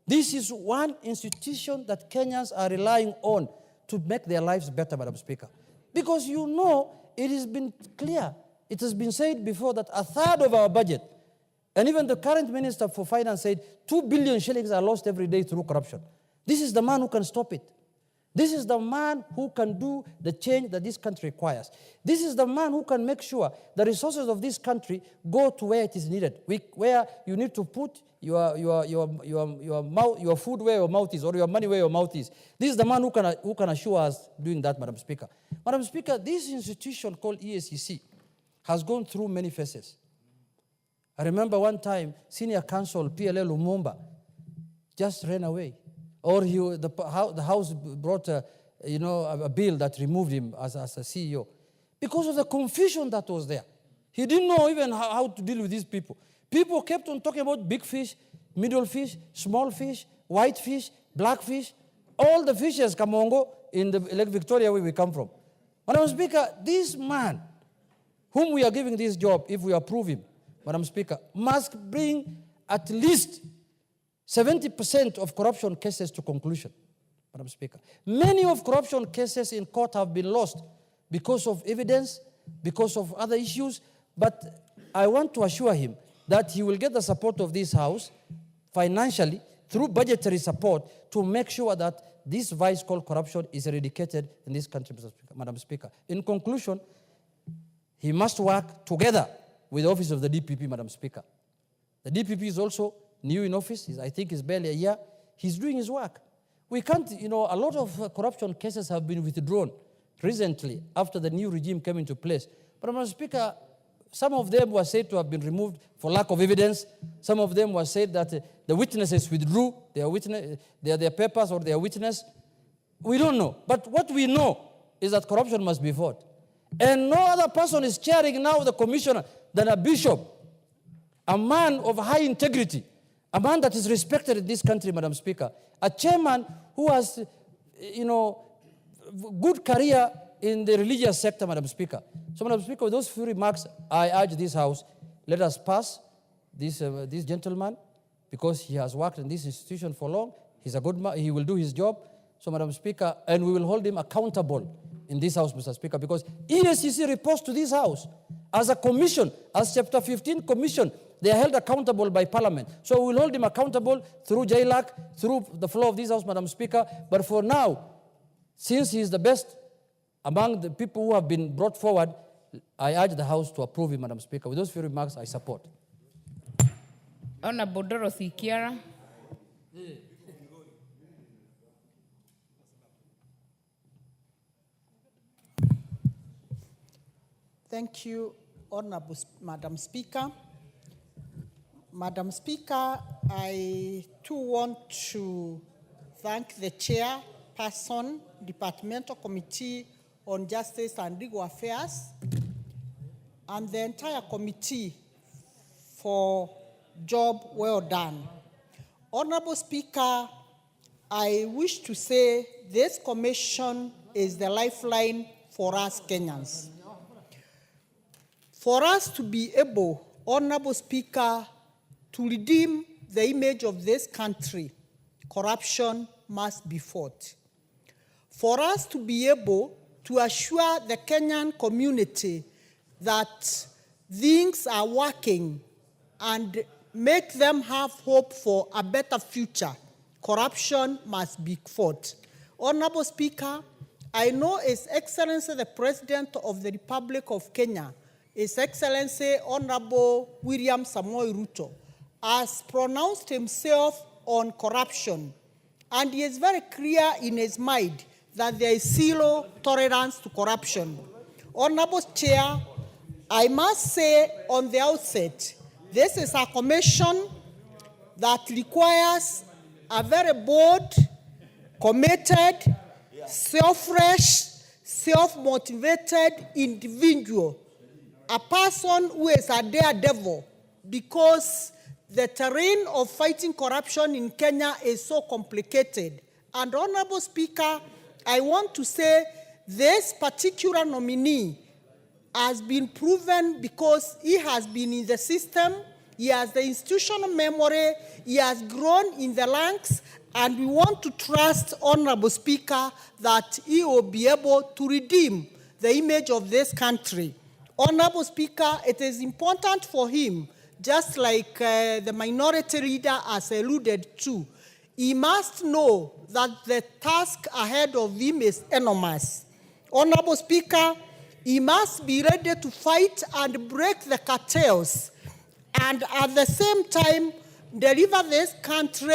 Speaker 5: This is one institution that Kenyans are relying on to make their lives better, Madam Speaker. Because you know it has been clear. It has been said before that a third of our budget, and even the current Minister for Finance said 2 billion shillings are lost every day through corruption. This is the man who can stop it. This is the man who can do the change that this country requires. This is the man who can make sure the resources of this country go to where it is needed, where you need to put your food where your mouth is, or your money where your mouth is. This is the man who can assure us doing that, Madam Speaker. Madam Speaker, this institution called EACC has gone through many phases. I remember one time, Senior Counsel PLL Lumumba just ran away. Or the House brought a bill that removed him as a CEO because of the confusion that was there. He didn't know even how to deal with these people. People kept on talking about big fish, middle fish, small fish, white fish, black fish, all the fishes, Kamongo, in the Lake Victoria where we come from. Madam Speaker, this man, whom we are giving this job, if we approve him, Madam Speaker, must bring at least 70% of corruption cases to conclusion, Madam Speaker. Many of corruption cases in court have been lost because of evidence, because of other issues, but I want to assure him that he will get the support of this House financially through budgetary support to make sure that this vice called corruption is eradicated in this country, Madam Speaker. In conclusion, he must work together with the office of the DPP, Madam Speaker. The DPP is also new in office. I think it's barely a year. He's doing his work. We can't, a lot of corruption cases have been withdrawn recently after the new regime came into place. But, Madam Speaker, some of them were said to have been removed for lack of evidence. Some of them were said that the witnesses withdrew their papers or their witness. We don't know. But what we know is that corruption must be fought. And no other person is chairing now the commissioner than a bishop, a man of high integrity, a man that is respected in this country, Madam Speaker, a chairman who has, good career in the religious sector, Madam Speaker. So, Madam Speaker, with those few remarks, I urge this House, let us pass this gentleman, because he has worked in this institution for long. He's a good man. He will do his job. So, Madam Speaker, and we will hold him accountable in this House, Mr. Speaker, because EACC reports to this House as a commission, as Chapter 15 commission. They are held accountable by Parliament. So we will hold him accountable through JLAC, through the floor of this House, Madam Speaker. But for now, since he is the best among the people who have been brought forward, I urge the House to approve him, Madam Speaker. With those few remarks, I support.
Speaker 2: Honorable Dorothy Kiara.
Speaker 6: Thank you, Honorable Madam Speaker. Madam Speaker, I too want to thank the chairperson, Departmental Committee on Justice and Legal Affairs, and the entire committee for job well done. Honorable Speaker, I wish to say this commission is the lifeline for us Kenyans. For us to be able, Honorable Speaker, to redeem the image of this country, corruption must be fought. For us to be able to assure the Kenyan community that things are working and make them have hope for a better future, corruption must be fought. Honorable Speaker, I know His Excellency the President of the Republic of Kenya, His Excellency Honorable William Samoei Ruto, has pronounced himself on corruption, and he is very clear in his mind that there is zero tolerance to corruption. Honorable Chair, I must say on the outset, this is a commission that requires a very bold, committed, self-fresh, self-motivated individual, a person who is a daredevil, because the terrain of fighting corruption in Kenya is so complicated. And Honorable Speaker, I want to say this particular nominee has been proven because he has been in the system, he has the institutional memory, he has grown in the ranks, and we want to trust, Honorable Speaker, that he will be able to redeem the image of this country. Honorable Speaker, it is important for him, just like the minority leader has alluded to, he must know that the task ahead of him is enormous. Honorable Speaker, he must be ready to fight and break the cartels and at the same time deliver this country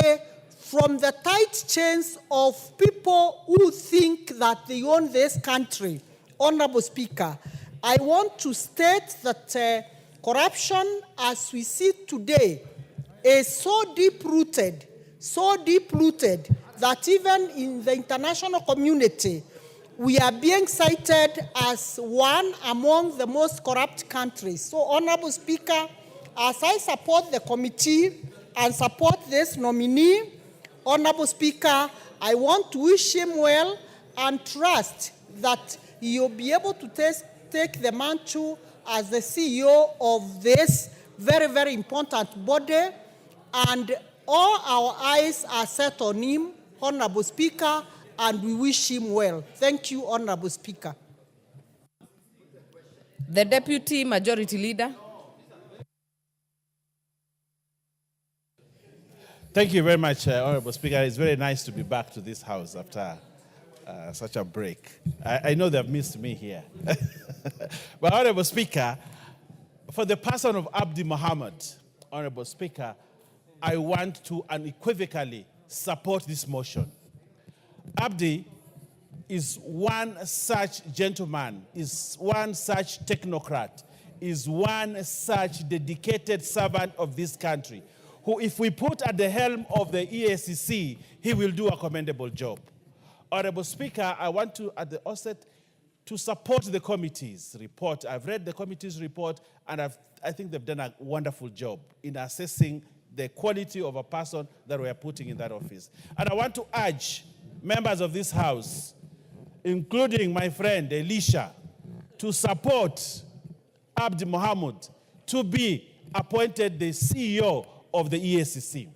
Speaker 6: from the tight chains of people who think that they own this country. Honorable Speaker, I want to state that corruption as we see today is so deep-rooted that even in the international community, we are being cited as one among the most corrupt countries. So, Honorable Speaker, as I support the committee and support this nominee, Honorable Speaker, I want to wish him well and trust that he will be able to take the mantle as the CEO of this very, very important body, and all our eyes are set on him, Honorable Speaker, and we wish him well. Thank you, Honorable Speaker.
Speaker 2: The Deputy Majority Leader.
Speaker 7: Thank you very much, Honorable Speaker. It's very nice to be back to this house after such a break. I know they've missed me here. But Honorable Speaker, for the person of Abdi Mohammed, Honorable Speaker, I want to unequivocally support this motion. Abdi is one such gentleman, is one such technocrat, is one such dedicated servant of this country, who, if we put at the helm of the EACC, he will do a commendable job. Honorable Speaker, I want to, at the outset, to support the committee's report. I've read the committee's report, and I think they've done a wonderful job in assessing the quality of a person that we are putting in that office. And I want to urge members of this House, including my friend Elisha, to support Abdi Mohammed to be appointed the CEO of the EACC.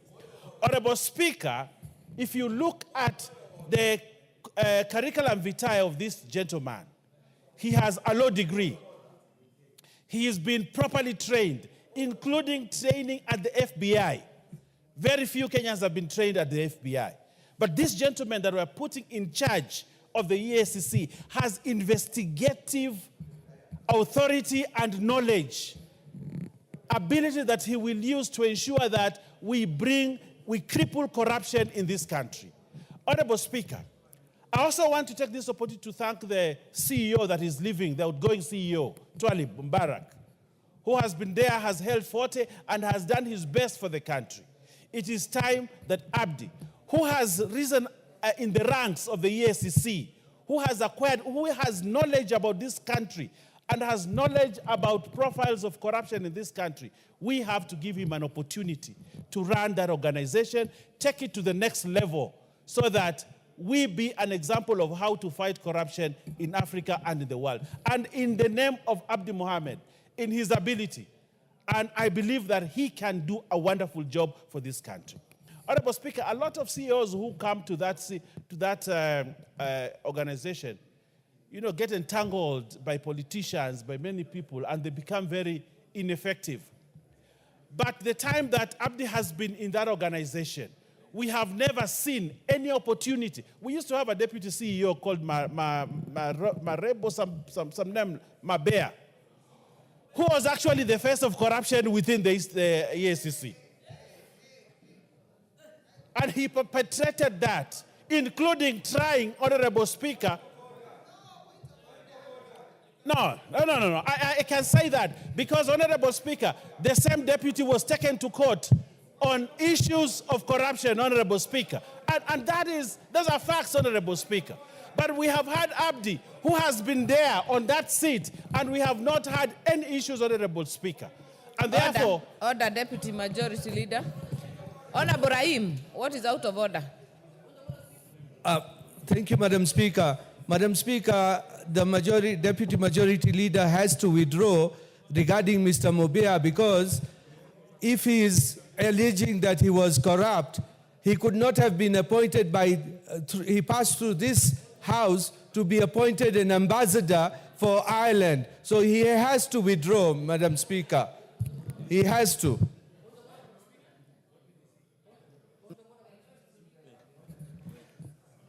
Speaker 7: Honorable Speaker, if you look at the curriculum vitae of this gentleman, he has a law degree. He has been properly trained, including training at the FBI. Very few Kenyans have been trained at the FBI. But this gentleman that we're putting in charge of the EACC has investigative authority and knowledge, ability that he will use to ensure that we cripple corruption in this country. Honorable Speaker, I also want to take this opportunity to thank the CEO that is leaving, the outgoing CEO, Twalib Mbarak, who has been there, has held forte, and has done his best for the country. It is time that Abdi, who has risen in the ranks of the EACC, who has knowledge about this country, and has knowledge about profiles of corruption in this country, we have to give him an opportunity to run that organization, take it to the next level, so that we be an example of how to fight corruption in Africa and in the world. And in the name of Abdi Mohammed, in his ability, and I believe that he can do a wonderful job for this country. Honorable Speaker, a lot of CEOs who come to that organization, get entangled by politicians, by many people, and they become very ineffective. But the time that Abdi has been in that organization, we have never seen any opportunity. We used to have a deputy CEO called Marebo, some name, Mabea, who was actually the face of corruption within the EACC. And he perpetrated that, including trying, Honorable Speaker. No. I can say that because, Honorable Speaker, the same deputy was taken to court on issues of corruption, Honorable Speaker. And those are facts, Honorable Speaker. But we have had Abdi, who has been there on that seat, and we have not had any issues, Honorable Speaker. And therefore...
Speaker 2: Order, Deputy Majority Leader. Honorable Rahim, what is out of order?
Speaker 16: Thank you, Madam Speaker. Madam Speaker, the Deputy Majority Leader has to withdraw regarding Mr. Mobea, because if he is alleging that he was corrupt, he could not have been appointed he passed through this House to be appointed an ambassador for Ireland. So he has to withdraw, Madam Speaker. He has to.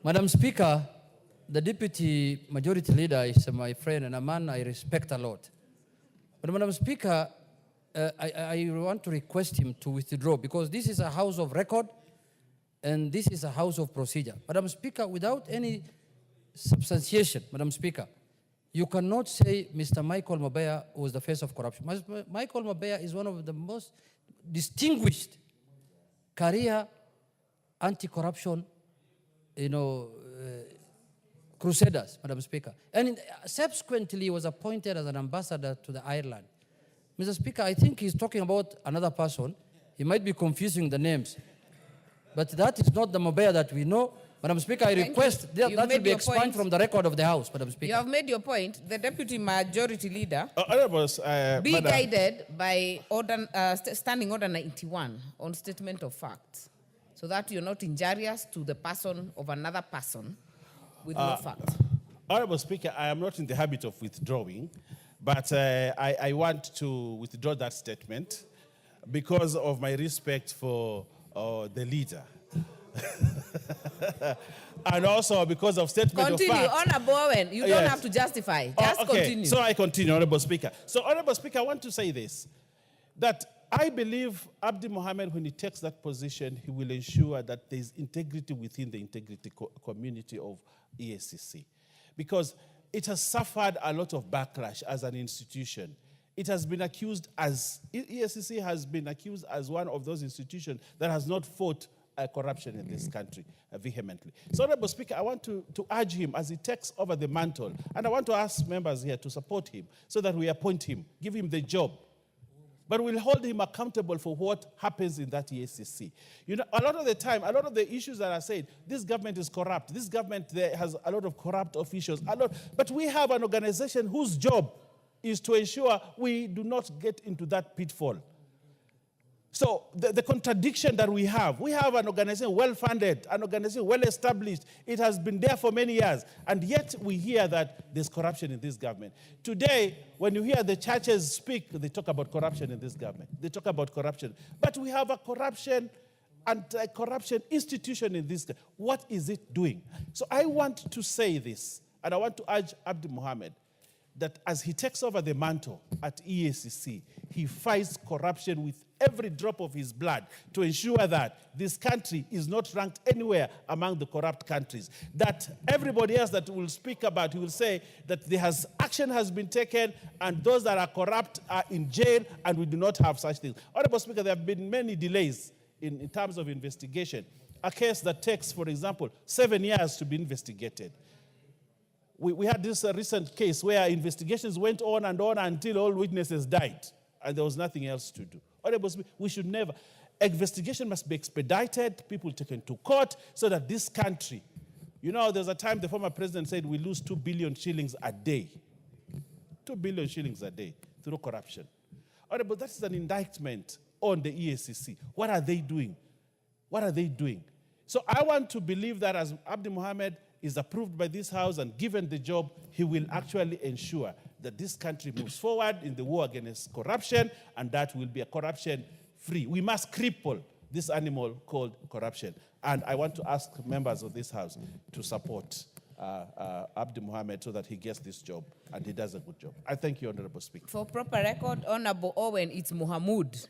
Speaker 5: Madam Speaker, the Deputy Majority Leader is my friend and a man I respect a lot. But Madam Speaker, I want to request him to withdraw because this is a house of record and this is a house of procedure. Madam Speaker, without any substantiation, Madam Speaker, you cannot say Mr. Michael Mabea was the face of corruption. Michael Mabea is one of the most distinguished career anti-corruption, crusaders, Madam Speaker. And subsequently he was appointed as an ambassador to the Ireland. Mr. Speaker, I think he's talking about another person. He might be confusing the names. But that is not the Mabea that we know. Madam Speaker, I request that will be expunged from the record of the House, Madam Speaker.
Speaker 2: You have made your point. The Deputy Majority Leader be
Speaker 7: Madam,
Speaker 2: guided by Standing Order 91 on statement of facts, so that you're not injurious to the person of another person with no facts.
Speaker 7: Honorable Speaker, I am not in the habit of withdrawing, but I want to withdraw that statement because of my respect for the leader. And also because of statement of fact.
Speaker 2: Continue, Honorable Owen. You don't have to justify. Just continue.
Speaker 7: So I continue, Honorable Speaker. So, Honorable Speaker, I want to say this, that I believe Abdi Mohammed, when he takes that position, he will ensure that there is integrity within the integrity community of EACC. Because it has suffered a lot of backlash as an institution. It has been accused as, EACC has been accused as one of those institutions that has not fought corruption in this country vehemently. So, Honorable Speaker, I want to urge him as he takes over the mantle, and I want to ask members here to support him so that we appoint him, give him the job. But we'll hold him accountable for what happens in that EACC. You know, a lot of the time, a lot of the issues that are said, this government is corrupt, this government there has a lot of corrupt officials, but we have an organization whose job is to ensure we do not get into that pitfall. So the contradiction that we have an organization well-funded, an organization well-established. It has been there for many years, and yet we hear that there's corruption in this government. Today, when you hear the churches speak, they talk about corruption in this government. They talk about corruption. But we have a anti-corruption institution in this government. What is it doing? So I want to say this, and I want to urge Abdi Mohammed, that as he takes over the mantle at EACC, he fights corruption with every drop of his blood to ensure that this country is not ranked anywhere among the corrupt countries. That everybody else that will speak about, he will say that action has been taken and those that are corrupt are in jail and we do not have such things. Honorable Speaker, there have been many delays in terms of investigation. A case that takes, for example, 7 years to be investigated. We had this recent case where investigations went on until all witnesses died, and there was nothing else to do. We should never. Investigation must be expedited, people taken to court, so that this country, there's a time the former president said we lose 2 billion shillings a day. 2 billion shillings a day through corruption. But that's an indictment on the EACC. What are they doing? What are they doing? So I want to believe that as Abdi Mohammed is approved by this House and given the job, he will actually ensure that this country moves forward in the war against corruption, and that will be a corruption-free. We must cripple this animal called corruption. And I want to ask members of this House to support Abdi Mohammed so that he gets this job and he does a good job. I thank you, Honorable Speaker.
Speaker 2: For proper record, Honorable Owen, it's Mohamud,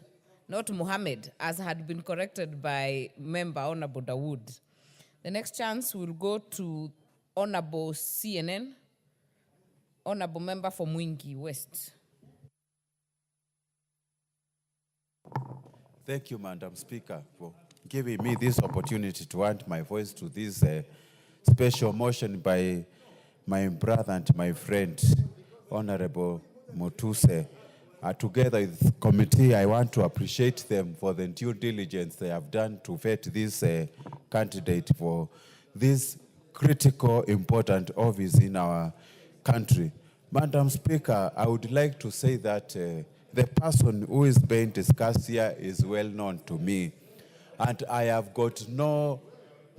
Speaker 2: not Mohammed, as had been corrected by member Honorable Dawood. The next chance will go to Honorable CNN, Honorable Member for Mwingi West.
Speaker 8: Thank you, Madam Speaker, for giving me this opportunity to add my voice to this special motion by my brother and my friend, Honorable Mutuse. Together with the committee, I want to appreciate them for the due diligence they have done to vet this candidate for this critical, important office in our country. Madam Speaker, I would like to say that the person who is being discussed here is well known to me, and I have got no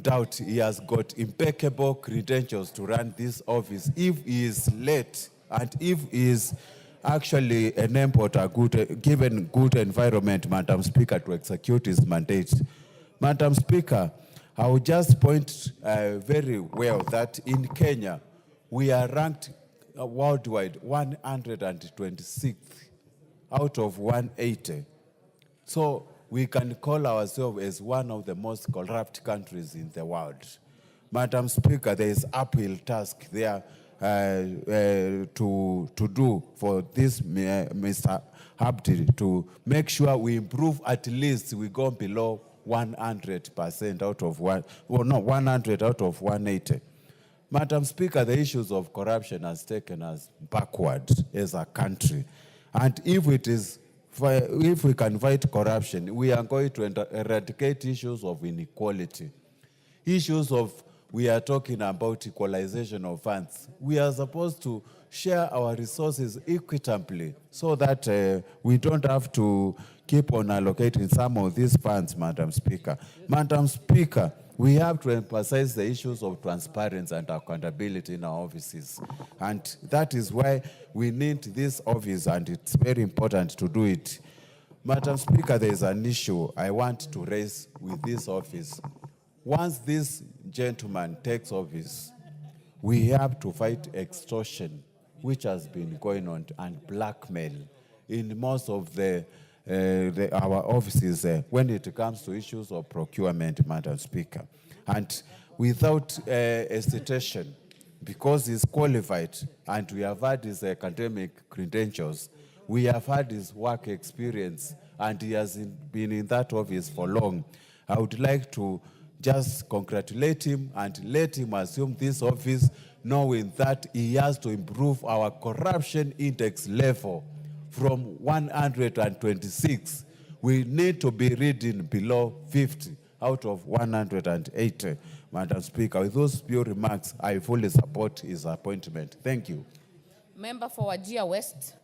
Speaker 8: doubt he has got impeccable credentials to run this office. If he is late And if he is actually enabled a given good environment, Madam Speaker, to execute his mandate. Madam Speaker, I will just point very well that in Kenya, we are ranked worldwide 126th out of 180. So we can call ourselves as one of the most corrupt countries in the world. Madam Speaker, there is uphill task there to do for this Mr. Abdi to make sure we improve, at least we go below 100% out of 100 out of 180. Madam Speaker, the issues of corruption has taken us backward as a country. And if we can fight corruption, we are going to eradicate issues of inequality. Issues of, we are talking about equalization of funds. We are supposed to share our resources equitably so that we don't have to keep on allocating some of these funds, Madam Speaker. Madam Speaker, we have to emphasize the issues of transparency and accountability in our offices. And that is why we need this office, and it's very important to do it. Madam Speaker, there is an issue I want to raise with this office. Once this gentleman takes office, we have to fight extortion, which has been going on, and blackmail in most of our offices when it comes to issues of procurement, Madam Speaker. And without hesitation, because he's qualified and we have had his academic credentials, we have had his work experience, and he has been in that office for long, I would like to just congratulate him and let him assume this office, knowing that he has to improve our corruption index level from 126. We need to be reading below 50 out of 180. Madam Speaker, with those few remarks, I fully support his appointment. Thank you.
Speaker 2: Member for Wajir West.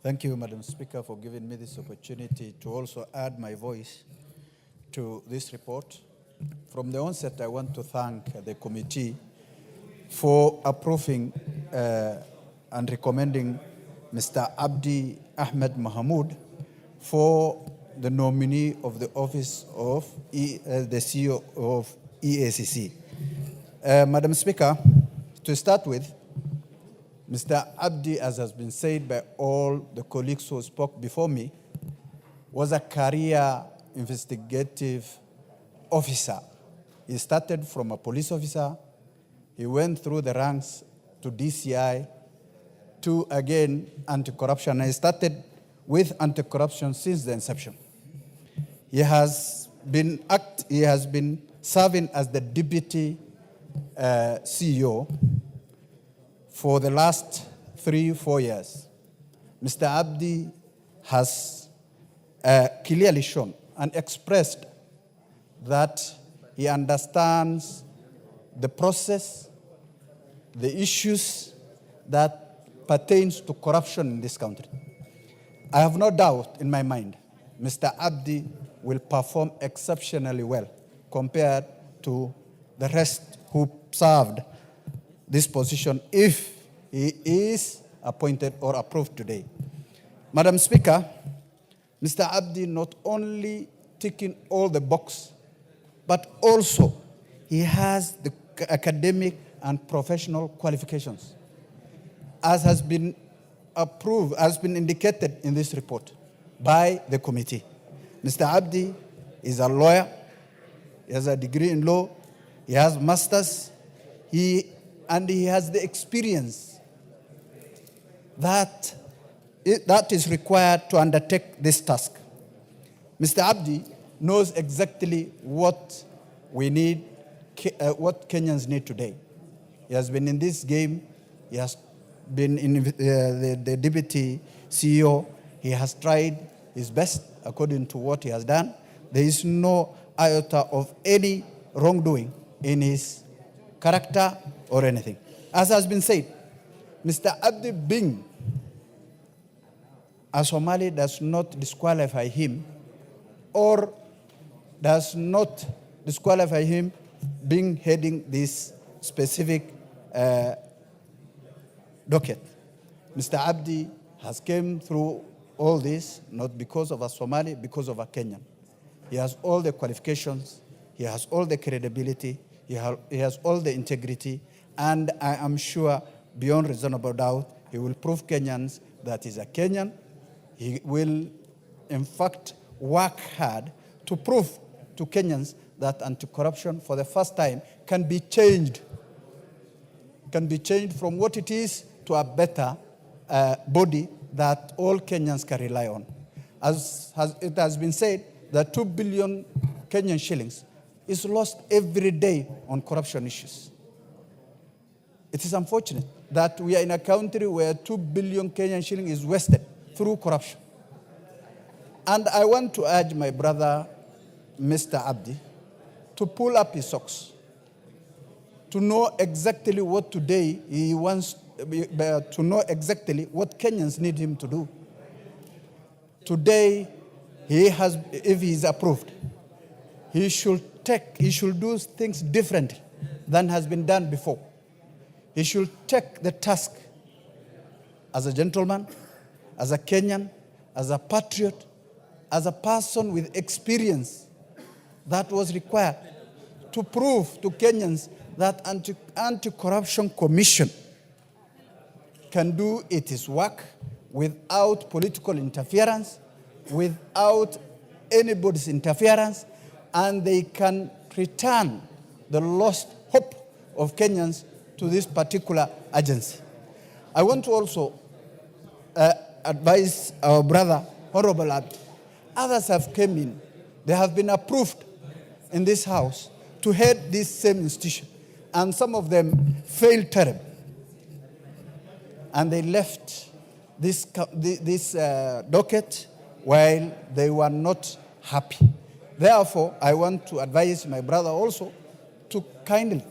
Speaker 11: Thank you, Madam Speaker, for giving me this opportunity to also add my voice to this report. From the onset, I want to thank the committee for approving and recommending Mr. Abdi Ahmed Mahmoud for the nominee of the office of the CEO of EACC. Madam Speaker, to start with, Mr. Abdi, as has been said by all the colleagues who spoke before me, was a career investigative officer. He started from a police officer. He went through the ranks to DCI, to, again, anti-corruption. I started with anti-corruption since the inception. He has been serving as the deputy CEO for the last 3-4 years. Mr. Abdi has clearly shown and expressed that he understands the process, the issues that pertains to corruption in this country. I have no doubt in my mind Mr. Abdi will perform exceptionally well compared to the rest who served this position if he is appointed or approved today. Madam Speaker, Mr. Abdi not only ticking all the boxes, but also he has the academic and professional qualifications, as has been approved, has been indicated in this report by the committee. Mr. Abdi is a lawyer, he has a degree in law, he has masters, and he has the experience that is required to undertake this task. Mr. Abdi knows exactly what we need, what Kenyans need today. He has been in this game. He has been in the deputy CEO. He has tried his best according to what he has done. There is no iota of any wrongdoing in his character or anything. As has been said, Mr. Abdi being a Somali does not disqualify him or does not disqualify him being heading this specific docket. Mr. Abdi has came through all this, not because of a Somali, because of a Kenyan. He has all the qualifications, he has all the credibility, he has all the integrity, and I am sure, beyond reasonable doubt, he will prove Kenyans that he's a Kenyan. He will, in fact, work hard to prove to Kenyans that anti-corruption, for the first time, can be changed from what it is to a better body that all Kenyans can rely on. As it has been said, that 2 billion Kenyan shillings is lost every day on corruption issues. It is unfortunate that we are in a country where 2 billion Kenyan shillings is wasted through corruption. And I want to urge my brother, Mr. Abdi, to pull up his socks, to know exactly what today he wants, to know exactly what Kenyans need him to do. Today, if he is approved, he should do things differently than has been done before. He should take the task as a gentleman, as a Kenyan, as a patriot, as a person with experience that was required to prove to Kenyans that Anti-Corruption Commission can do its work without political interference, without anybody's interference, and they can return the lost hope of Kenyans to this particular agency. I want to also advise our brother, Honorable Abdi. Others have come in. They have been approved in this house to head this same institution. And some of them failed terribly. And they left this docket while they were not happy. Therefore, I want to advise my brother also to kindly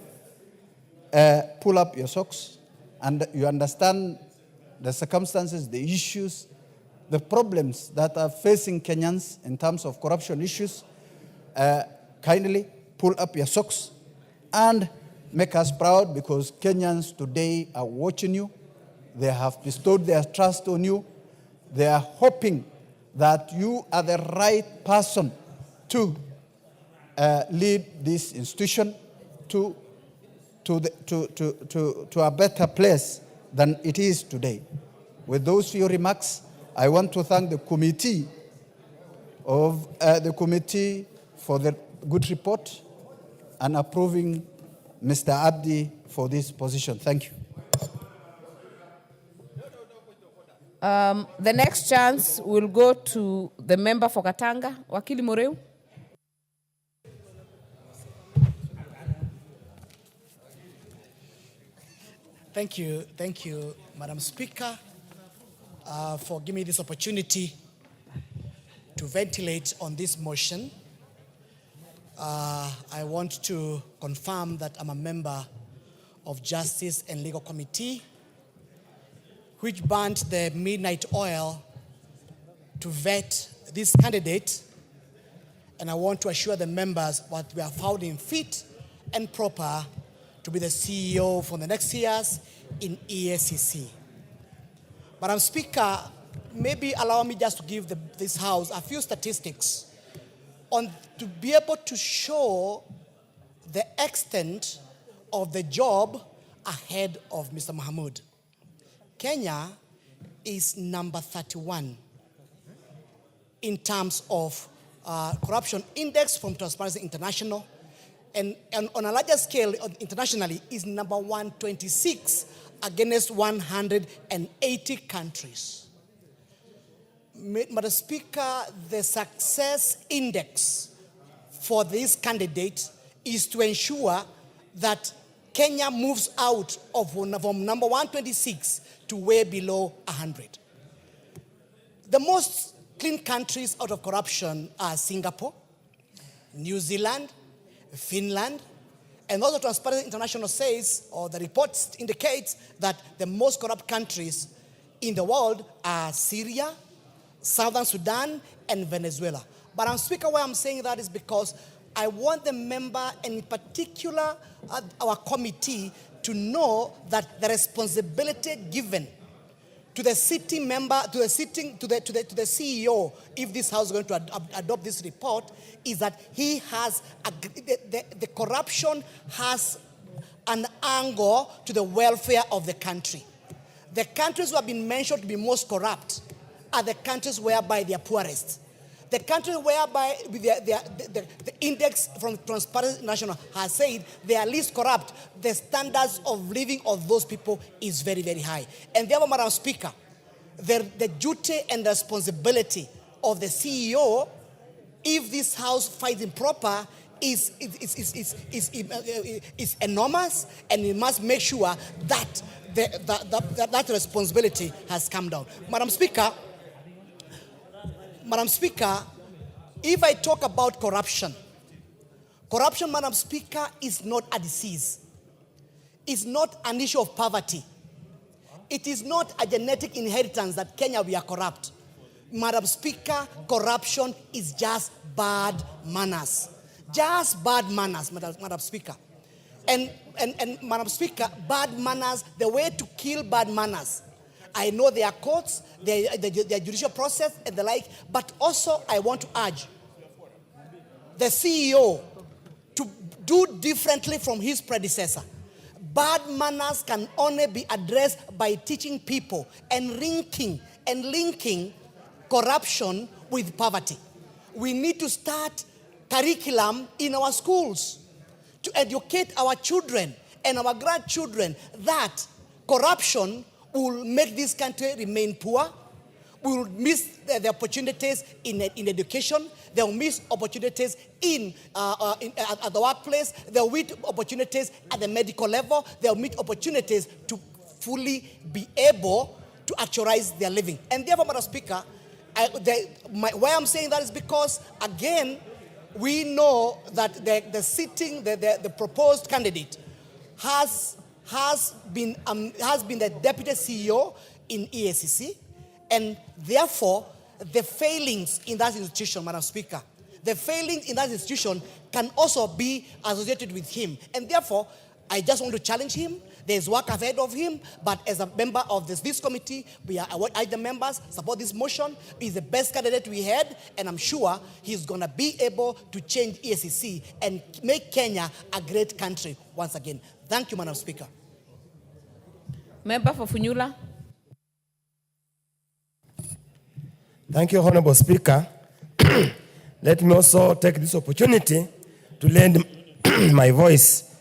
Speaker 11: pull up your socks, and you understand the circumstances, the issues, the problems that are facing Kenyans in terms of corruption issues. Kindly pull up your socks and make us proud, because Kenyans today are watching you. They have bestowed their trust on you. They are hoping that you are the right person to lead this institution to a better place than it is today. With those few remarks, I want to thank the committee for the good report and approving Mr. Abdi for this position. Thank you.
Speaker 2: The next chance will go to the member for Katanga, Wakili Moreu.
Speaker 12: Thank you, Madam Speaker, for giving me this opportunity to ventilate on this motion. I want to confirm that I'm a member of Justice and Legal Committee, which burnt the midnight oil to vet this candidate, and I want to assure the members that we are found fit and proper to be the CEO for the next years in EACC. Madam Speaker, maybe allow me just to give this House a few statistics to be able to show the extent of the job ahead of Mr. Mahmoud. Kenya is number 31 in terms of corruption index from Transparency International, and on a larger scale internationally is number 126 against 180 countries. Madam Speaker, the success index for this candidate is to ensure that Kenya moves out of from number 126 to way below 100. The most clean countries out of corruption are Singapore, New Zealand, Finland, and also Transparency International says, or the reports indicate, that the most corrupt countries in the world are Syria, Southern Sudan, and Venezuela. But I'm Speaker, why I'm saying that is because I want the member, and in particular our committee, to know that the responsibility given to the sitting member, to the CEO, if this House is going to adopt this report, is that he has the corruption has an angle to the welfare of the country. The countries who have been mentioned to be most corrupt are the countries whereby they are poorest. The countries whereby the index from Transparency International has said they are least corrupt, the standards of living of those people is very, very high. And therefore, Madam Speaker, the duty and responsibility of the CEO, if this House finds improper, is enormous, and we must make sure that that responsibility has come down. Madam Speaker, if I talk about corruption, Madam Speaker, is not a disease. It's not an issue of poverty. It is not a genetic inheritance that Kenya we are corrupt. Madam Speaker, corruption is just bad manners. Just bad manners, Madam Speaker. And Madam Speaker, bad manners, the way to kill bad manners. I know there are courts, there are judicial process and the like, but also I want to urge the CEO to do differently from his predecessor. Bad manners can only be addressed by teaching people and linking corruption with poverty. We need to start curriculum in our schools to educate our children and our grandchildren that corruption will make this country remain poor. We will miss the opportunities in education. They will miss opportunities at the workplace. They will miss opportunities at the medical level. They will miss opportunities to fully be able to actualize their living. And therefore, Madam Speaker, why I'm saying that is because, again, we know that the proposed candidate has been the deputy CEO in EACC, and therefore the failings in that institution, Madam Speaker, the failings in that institution can also be associated with him, and therefore I just want to challenge him. There's work ahead of him, but as a member of this committee, I the members support this motion. He's the best candidate we had, and I'm sure he's going to be able to change EACC and make Kenya a great country once again. Thank you, Madam Speaker.
Speaker 2: Member for Funyula.
Speaker 10: Thank you, Honorable Speaker. Let me also take this opportunity to lend my voice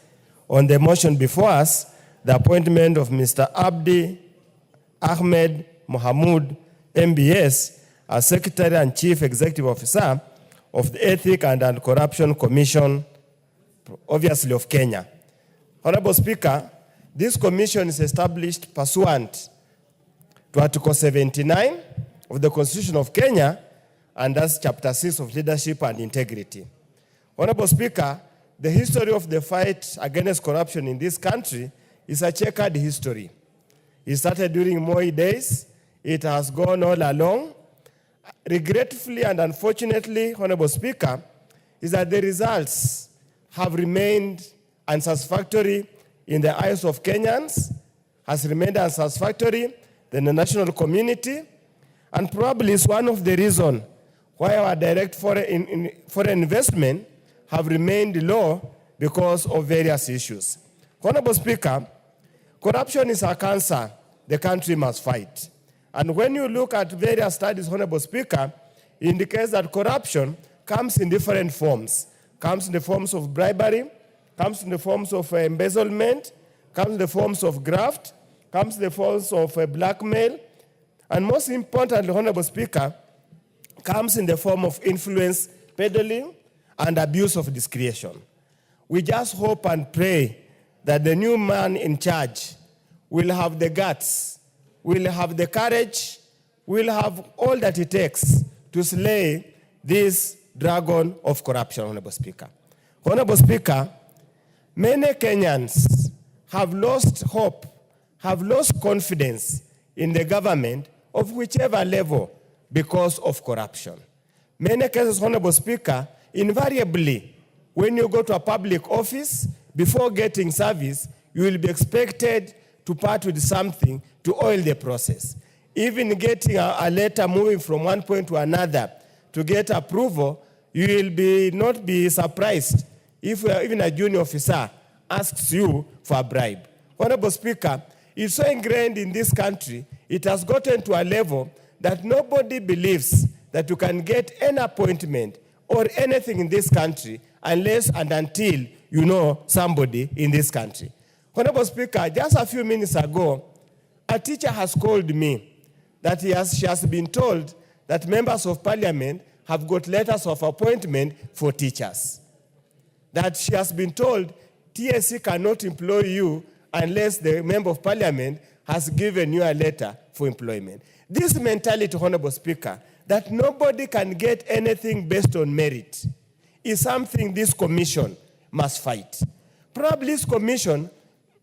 Speaker 10: on the motion before us, the appointment of Mr. Abdi Ahmed Mohamud, MBS, as Secretary and Chief Executive Officer of the Ethics and Anti-Corruption Commission, obviously of Kenya. Honorable Speaker, this commission is established pursuant to Article 79 of the Constitution of Kenya, and that's Chapter 6 of Leadership and Integrity. Honorable Speaker, the history of the fight against corruption in this country is a checkered history. It started during Moi days. It has gone all along. Regretfully and unfortunately, Honorable Speaker, is that the results have remained unsatisfactory in the eyes of Kenyans, has remained unsatisfactory in the national community, and probably is one of the reasons why our direct foreign investment have remained low because of various issues. Honorable Speaker, corruption is a cancer the country must fight. And when you look at various studies, Honorable Speaker, it indicates that corruption comes in different forms. Comes in the forms of bribery, comes in the forms of embezzlement, comes in the forms of graft, comes in the forms of blackmail, and most importantly, Honorable Speaker, comes in the form of influence peddling and abuse of discretion. We just hope and pray that the new man in charge will have the guts, will have the courage, will have all that it takes to slay this dragon of corruption, Honorable Speaker. Honorable Speaker, many Kenyans have lost hope, have lost confidence in the government of whichever level because of corruption. Many cases, Honorable Speaker, invariably, when you go to a public office, before getting service, you will be expected to part with something to oil the process. Even getting a letter moving from one point to another to get approval, you will not be surprised if even a junior officer asks you for a bribe. Honorable Speaker, it's so ingrained in this country, it has gotten to a level that nobody believes that you can get an appointment or anything in this country unless and until you know somebody in this country. Honorable Speaker, just a few minutes ago, a teacher has called me that she has been told that members of parliament have got letters of appointment for teachers. That she has been told TSC cannot employ you unless the member of parliament has given you a letter for employment. This mentality, Honorable Speaker, that nobody can get anything based on merit is something this commission must fight. Probably this commission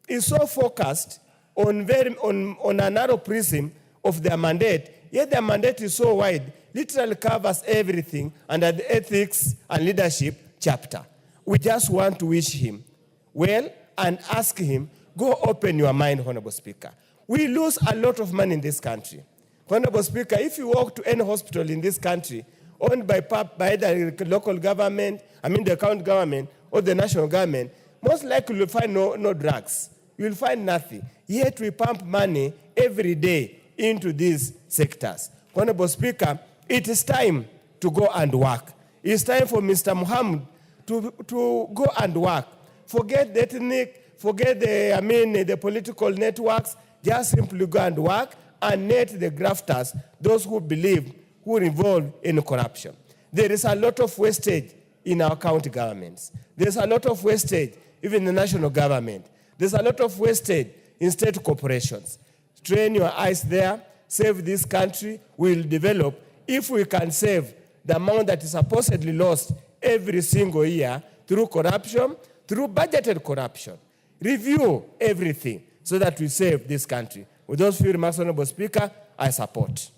Speaker 10: is so focused on a narrow prism of their mandate, yet their mandate is so wide, literally covers everything under the ethics and leadership chapter. We just want to wish him well and ask him, go open your mind, Honorable Speaker. We lose a lot of money in this country. Honorable Speaker, if you walk to any hospital in this country, owned by the local government, the county government, or the national government, most likely you'll find no drugs. You'll find nothing. Yet we pump money every day into these sectors. Honorable Speaker, it is time to go and work. It's time for Mr. Mohammed to go and work. Forget the ethnic, forget the political networks, just simply go and work and net the grafters, those who believe, who are involved in corruption. There is a lot of wastage in our county governments. There's a lot of wastage even in the national government. There's a lot of wastage in state corporations. Train your eyes there, save this country, we'll develop. If we can save the amount that is supposedly lost every single year through corruption, through budgeted corruption, review everything so that we save this country. With those few remarks, Honorable Speaker, I support.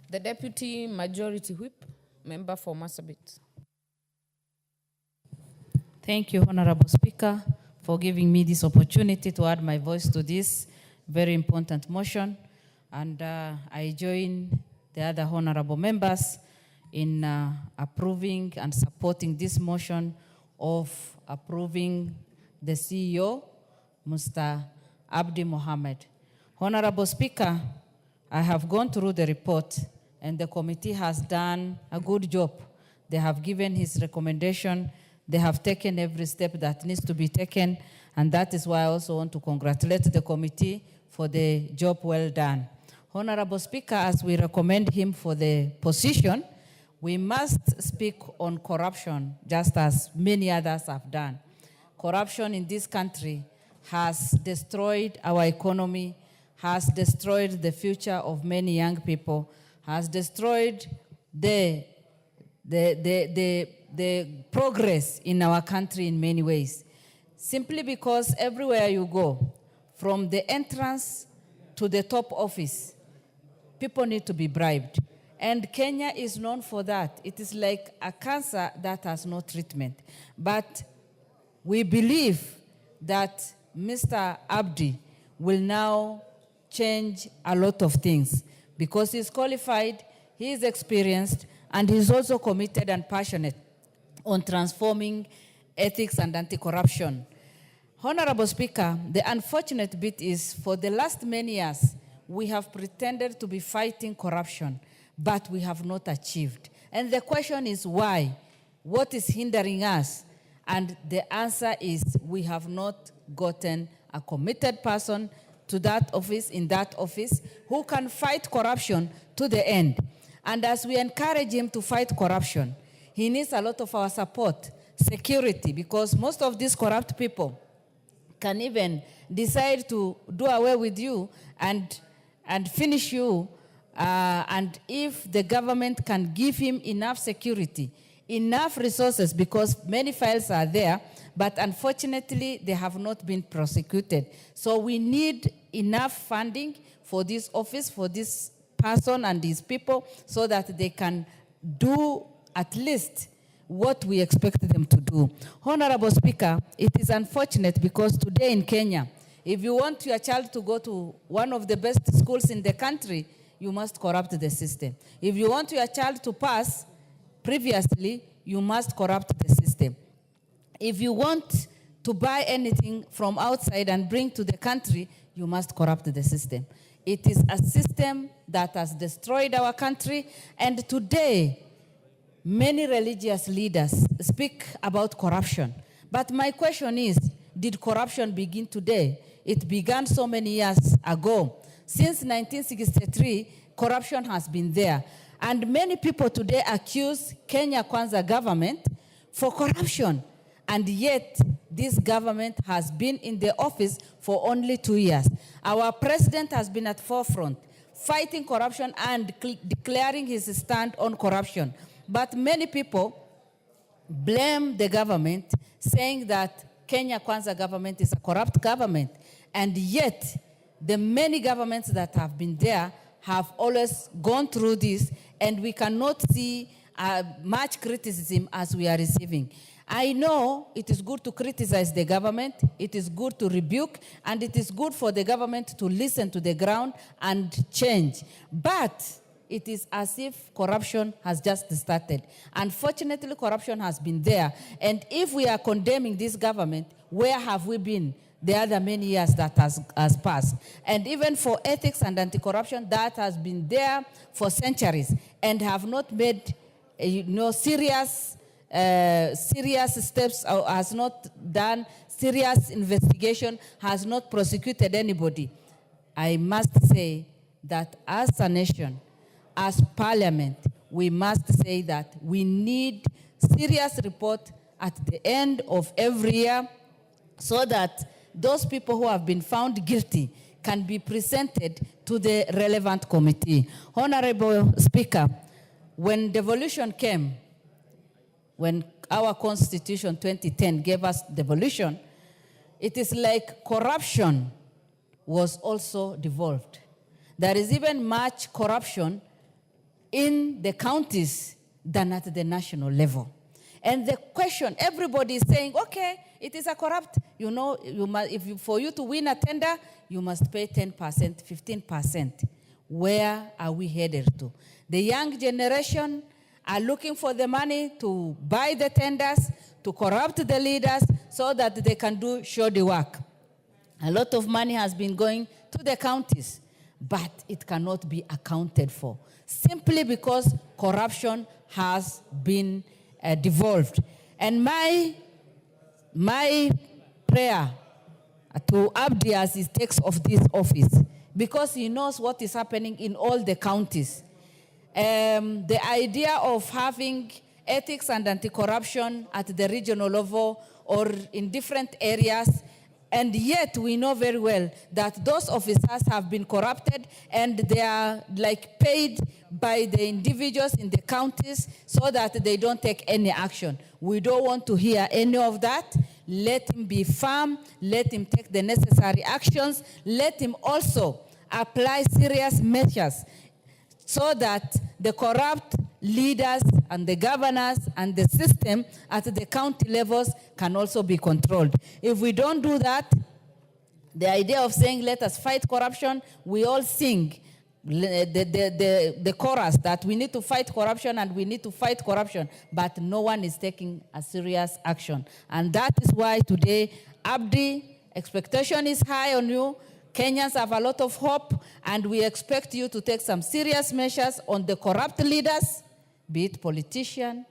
Speaker 2: The Deputy Majority Whip, Member for Marsabit.
Speaker 13: Thank you, Honorable Speaker, for giving me this opportunity to add my voice to this very important motion. And I join the other honorable members in approving and supporting this motion of approving the CEO, Mr. Abdi Mohammed. Honorable Speaker, I have gone through the report and the committee has done a good job. They have given his recommendation. They have taken every step that needs to be taken, and that is why I also want to congratulate the committee for the job well done. Honorable Speaker, as we recommend him for the position, we must speak on corruption just as many others have done. Corruption in this country has destroyed our economy, has destroyed the future of many young people, has destroyed the progress in our country in many ways. Simply because everywhere you go, from the entrance to the top office, people need to be bribed. And Kenya is known for that. It is like a cancer that has no treatment. But we believe that Mr. Abdi will now change a lot of things because he's qualified, he is experienced, and he's also committed and passionate on transforming ethics and anti-corruption. Honorable Speaker, the unfortunate bit is for the last many years, we have pretended to be fighting corruption, but we have not achieved. And the question is why? What is hindering us? And the answer is we have not gotten a committed person to that office, in that office, who can fight corruption to the end. And as we encourage him to fight corruption, he needs a lot of our support, security, because most of these corrupt people can even decide to do away with you and finish you. And if the government can give him enough security, enough resources, because many files are there, but unfortunately they have not been prosecuted. So we need enough funding for this office, for this person and these people, so that they can do at least what we expect them to do. Honorable Speaker, it is unfortunate because today in Kenya, if you want your child to go to one of the best schools in the country, you must corrupt the system. If you want your child to pass previously, you must corrupt the system. If you want to buy anything from outside and bring to the country, you must corrupt the system. It is a system that has destroyed our country, and today, many religious leaders speak about corruption. But my question is, did corruption begin today? It began so many years ago. Since 1963, corruption has been there. And many people today accuse Kenya Kwanza government for corruption. And yet, this government has been in the office for only 2 years. Our president has been at forefront, fighting corruption and declaring his stand on corruption. But many people blame the government, saying that Kenya Kwanza government is a corrupt government. And yet, the many governments that have been there have always gone through this, and we cannot see much criticism as we are receiving. I know it is good to criticize the government, it is good to rebuke, and it is good for the government to listen to the ground and change. But it is as if corruption has just started. Unfortunately, corruption has been there. And if we are condemning this government, where have we been the other many years that has passed? And even for ethics and anti-corruption, that has been there for centuries and have not made serious steps, or has not done serious investigation, has not prosecuted anybody. I must say that as a nation, as parliament, we must say that we need serious report at the end of every year so that those people who have been found guilty can be presented to the relevant committee. Honorable Speaker, when devolution came, when our Constitution 2010 gave us devolution, it is like corruption was also devolved. There is even much corruption in the counties than at the national level. And the question, everybody is saying, okay, it is a corrupt, for you to win a tender, you must pay 10%, 15%. Where are we headed to? The young generation are looking for the money to buy the tenders, to corrupt the leaders so that they can do shoddy work. A lot of money has been going to the counties, but it cannot be accounted for, simply because corruption has been devolved. And my prayer to Abdi as he takes of this office, because he knows what is happening in all the counties. The idea of having ethics and anti-corruption at the regional level or in different areas, and yet we know very well that those officers have been corrupted and they are like paid by the individuals in the counties so that they don't take any action. We don't want to hear any of that. Let him be firm, let him take the necessary actions, let him also apply serious measures so that the corrupt leaders and the governors and the system at the county levels can also be controlled. If we don't do that, the idea of saying, let us fight corruption, we all sing the chorus that we need to fight corruption and we need to fight corruption, but no one is taking a serious action. And that is why today, Abdi, expectation is high on you. Kenyans have a lot of hope, and we expect you to take some serious measures on the corrupt leaders, be it politicians,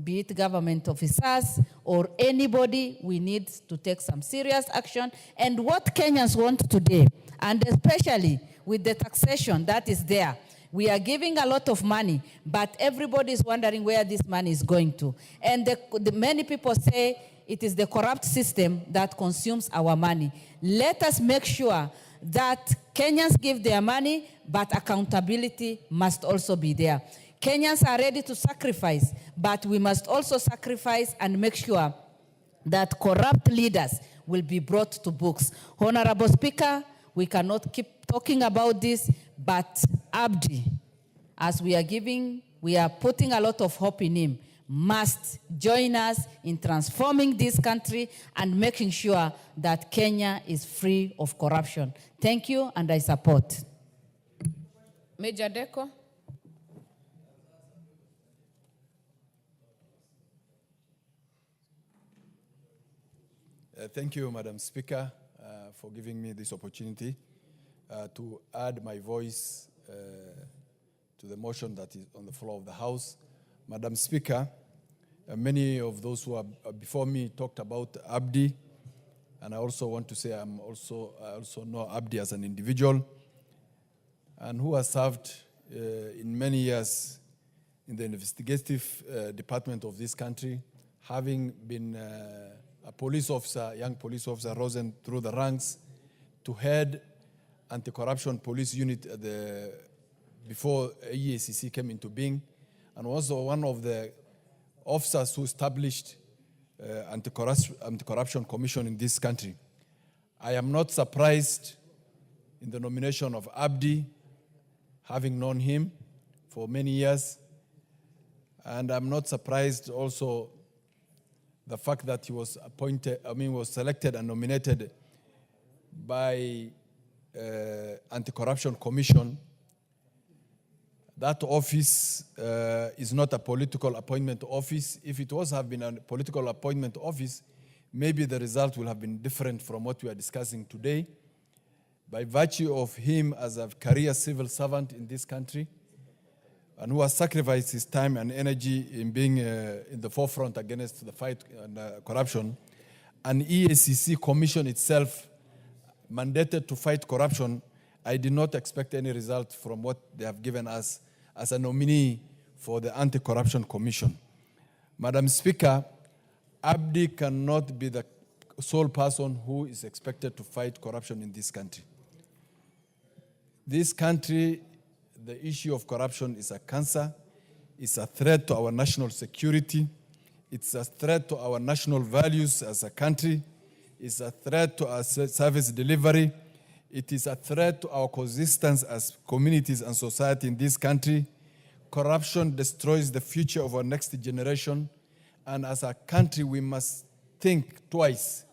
Speaker 13: be it government officers, or anybody. We need to take some serious action. And what Kenyans want today, and especially with the taxation that is there, we are giving a lot of money, but everybody is wondering where this money is going to. And many people say it is the corrupt system that consumes our money. Let us make sure that Kenyans give their money, but accountability must also be there. Kenyans are ready to sacrifice, but we must also sacrifice and make sure that corrupt leaders will be brought to books. Honorable Speaker, we cannot keep talking about this, but Abdi, as we are putting a lot of hope in him, must join us in transforming this country and making sure that Kenya is free of corruption. Thank you, and I support.
Speaker 2: Major Deko.
Speaker 9: Thank you, Madam Speaker, for giving me this opportunity to add my voice to the motion that is on the floor of the House. Madam Speaker, many of those who are before me talked about Abdi, and I also want to say I also know Abdi as an individual, and who has served in many years in the investigative department of this country, having been a police officer, young police officer, risen through the ranks to head anti-corruption police unit before EACC came into being, and also one of the officers who established anti-corruption commission in this country. I am not surprised in the nomination of Abdi, having known him for many years, and I'm not surprised also the fact that he was was selected and nominated by Anti-Corruption Commission. That office is not a political appointment office. If it was have been a political appointment office, maybe the result will have been different from what we are discussing today. By virtue of him as a career civil servant in this country, and who has sacrificed his time and energy in being in the forefront against the fight and corruption, and EACC commission itself mandated to fight corruption, I did not expect any result from what they have given us as a nominee for the Anti-Corruption Commission. Madam Speaker, Abdi cannot be the sole person who is expected to fight corruption in this country. This country, the issue of corruption is a cancer, it's a threat to our national security, it's a threat to our national values as a country, it's a threat to our service delivery, it is a threat to our coexistence as communities and society in this country. Corruption destroys the future of our next generation, and as a country we must think twice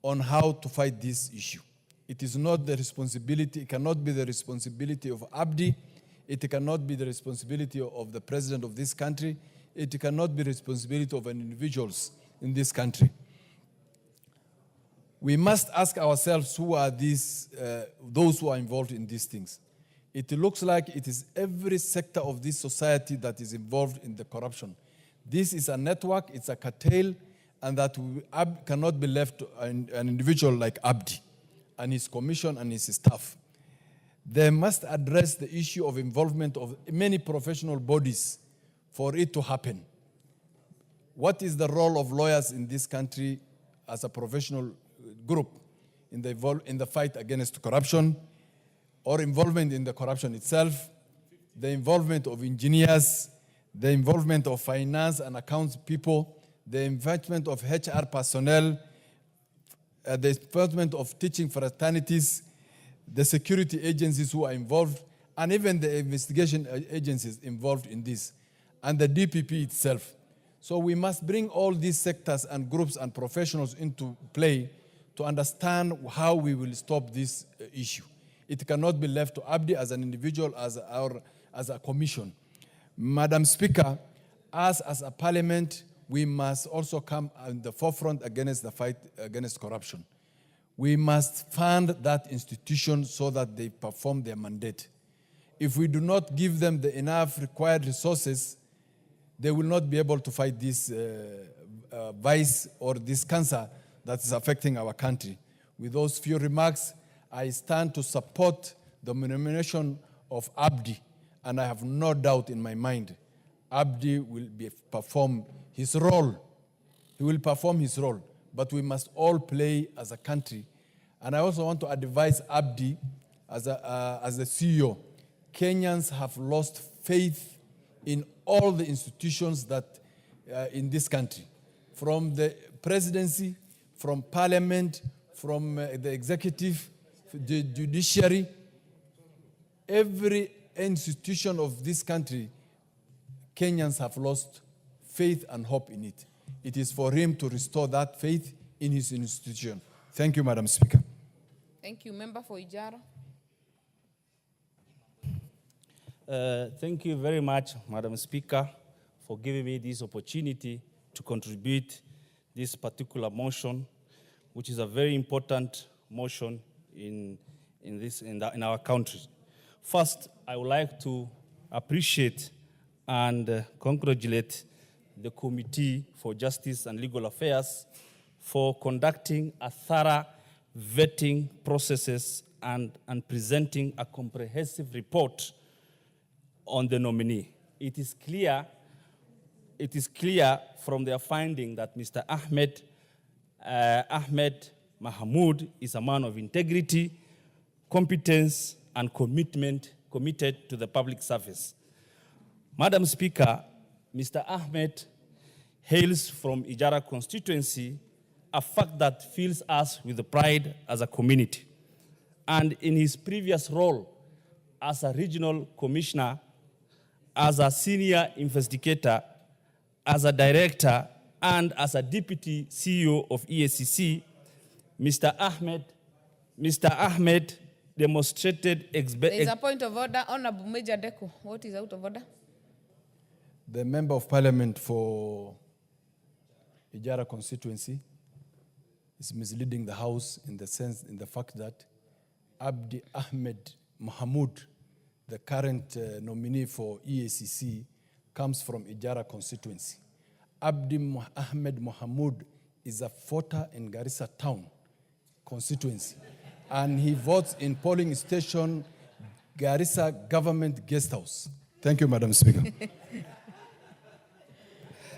Speaker 9: on how to fight this issue. It is not the responsibility, it cannot be the responsibility of Abdi, it cannot be the responsibility of the president of this country, it cannot be the responsibility of individuals in this country. We must ask ourselves who are these, those who are involved in these things. It looks like it is every sector of this society that is involved in the corruption. This is a network, it's a cartel, and that cannot be left to an individual like Abdi and his commission and his staff. They must address the issue of involvement of many professional bodies for it to happen. What is the role of lawyers in this country as a professional group in the fight against corruption, or involvement in the corruption itself, the involvement of engineers, the involvement of finance and accounts people, the involvement of HR personnel, the involvement of teaching fraternities, the security agencies who are involved, and even the investigation agencies involved in this, and the DPP itself. So we must bring all these sectors and groups and professionals into play to understand how we will stop this issue. It cannot be left to Abdi as an individual, as a commission. Madam Speaker, us as a parliament, we must also come in the forefront against the fight against corruption. We must fund that institution so that they perform their mandate. If we do not give them the enough required resources, they will not be able to fight this vice or this cancer that is affecting our country. With those few remarks, I stand to support the nomination of Abdi, and I have no doubt in my mind Abdi will perform his role. He will perform his role, but we must all play as a country. And I also want to advise Abdi as the CEO. Kenyans have lost faith in all the institutions that in this country, from the presidency, from parliament, from the executive, the judiciary. Every institution of this country, Kenyans have lost faith and hope in it. It is for him to restore that faith in his institution. Thank you, Madam Speaker.
Speaker 2: Thank you. Member for Ijara.
Speaker 3: Thank you very much, Madam Speaker, for giving me this opportunity to contribute this particular motion, which is a very important motion in our country. First, I would like to appreciate and congratulate the Committee for Justice and Legal Affairs for conducting a thorough vetting processes and presenting a comprehensive report on the nominee. It is clear from their finding that Mr. Ahmed Mahmoud is a man of integrity, competence, and committed to the public service. Madam Speaker, Mr. Ahmed hails from Ijara constituency, a fact that fills us with pride as a community. And in his previous role as a regional commissioner, as a senior investigator, as a director, and as a deputy CEO of EACC, Mr. Ahmed demonstrated
Speaker 2: There is a point of order. Honorable Major Deco, what is out of order?
Speaker 9: The Member of Parliament for Ijara constituency is misleading the House in the fact that Abdi Ahmed Mahmoud, the current nominee for EACC, comes from Ijara constituency. Abdi Ahmed Mahmoud is a voter in Garissa town constituency, and he votes in polling station Garissa Government Guest House. Thank you, Madam Speaker.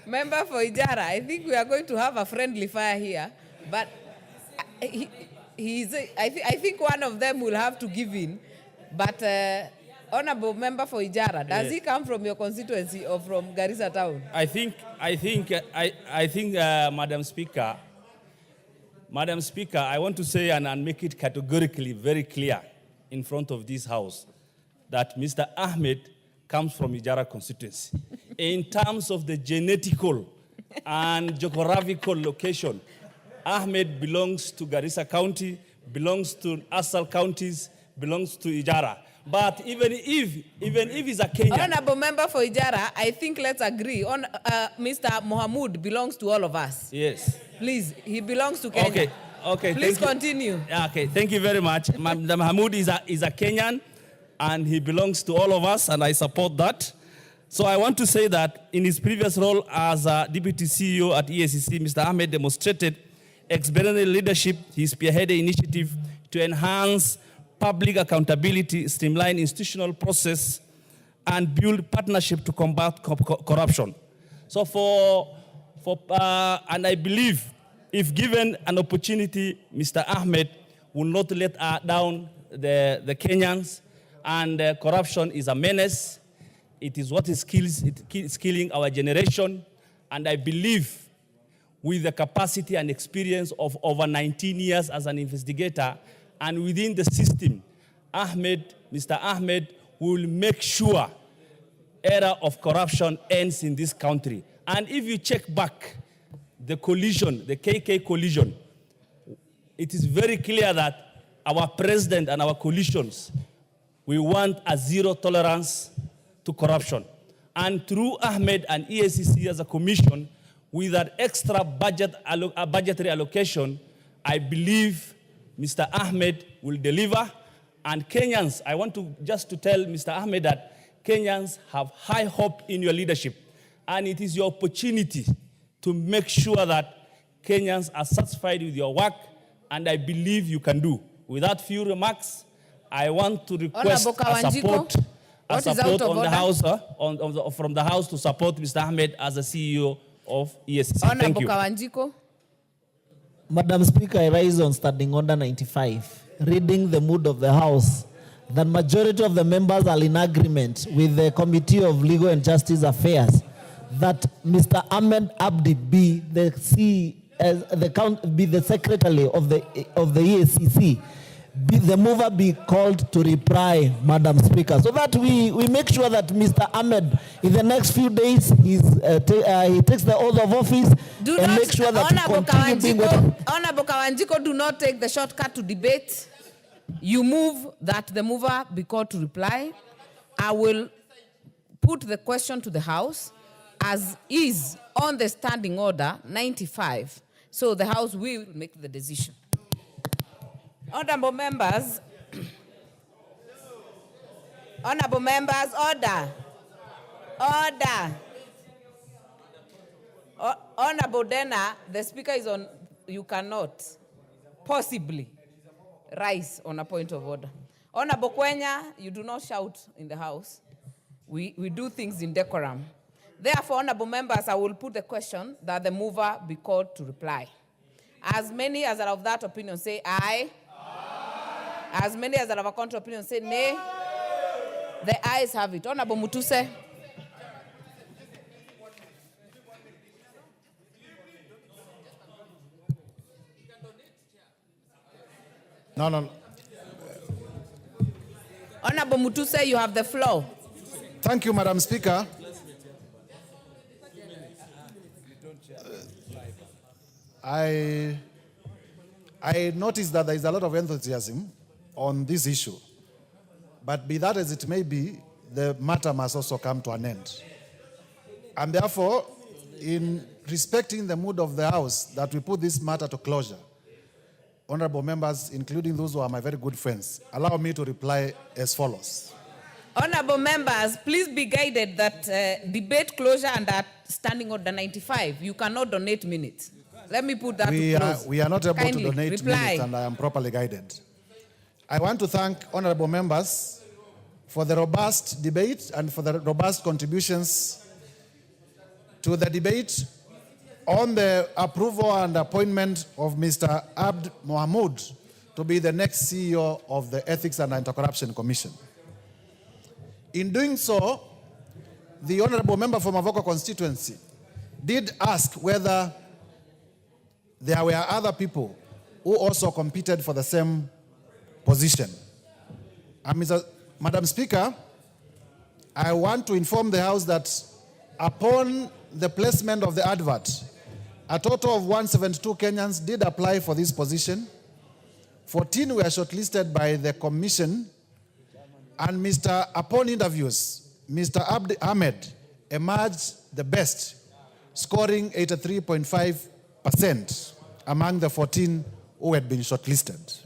Speaker 2: Member for Ijara, I think we are going to have a friendly fire here, but I think one of them will have to give in. But Honorable Member for Ijara, does he come from your constituency or from Garissa town?
Speaker 3: I think, Madam Speaker, I want to say and make it categorically very clear in front of this House that Mr. Ahmed comes from Ijara constituency. In terms of the genetical and geographical location, Ahmed belongs to Garissa County, belongs to Asal counties, belongs to Ijara. But even if he's a Kenyan...
Speaker 2: Honorable Member for Ijara, I think let's agree. Mr. Mohamud belongs to all of us.
Speaker 3: Yes.
Speaker 2: Please, he belongs to Kenya.
Speaker 3: Okay.
Speaker 2: Please continue.
Speaker 3: Okay, thank you very much. Mr. Mahmoud is a Kenyan, and he belongs to all of us, and I support that. So I want to say that in his previous role as a deputy CEO at EACC, Mr. Ahmed demonstrated extraordinary leadership. He spearheaded initiative to enhance public accountability, streamline institutional process, and build partnership to combat corruption. So and I believe if given an opportunity, Mr. Ahmed will not let down the Kenyans, and corruption is a menace. It is what is killing our generation, and I believe with the capacity and experience of over 19 years as an investigator, and within the system, Mr. Ahmed will make sure era of corruption ends in this country. And if you check back the collision, the KK collision, it is very clear that our president and our coalitions, we want a zero tolerance to corruption. And through Ahmed and EACC as a commission, with that extra budgetary allocation, I believe Mr. Ahmed will deliver. And Kenyans, I want to tell Mr. Ahmed that Kenyans have high hope in your leadership. And it is your opportunity to make sure that Kenyans are satisfied with your work, and I believe you can do. Without few remarks, I want to request a support on the House, from the House to support Mr. Ahmed as a CEO of ESC. Thank you.
Speaker 2: Kawanjiko.
Speaker 14: Madam Speaker, I rise on Standing Order 95, reading the mood of the House. The majority of the members are in agreement with the Committee of Legal and Justice Affairs that Mr. Ahmed Abdi be the secretary of the EACC, the mover be called to reply, Madam Speaker, so that we make sure that Mr. Ahmed, in the next few days, he takes the oath of office and make sure that he continue being
Speaker 2: Honorable Kawanjiko, do not take the shortcut to debate. You move that the mover be called to reply. I will put the question to the House as is on the standing order 95. So the House will make the decision. Honorable members, order. Honorable Dena, the speaker is on, you cannot possibly rise on a point of order. Honorable Kwenya, you do not shout in the House. We do things in decorum. Therefore, honorable members, I will put the question that the mover be called to reply. As many as are of that opinion say aye. As many as are of a contrary opinion say nay. The ayes have it. Honorable Mutuse.
Speaker 18: No.
Speaker 2: Honorable Mutuse, you have the floor.
Speaker 4: Thank you, Madam Speaker. I noticed that there is a lot of enthusiasm on this issue. But be that as it may be, the matter must also come to an end. And therefore, in respecting the mood of the House, that we put this matter to closure, honorable members, including those who are my very good friends, allow me to reply as follows.
Speaker 2: Honorable members, please be guided that debate closure under standing order 95, you cannot donate minutes. Let me put that to close.
Speaker 4: We are not able
Speaker 2: Kindly
Speaker 4: to donate
Speaker 2: reply.
Speaker 4: minutes, and I am properly guided. I want to thank honorable members for the robust debate and for the robust contributions to the debate on the approval and appointment of Mr. Abd Mohamud to be the next CEO of the Ethics and Anti-Corruption Commission. In doing so, the honorable member from Mavoko constituency did ask whether there were other people who also competed for the same position. And Madam Speaker, I want to inform the House that upon the placement of the advert, a total of 172 Kenyans did apply for this position. 14 were shortlisted by the commission, and upon interviews, Mr. Abdi Ahmed emerged the best, scoring 83.5% among the 14 who had been shortlisted.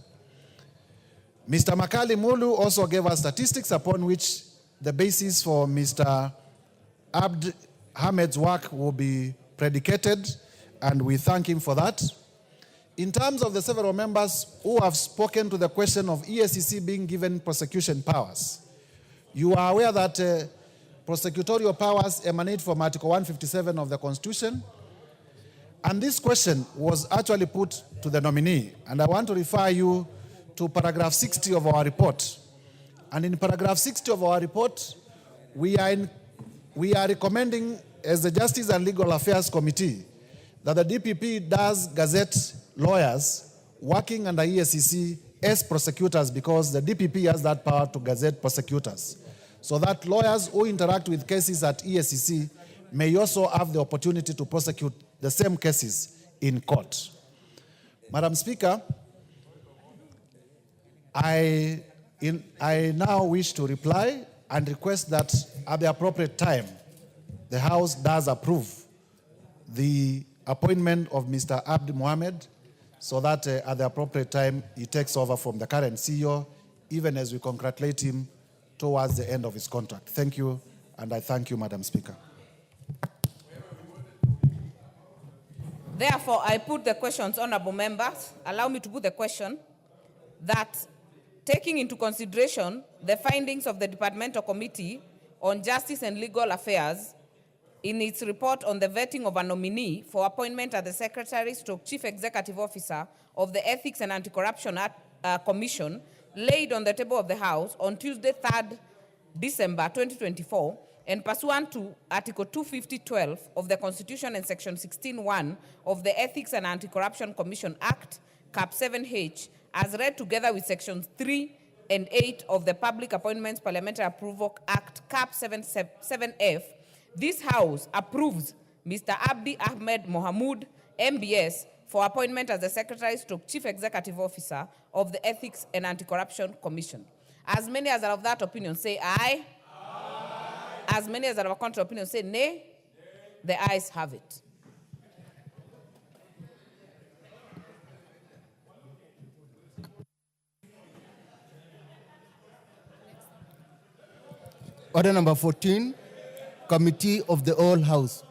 Speaker 4: Mr. Makali Mulu also gave us statistics upon which the basis for Mr. Abd Ahmed's work will be predicated, and we thank him for that. In terms of the several members who have spoken to the question of EACC being given prosecution powers, you are aware that prosecutorial powers emanate from Article 157 of the Constitution, and this question was actually put to the nominee. And I want to refer you to paragraph 60 of our report. And in paragraph 60 of our report, we are recommending, as the Justice and Legal Affairs Committee, that the DPP does gazette lawyers working under EACC as prosecutors, because the DPP has that power to gazette prosecutors, so that lawyers who interact with cases at EACC may also have the opportunity to prosecute the same cases in court. Madam Speaker, I now wish to reply and request that at the appropriate time, the House does approve the appointment of Mr. Abdi Mohammed, so that at the appropriate time, he takes over from the current CEO, even as we congratulate him towards the end of his contract. Thank you, and I thank you, Madam Speaker.
Speaker 2: Therefore, I put the questions, honorable members. Allow me to put the question that, taking into consideration the findings of the Departmental Committee on Justice and Legal Affairs in its report on the vetting of a nominee for appointment as the Secretary/Chief Executive Officer of the Ethics and Anti-Corruption Commission, laid on the table of the House on Tuesday, 3rd December 2024, and pursuant to Article 250(12) of the Constitution and Section 16(1) of the Ethics and Anti-Corruption Commission Act, Cap 7H, as read together with sections 3 and 8 of the Public Appointments Parliamentary Approval Act, CAP 7F, this House approves Mr. Abdi Ahmed Mohamud, MBS, for appointment as the Secretary/Chief Executive Officer of the Ethics and Anti-Corruption Commission. As many as are of that opinion say aye. Aye. As many as are of a contrary opinion say nay. Nay. The ayes have it.
Speaker 15: Order number 14, Committee of the Whole House.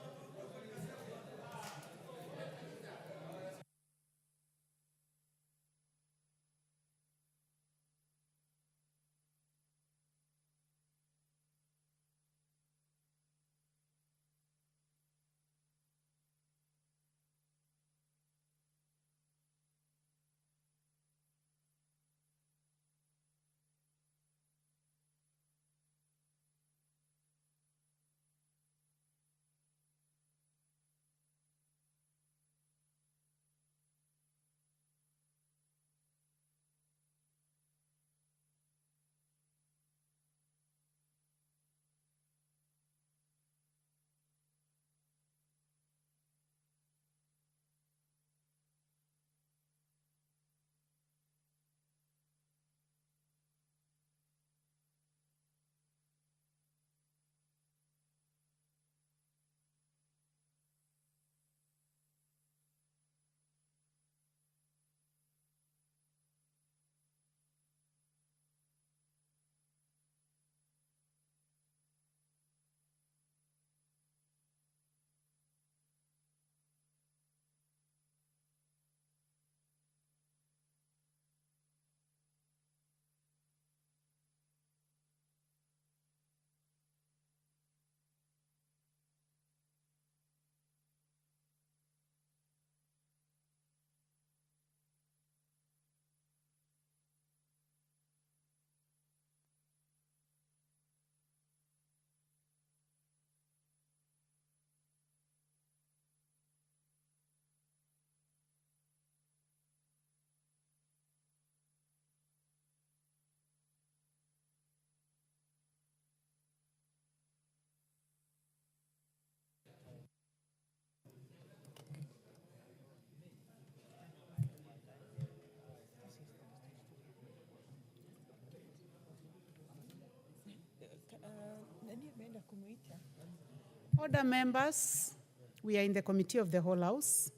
Speaker 17: Order members, we are in the Committee of the Whole House,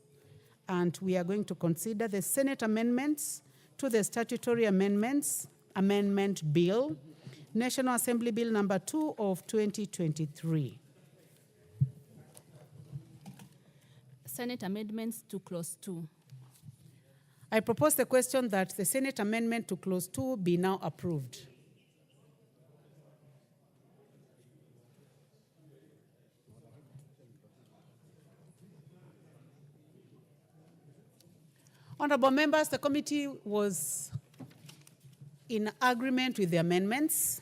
Speaker 17: and we are going to consider the Senate amendments to the Statutory Amendments Amendment Bill, National Assembly Bill number 2 of 2023.
Speaker 23: Senate amendments to clause 2.
Speaker 17: I propose the question that the Senate amendment to clause 2 be now approved. Honorable members, the committee was in agreement with the amendments.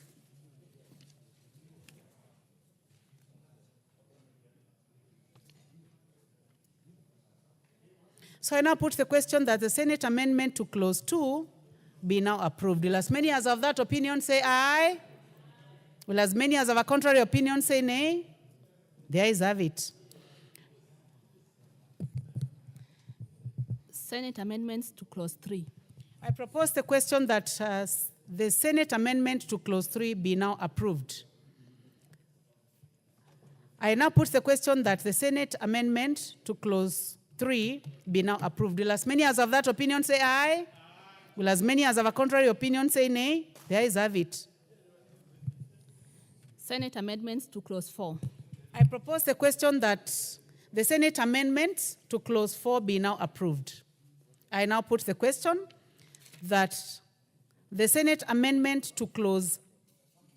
Speaker 17: So I now put the question that the Senate amendment to clause 2 be now approved. Will as many as of that opinion say aye? Will as many as of a contrary opinion say nay? The ayes have it.
Speaker 23: Senate amendments to clause 3.
Speaker 17: I propose the question that the Senate amendment to clause 3 be now approved. I now put the question that the Senate amendment to clause 3 be now approved. Will as many as of that opinion say aye? Will as many as of a contrary opinion say nay? The ayes have it.
Speaker 23: Senate amendments to clause 4.
Speaker 17: I propose the question that the Senate amendment to clause 4 be now approved. I now put the question that the Senate amendment to clause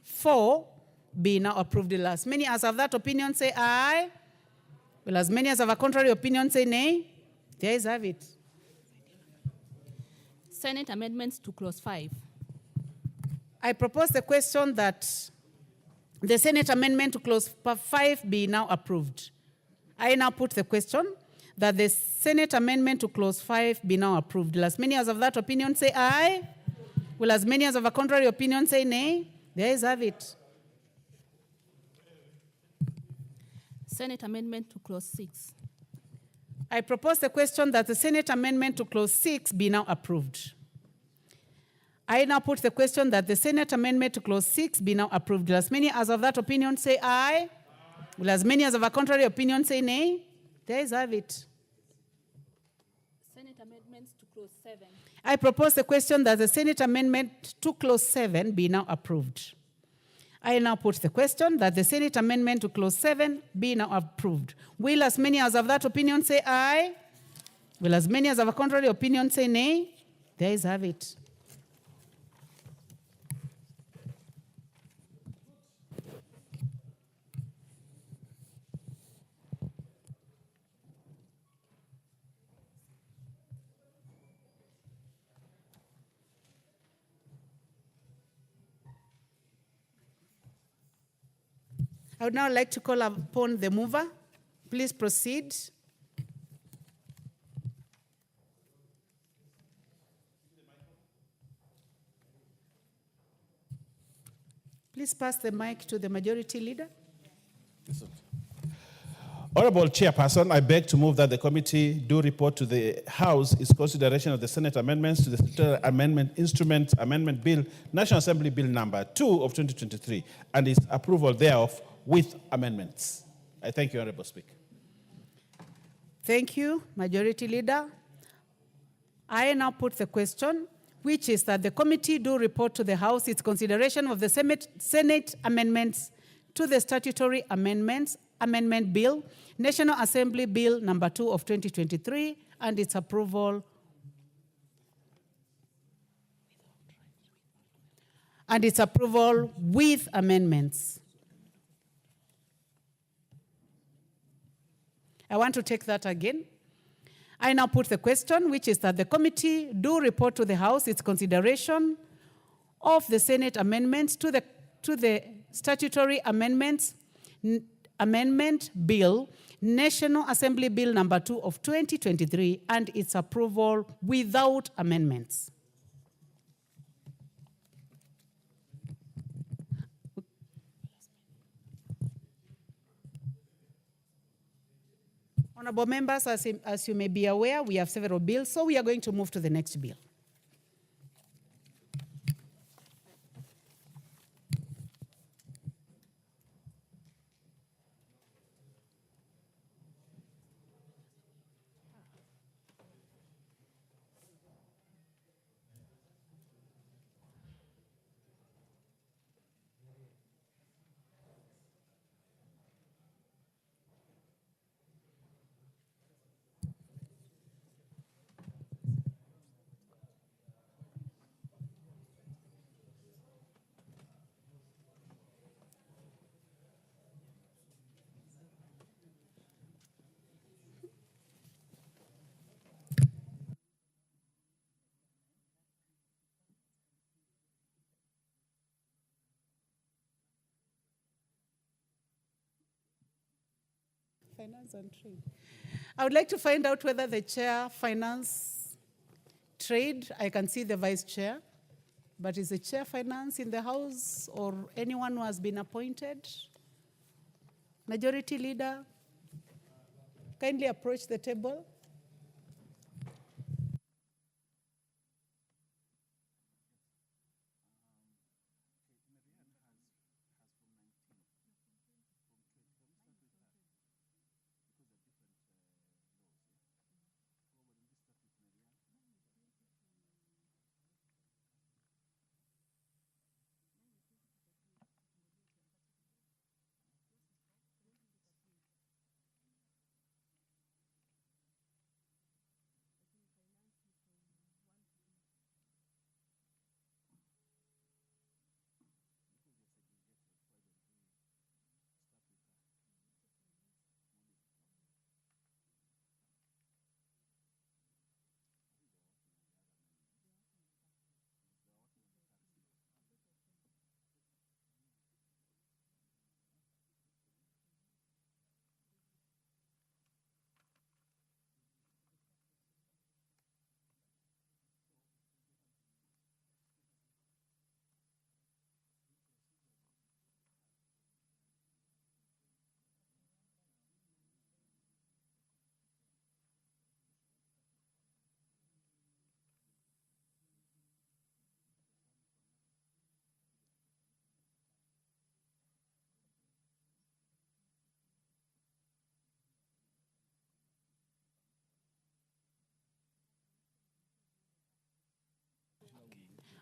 Speaker 17: 4 be now approved. Will as many as of that opinion say aye? Will as many as of a contrary opinion say nay? The ayes have it.
Speaker 23: Senate amendments to clause 5.
Speaker 17: I propose the question that the Senate amendment to clause 5 be now approved. I now put the question that the Senate amendment to clause 5 be now approved? Will as many as of that opinion say aye? Will as many as of a contrary opinion say nay? The ayes have it.
Speaker 23: Senate amendment to clause 6.
Speaker 17: I propose the question that the Senate amendment to clause 6 be now approved. I now put the question that the Senate amendment to clause 6 be now approved. Will as many as of that opinion say aye? Will as many as of a contrary opinion say nay? The ayes have it.
Speaker 23: Senate amendments to clause 7.
Speaker 17: I propose the question that the Senate amendment to clause 7 be now approved. I now put the question that the Senate amendment to clause 7 be now approved. Will as many as of that opinion say aye? Will as many as of a contrary opinion say nay? The ayes have it. I would now like to call upon the mover. Please proceed. Please pass the mic to the majority leader.
Speaker 7: Honorable Chairperson, I beg to move that the committee do report to the House its consideration of the Senate amendments to the Statutory Amendment Instrument Amendment Bill, National Assembly Bill number 2 of 2023, and its approval thereof with amendments. I thank you, Honorable Speaker.
Speaker 17: Thank you, Majority Leader. I now put the question, which is that the committee do report to the House its consideration of the Senate amendments to the Statutory Amendment Bill, National Assembly Bill number 2 of 2023, and its approval with amendments. I want to take that again. I now put the question, which is that the committee do report to the House its consideration of the Senate amendments to the Statutory Amendment Bill, National Assembly Bill number 2 of 2023, and its approval without amendments. Honorable members, as you may be aware, we have several bills, so we are going to move to the next bill. Finance and Trade. I would like to find out whether the chair, Finance, Trade, I can see the vice chair, but is the chair Finance in the House or anyone who has been appointed? Majority Leader, kindly approach the table.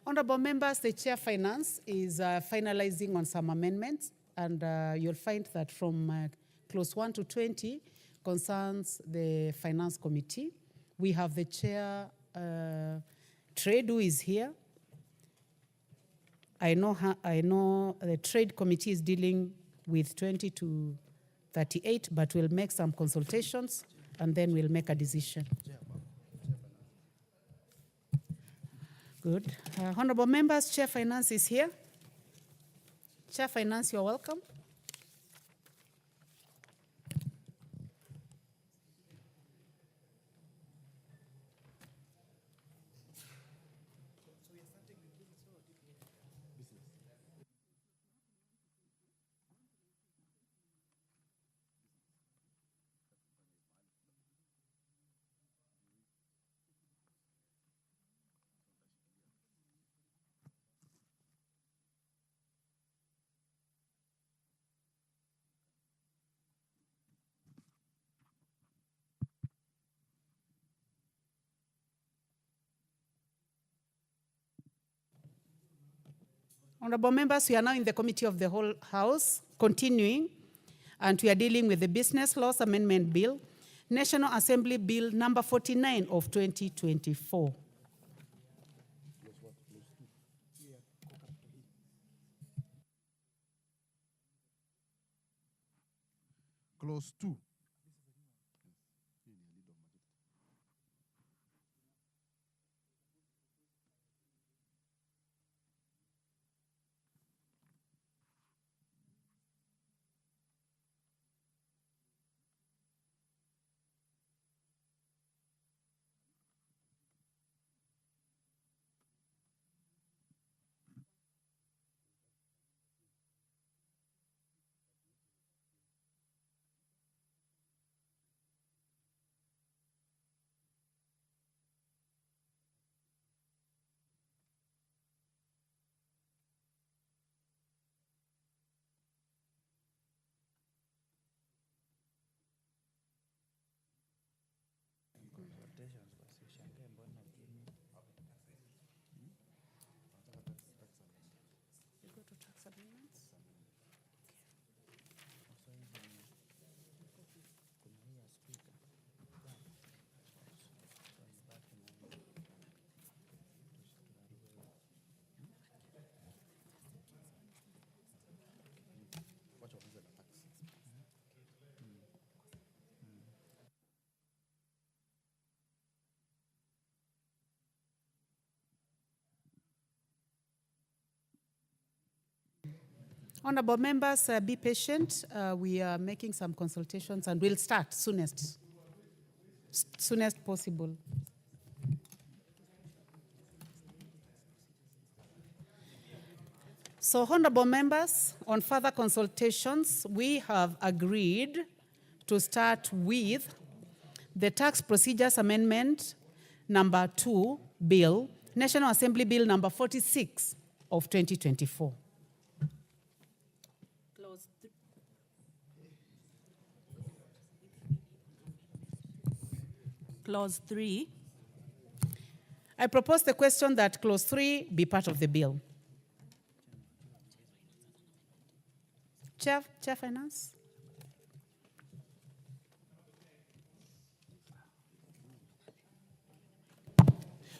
Speaker 17: Honorable members, the Chair Finance is finalizing on some amendments, and you'll find that from clause 1 to 20 concerns the Finance Committee. We have the Chair Trade who is here. I know the Trade Committee is dealing with 20 to 38, but we'll make some consultations and then we'll make a decision. Good. Honorable members, Chair Finance is here. Chair Finance, you're welcome. Honorable members, we are now in the Committee of the Whole House, continuing, and we are dealing with the Business Laws Amendment Bill, National Assembly Bill number 49 of 2024.
Speaker 15: Clause 2.
Speaker 17: Honorable members, be patient. We are making some consultations and we'll start soonest possible. So, honorable members, on further consultations, we have agreed to start with the Tax Procedures Amendment number 2 bill, National Assembly Bill number 46 of 2024.
Speaker 23: Clause 3.
Speaker 17: I propose the question that clause 3 be part of the bill. Chair Finance.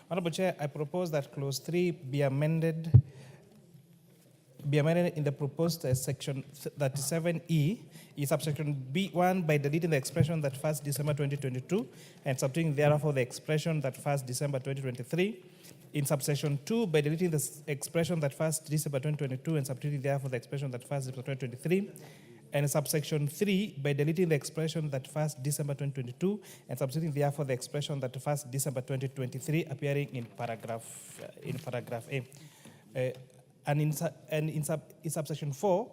Speaker 19: Honorable Chair, I propose that clause 3 be amended in the proposed section 37E, in subsection B1 by deleting the expression that 1st December 2022 and subtracting therefore the expression that 1st December 2023. In subsection 2 by deleting the expression that 1st December 2022 and subtracting therefore the expression that 1st December 2023. And in subsection 3 by deleting the expression that 1st December 2022 and substituting therefore the expression that 1st December 2023 appearing in paragraph A. And in subsection 4,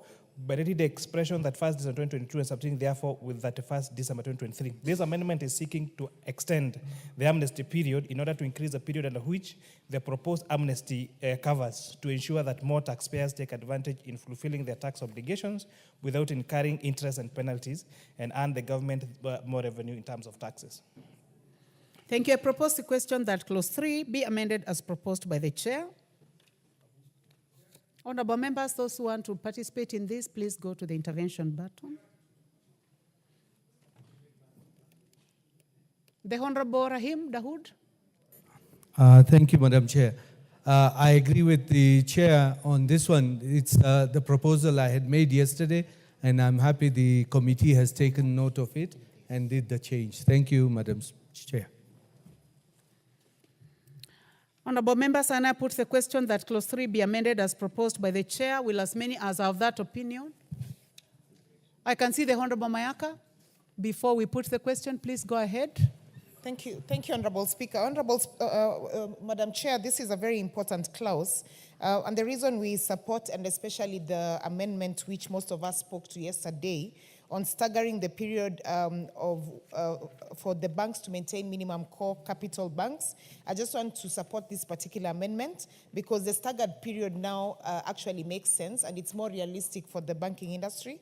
Speaker 19: by deleting the expression that 1st December 2022 and substituting therefore with that 1st December 2023. This amendment is seeking to extend the amnesty period in order to increase the period under which the proposed amnesty covers to ensure that more taxpayers take advantage in fulfilling their tax obligations without incurring interest and penalties and earn the government more revenue in terms of taxes.
Speaker 17: Thank you. I propose the question that clause 3 be amended as proposed by the chair. Honorable members, those who want to participate in this, please go to the intervention button. The Honorable Rahim Dahoud.
Speaker 16: Thank you, Madam Chair. I agree with the chair on this one. It's the proposal I had made yesterday, and I'm happy the committee has taken note of it and did the change. Thank you, Madam Chair.
Speaker 17: Honorable members, I now put the question that clause 3 be amended as proposed by the chair. Will as many as are of that opinion? I can see the Honorable Mayaka. Before we put the question, please go ahead.
Speaker 1: Thank you, Honorable Speaker. Madam Chair, this is a very important clause, and the reason we support, and especially the amendment which most of us spoke to yesterday, on staggering the period for the banks to maintain minimum core capital banks. I just want to support this particular amendment because the staggered period now actually makes sense and it's more realistic for the banking industry.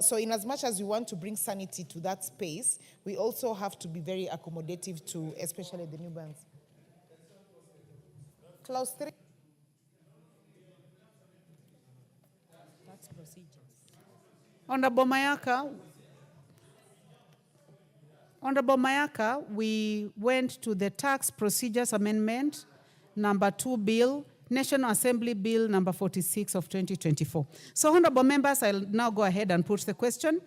Speaker 1: So in as much as we want to bring sanity to that space, we also have to be very accommodative to especially the new banks. Clause 3.
Speaker 2: Tax procedures.
Speaker 17: Honorable Mayaka, we went to the Tax Procedures Amendment number 2 Bill, National Assembly Bill number 46 of 2024. So, honorable members, I'll now go ahead and put the question.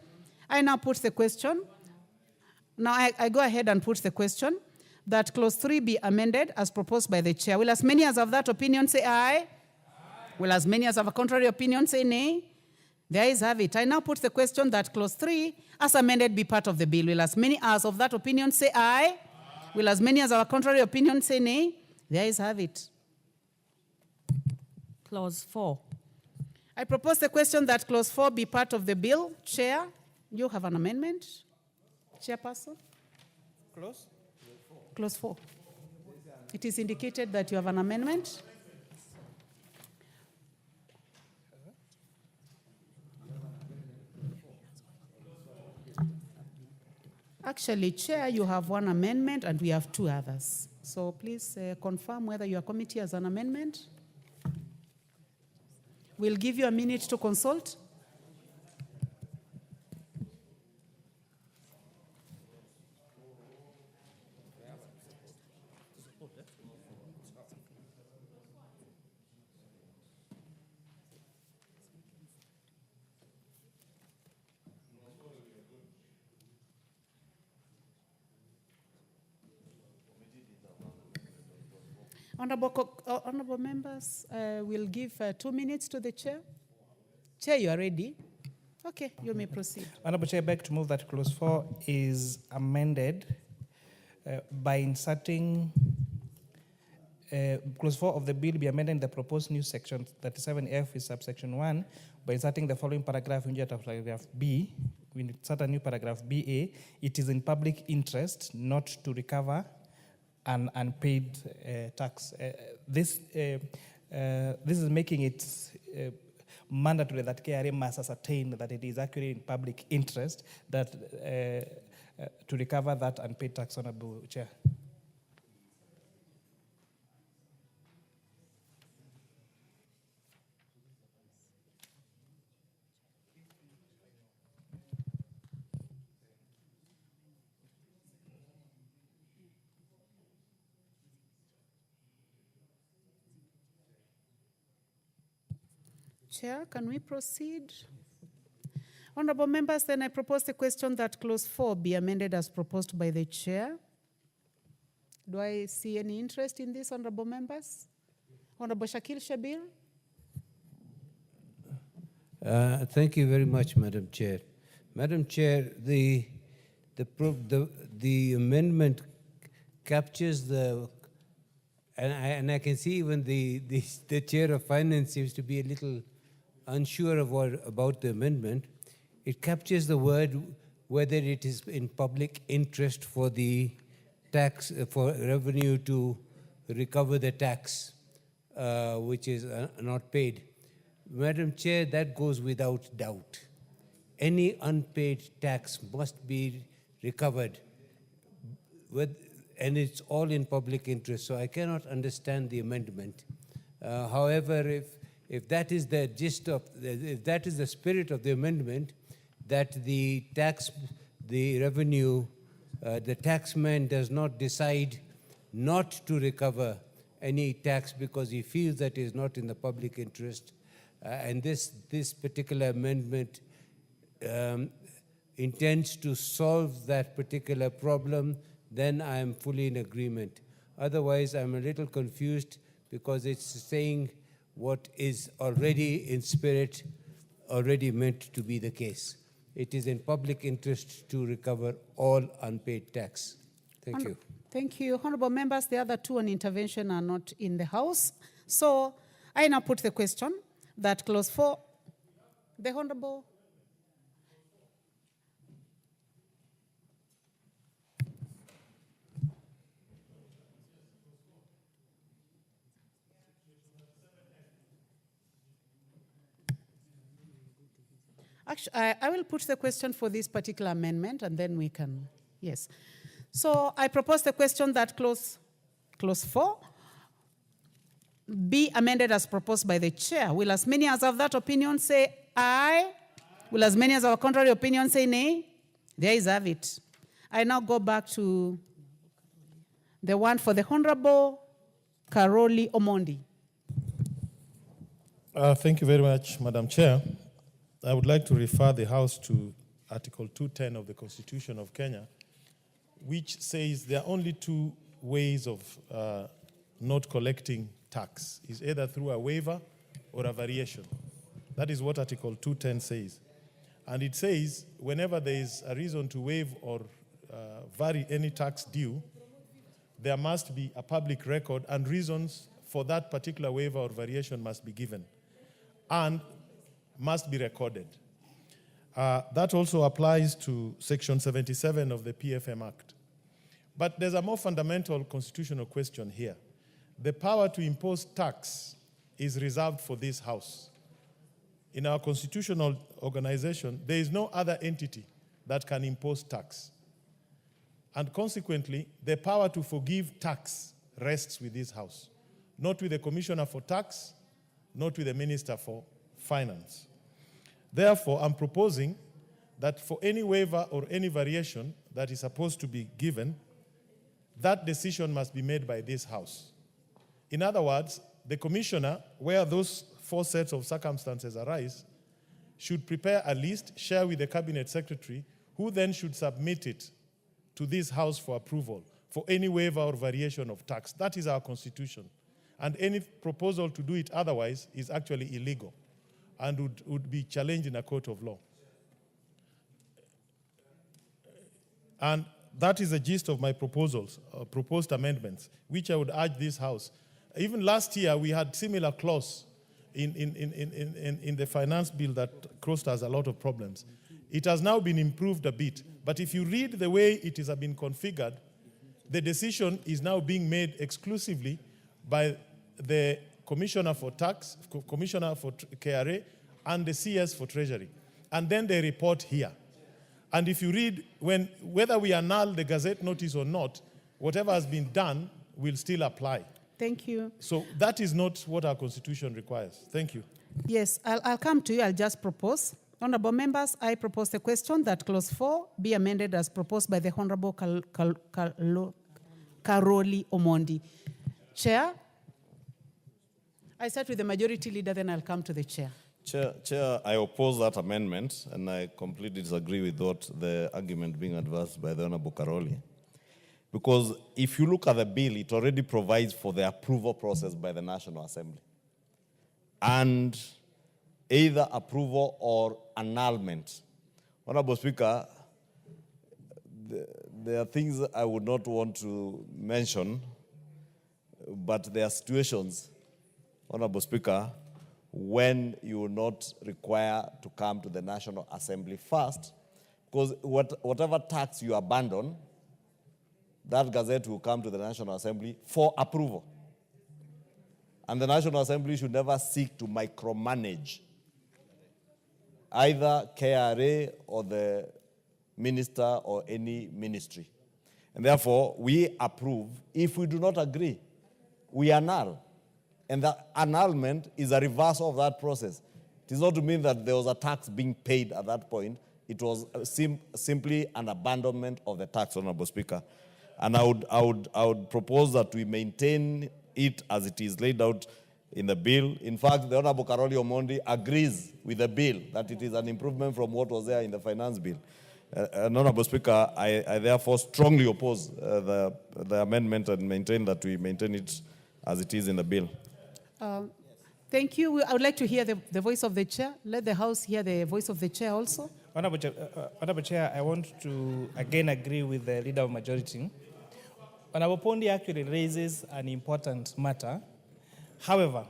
Speaker 17: I now put the question. Now I go ahead and put the question that clause 3 be amended as proposed by the chair. Will as many as of that opinion say aye? Aye. Will as many as of a contrary opinion say nay? The ayes have it. I now put the question that clause 3 as amended be part of the bill. Will as many as of that opinion say aye? Aye. Will as many as of a contrary opinion say nay? The ayes have it.
Speaker 2: Clause 4.
Speaker 17: I propose the question that clause 4 be part of the bill. Chair, you have an amendment? Chairperson?
Speaker 19: Clause?
Speaker 17: Clause 4. It is indicated that you have an amendment. Actually, Chair, you have one amendment and we have two others. So please confirm whether your committee has an amendment. We'll give you a minute to consult. Honorable members, we'll give 2 minutes to the chair. Chair, you are ready? Okay, you may proceed.
Speaker 19: Honorable Chair, I beg to move that clause 4 is amended by inserting clause 4 of the bill be amended in the proposed new section 37F is subsection 1 by inserting the following paragraph in paragraph B. We insert a new paragraph BA. It is in public interest not to recover an unpaid tax. This is making it mandatory that KRA must ascertain that it is actually in public interest that to recover that unpaid tax, Honorable Chair.
Speaker 17: Chair, can we proceed? Honorable members, then I propose the question that clause 4 be amended as proposed by the chair. Do I see any interest in this, honorable members? Honorable Shakil Shabir.
Speaker 21: Thank you very much, Madam Chair. Madam Chair, the amendment captures the, and I can see even the Chair of Finance seems to be a little unsure about the amendment. It captures the word whether it is in public interest for the tax, for revenue to recover the tax which is not paid. Madam Chair, that goes without doubt. Any unpaid tax must be recovered, and it's all in public interest, so I cannot understand the amendment. However, if that is the gist of, if that is the spirit of the amendment, that the revenue, the taxman does not decide not to recover any tax because he feels that it is not in the public interest, and this particular amendment intends to solve that particular problem, then I am fully in agreement. Otherwise, I'm a little confused because it's saying what is already in spirit, already meant to be the case. It is in public interest to recover all unpaid tax. Thank you.
Speaker 17: Thank you. Honorable members, the other two on intervention are not in the House. So I now put the question that clause 4, the Honorable. Actually, I will put the question for this particular amendment and then we can, yes. So I propose the question that clause 4 be amended as proposed by the chair. Will as many as have that opinion say aye? Will as many as have a contrary opinion say nay? There is have it. I now go back to the one for the Honorable Karoli Omondi.
Speaker 6: Thank you very much, Madam Chair. I would like to refer the House to Article 210 of the Constitution of Kenya, which says there are only two ways of not collecting tax. It's either through a waiver or a variation. That is what Article 210 says. And it says whenever there is a reason to waive or vary any tax due, there must be a public record and reasons for that particular waiver or variation must be given and must be recorded. That also applies to Section 77 of the PFM Act. But there's a more fundamental constitutional question here. The power to impose tax is reserved for this House. In our constitutional organization, there is no other entity that can impose tax. And consequently, the power to forgive tax rests with this House, not with the Commissioner for Tax, not with the Minister for Finance. Therefore, I'm proposing that for any waiver or any variation that is supposed to be given, that decision must be made by this House. In other words, the Commissioner, where those four sets of circumstances arise, should prepare a list, share with the Cabinet Secretary, who then should submit it to this House for approval for any waiver or variation of tax. That is our Constitution. And any proposal to do it otherwise is actually illegal and would be challenged in a court of law. And that is the gist of my proposals, proposed amendments, which I would urge this House. Even last year, we had similar clause in the finance bill that caused us a lot of problems. It has now been improved a bit, but if you read the way it has been configured, the decision is now being made exclusively by the Commissioner for Tax, Commissioner for KRA, and the CS for Treasury. And then they report here. And if you read, whether we annul the Gazette notice or not, whatever has been done will still apply.
Speaker 17: Thank you.
Speaker 6: So that is not what our Constitution requires. Thank you.
Speaker 17: Yes, I'll come to you. I'll just propose. Honorable members, I propose the question that clause 4 be amended as proposed by the Honorable Karoli Omondi. Chair, I start with the majority leader, then I'll come to the chair.
Speaker 20: Chair, I oppose that amendment, and I completely disagree with what the argument being advanced by the Honorable Karoli. Because if you look at the bill, it already provides for the approval process by the National Assembly. And either approval or annulment. Honorable Speaker, there are things I would not want to mention, but there are situations, Honorable Speaker, when you will not require to come to the National Assembly first, because whatever tax you abandon, that gazette will come to the National Assembly for approval. And the National Assembly should never seek to micromanage either KRA or the minister or any ministry. And therefore, we approve. If we do not agree, we annul. And the annulment is a reverse of that process. It is not to mean that there was a tax being paid at that point. It was simply an abandonment of the tax, Honorable Speaker. And I would propose that we maintain it as it is laid out in the bill. In fact, the Honorable Karoli Omondi agrees with the bill that it is an improvement from what was there in the finance bill. Honorable Speaker, I therefore strongly oppose the amendment and maintain that we maintain it as it is in the bill.
Speaker 17: Thank you. I would like to hear the voice of the chair. Let the House hear the voice of the chair also.
Speaker 19: Honorable Chair, I want to again agree with the Leader of Majority. Honorable Pondi actually raises an important matter. However,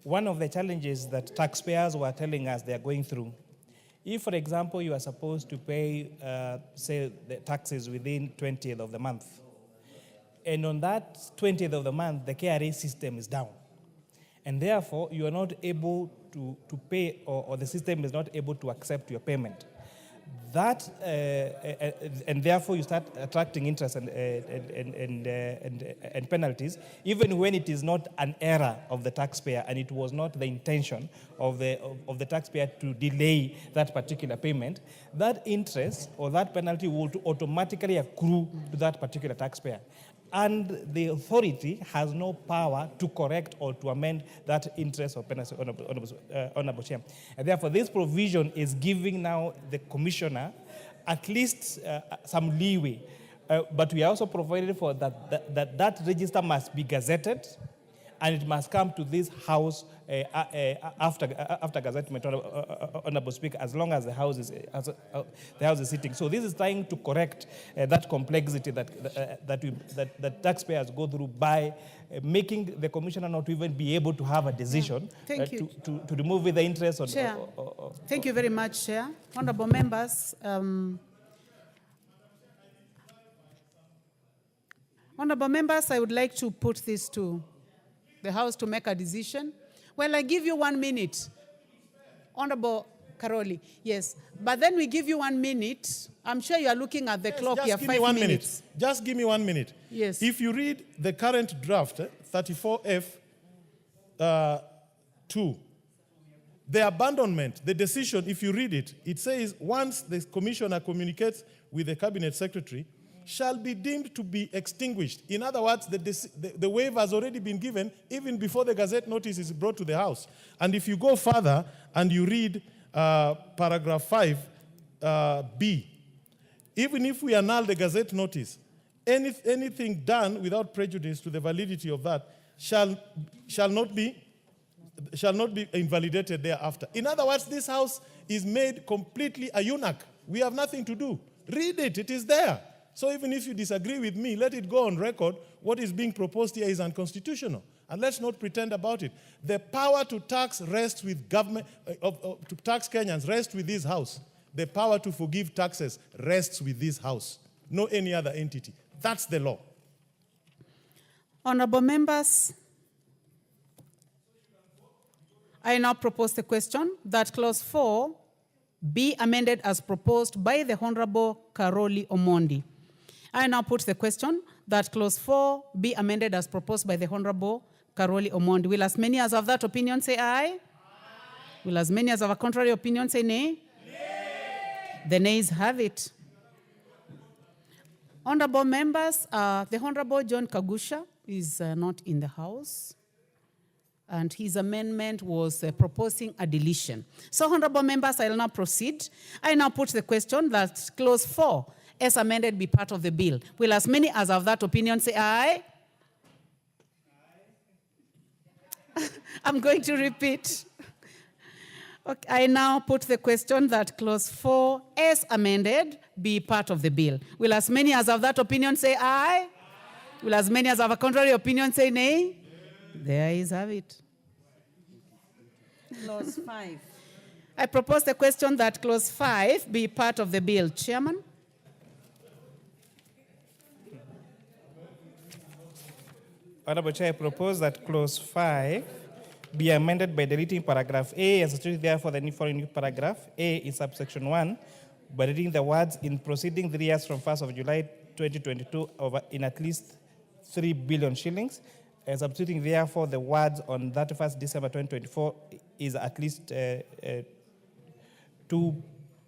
Speaker 19: one of the challenges that taxpayers were telling us they are going through, if, for example, you are supposed to pay, say, the taxes within 20th of the month, and on that 20th of the month, the KRA system is down, and therefore you are not able to pay, or the system is not able to accept your payment. That and therefore you start attracting interest and penalties, even when it is not an error of the taxpayer and it was not the intention of the taxpayer to delay that particular payment. That interest or that penalty will automatically accrue to that particular taxpayer. And the authority has no power to correct or to amend that interest or penalty, Honorable Chair. And therefore, this provision is giving now the commissioner at least some leeway. But we are also provided for that register must be gazetted, and it must come to this House after gazettement, Honorable Speaker, as long as the House is sitting. So this is trying to correct that complexity that taxpayers go through by making the commissioner not even be able to have a decision to remove the interest.
Speaker 17: Chair, thank you very much, Chair. Honorable members. Honorable members, I would like to put this to the House to make a decision. Well, I give you 1 minute. Honorable Karoli, yes. But then we give you 1 minute. I'm sure you are looking at the clock here, 5 minutes.
Speaker 6: Just give me 1 minute.
Speaker 17: Yes.
Speaker 6: If you read the current draft, 34F 2, the abandonment, the decision, if you read it, it says once the commissioner communicates with the cabinet secretary, shall be deemed to be extinguished. In other words, the waiver has already been given even before the Gazette notice is brought to the House. And if you go further and you read paragraph 5B, even if we annul the Gazette notice, anything done without prejudice to the validity of that shall not be invalidated thereafter. In other words, this House is made completely a eunuch. We have nothing to do. Read it, it is there. So even if you disagree with me, let it go on record. What is being proposed here is unconstitutional. And let's not pretend about it. The power to tax rests with government, to tax Kenyans rests with this House. The power to forgive taxes rests with this House, no any other entity. That's the law.
Speaker 17: Honorable members, I now propose the question that clause 4 be amended as proposed by the Honorable Karoli Omondi. I now put the question that clause 4 be amended as proposed by the Honorable Karoli Omondi. Will as many as have that opinion say aye? Aye. Will as many as have a contrary opinion say nay? Nay. The nays have it. Honorable members, the Honorable John Kagusha is not in the House, and his amendment was proposing a deletion. So, honorable members, I will now proceed. I now put the question that clause 4, as amended, be part of the bill. Will as many as have that opinion say aye? Aye. I'm going to repeat. Okay, I now put the question that clause 4, as amended, be part of the bill. Will as many as have that opinion say aye? Aye. Will as many as have a contrary opinion say nay? There is have it.
Speaker 2: Clause 5.
Speaker 17: I propose the question that clause 5 be part of the bill. Chairman?
Speaker 19: Honorable Chair, I propose that clause 5 be amended by deleting paragraph A and substituting therefore the following new paragraph A in subsection 1 by deleting the words in proceeding 3 years from 1st of July 2022 in at least 3 billion shillings, substituting therefore the words on 31st December 2024 is at least 2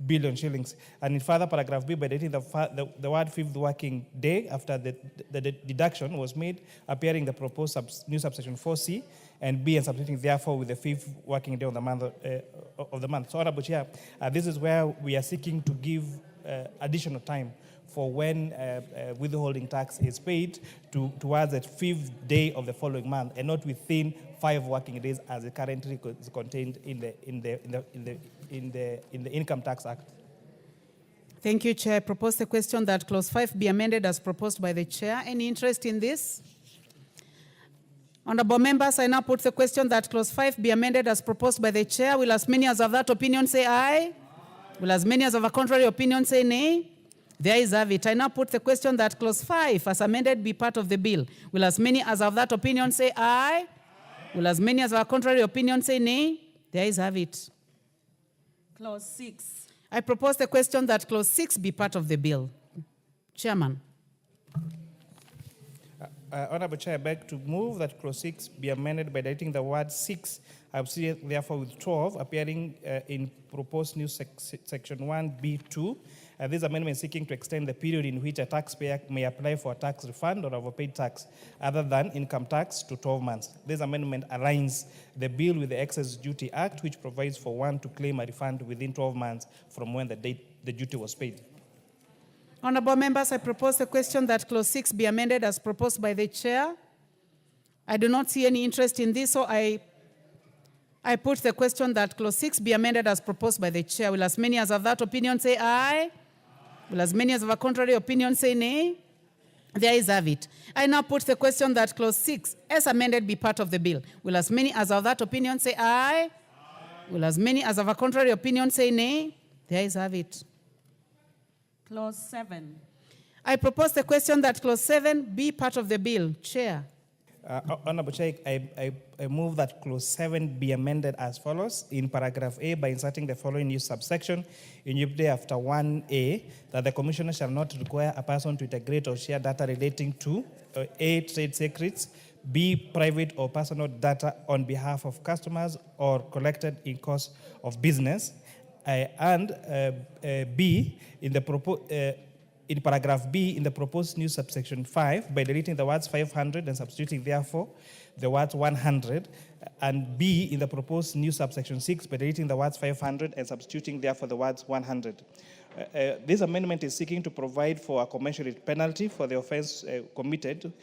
Speaker 19: billion shillings. And in further paragraph B, by dating the word 5th working day after the deduction was made, appearing the proposed new subsection 4C and B, and substituting therefore with the 5th working day of the month. So, Honorable Chair, this is where we are seeking to give additional time for when withholding tax is paid towards the 5th day of the following month, and not within 5 working days as it currently is contained in the Income Tax Act.
Speaker 17: Thank you, Chair. I propose the question that clause 5 be amended as proposed by the Chair. Any interest in this? Honorable members, I now put the question that clause 5 be amended as proposed by the Chair. Will as many as of that opinion say aye? Will as many as of a contrary opinion say nay? The ayes have it. I now put the question that clause 5 as amended be part of the bill. Will as many as of that opinion say aye? Will as many as of a contrary opinion say nay? The ayes have it.
Speaker 2: Clause 6.
Speaker 17: I propose the question that clause 6 be part of the bill. Chairman.
Speaker 19: Honorable Chair, I beg to move that clause 6 be amended by deleting the word 6, therefore with 12, appearing in proposed new section 1B2. This amendment is seeking to extend the period in which a taxpayer may apply for a tax refund or overpaid tax other than income tax to 12 months. This amendment aligns the bill with the Excess Duty Act, which provides for one to claim a refund within 12 months from when the date the duty was paid.
Speaker 17: Honorable members, I propose the question that clause 6 be amended as proposed by the Chair. I do not see any interest in this, so I put the question that clause 6 be amended as proposed by the Chair. Will as many as of that opinion say aye? Will as many as of a contrary opinion say nay? The ayes have it. I now put the question that clause 6 as amended be part of the bill. Will as many as of that opinion say aye? Will as many as of a contrary opinion say nay? The ayes have it.
Speaker 2: Clause 7.
Speaker 17: I propose the question that clause 7 be part of the bill. Chair.
Speaker 19: Honorable Chair, I move that clause 7 be amended as follows. In paragraph A, by inserting the following new subsection, immediately after 1A, that the Commissioner shall not require a person to integrate or share data relating to A, trade secrets, B, private or personal data on behalf of customers or collected in course of business, and B, in paragraph B, in the proposed new subsection 5, by deleting the words 500 and substituting therefore the words 100, and B, in the proposed new subsection 6, by deleting the words 500 and substituting therefore the words 100. This amendment is seeking to provide for a commensurate penalty for the offense committed,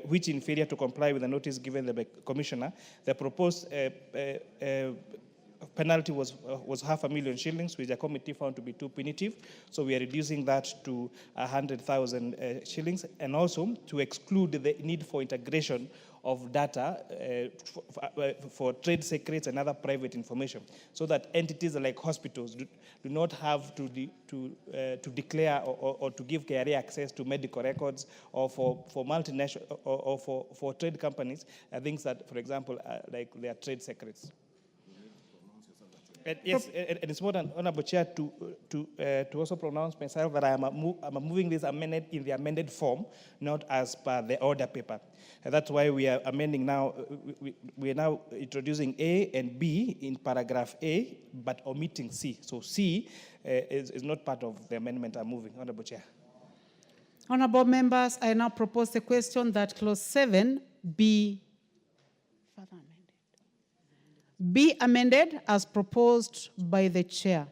Speaker 19: which in failure to comply with the notice given the Commissioner, the proposed penalty was 500,000 shillings, which the committee found to be too punitive. So we are reducing that to 100,000 shillings, and also to exclude the need for integration of data for trade secrets and other private information, so that entities like hospitals do not have to declare or to give KRA access to medical records, or for multinational or for trade companies, things that, for example, like their trade secrets. Yes, and it's more than Honorable Chair to also pronounce myself that I'm moving this amended in the amended form, not as per the order paper. And that's why we are amending now. We are now introducing A and B in paragraph A, but omitting C. So C is not part of the amendment I'm moving, Honorable Chair.
Speaker 17: Honorable members, I now propose the question that clause 7 be amended as proposed by the Chair.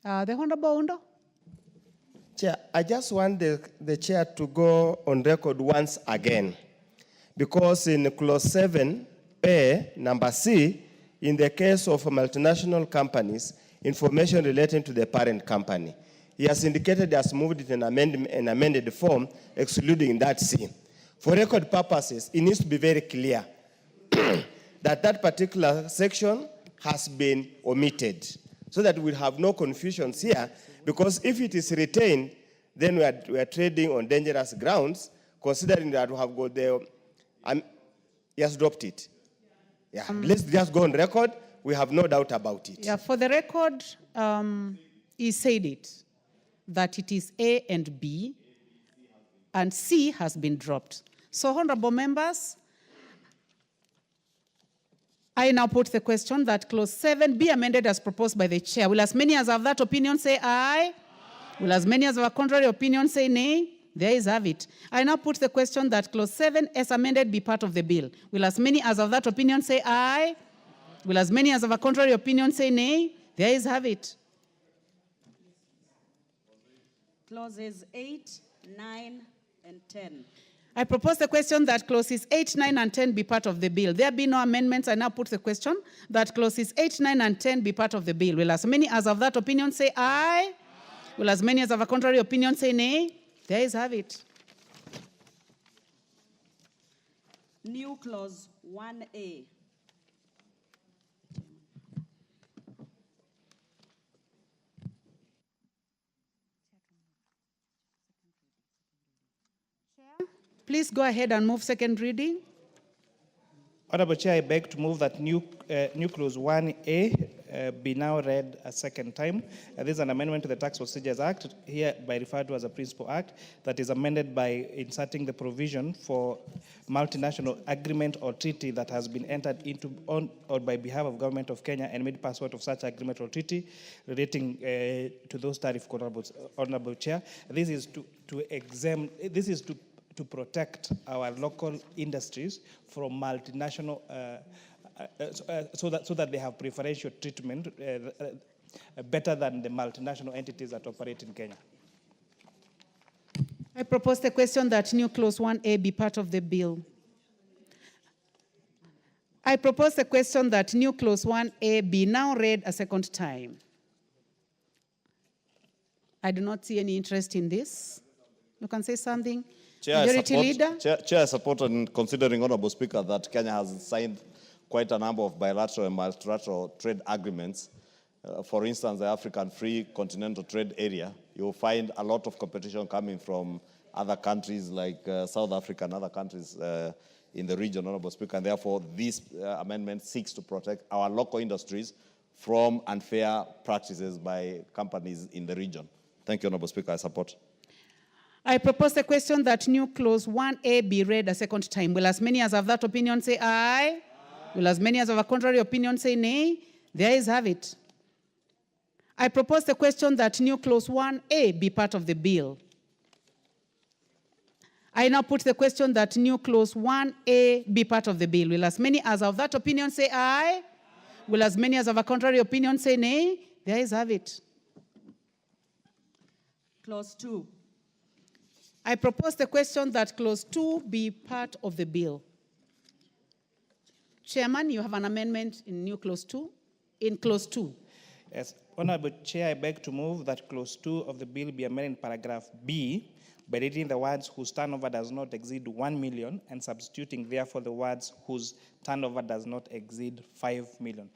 Speaker 17: The Honorable Undo.
Speaker 10: Chair, I just want the Chair to go on record once again, because in clause 7A, number C, in the case of multinational companies, information relating to the parent company, he has indicated he has moved it in an amended form, excluding that C. For record purposes, it needs to be very clear that that particular section has been omitted, so that we'll have no confusions here, because if it is retained, then we are trading on dangerous grounds, considering that we have got the, he has dropped it. Yeah, let's just go on record. We have no doubt about it.
Speaker 17: Yeah, for the record, he said it, that it is A and B. and C has been dropped. So, honorable members, I now put the question that clause 7 be amended as proposed by the chair. Will as many as have that opinion say aye? Will as many as have a contrary opinion say nay? There is have it. I now put the question that clause 7 as amended be part of the bill. Will as many as have that opinion say aye? Will as many as have a contrary opinion say nay? There is have it.
Speaker 5: Clauses 8, 9, and 10.
Speaker 17: I propose the question that clauses 8, 9, and 10 be part of the bill. There be no amendments. I now put the question that clauses 8, 9, and 10 be part of the bill. Will as many as have that opinion say aye? Will as many as have a contrary opinion say nay? There is have it.
Speaker 5: New clause 1A.
Speaker 17: Please go ahead and move second reading.
Speaker 19: Honorable Chair, I beg to move that new clause 1A be now read a second time. This is an amendment to the Tax Procedures Act, hereby referred to as a principal act, that is amended by inserting the provision for multinational agreement or treaty that has been entered into on or by behalf of Government of Kenya and made pursuant of such agreement or treaty relating to those tariff. Honorable Chair, this is to protect our local industries from multinational, so that they have preferential treatment better than the multinational entities that operate in Kenya.
Speaker 17: I propose the question that new clause 1A be part of the bill. I propose the question that new clause 1A be now read a second time. I do not see any interest in this. You can say something. Majority Leader?
Speaker 20: Chair, I support, and considering, Honorable Speaker, that Kenya has signed quite a number of bilateral and multilateral trade agreements. For instance, the African Free Continental Trade Area, you'll find a lot of competition coming from other countries like South Africa and other countries in the region, Honorable Speaker, and therefore this amendment seeks to protect our local industries from unfair practices by companies in the region. Thank you, Honorable Speaker. I support.
Speaker 17: I propose the question that new clause 1A be read a second time. Will as many as have that opinion say aye? Aye. Will as many as have a contrary opinion say nay? There is have it. I propose the question that new clause 1A be part of the bill. I now put the question that new clause 1A be part of the bill. Will as many as have that opinion say aye? Aye. Will as many as have a contrary opinion say nay? There is have it.
Speaker 5: Clause 2.
Speaker 17: I propose the question that clause 2 be part of the bill. Chairman, you have an amendment in new clause 2. In clause 2.
Speaker 19: Yes, Honorable Chair, I beg to move that clause 2 of the bill be amended in paragraph B by deleting the words whose turnover does not exceed 1 million and substituting therefore the words whose turnover does not exceed 5 million.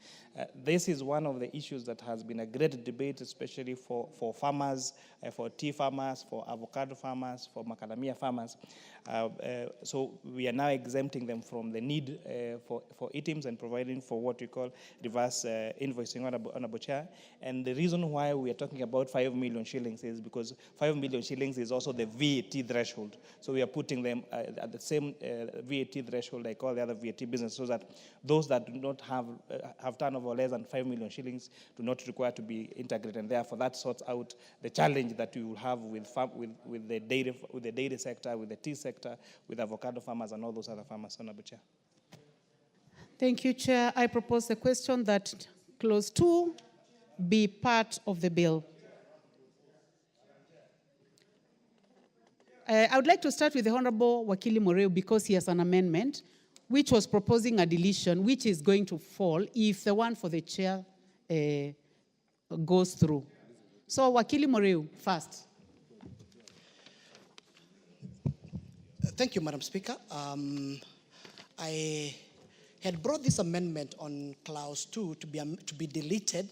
Speaker 19: This is one of the issues that has been a great debate, especially for farmers, for tea farmers, for avocado farmers, for macadamia farmers. So we are now exempting them from the need for items and providing for what we call reverse invoicing, Honorable Chair. And the reason why we are talking about 5 million shillings is because 5 million shillings is also the VAT threshold. So we are putting them at the same VAT threshold like all the other VAT businesses, so that those that do not have turnover less than 5 million shillings do not require to be integrated, and therefore that sorts out the challenge that we will have with the dairy sector, with the tea sector, with avocado farmers and all those other farmers, Honorable Chair.
Speaker 17: Thank you, Chair. I propose the question that clause 2 be part of the bill. I would like to start with the Honorable Wakili Moreu because he has an amendment which was proposing a deletion, which is going to fall if the one for the chair goes through. So, Wakili Moreu, first.
Speaker 12: Thank you, Madam Speaker. I had brought this amendment on clause 2 to be deleted,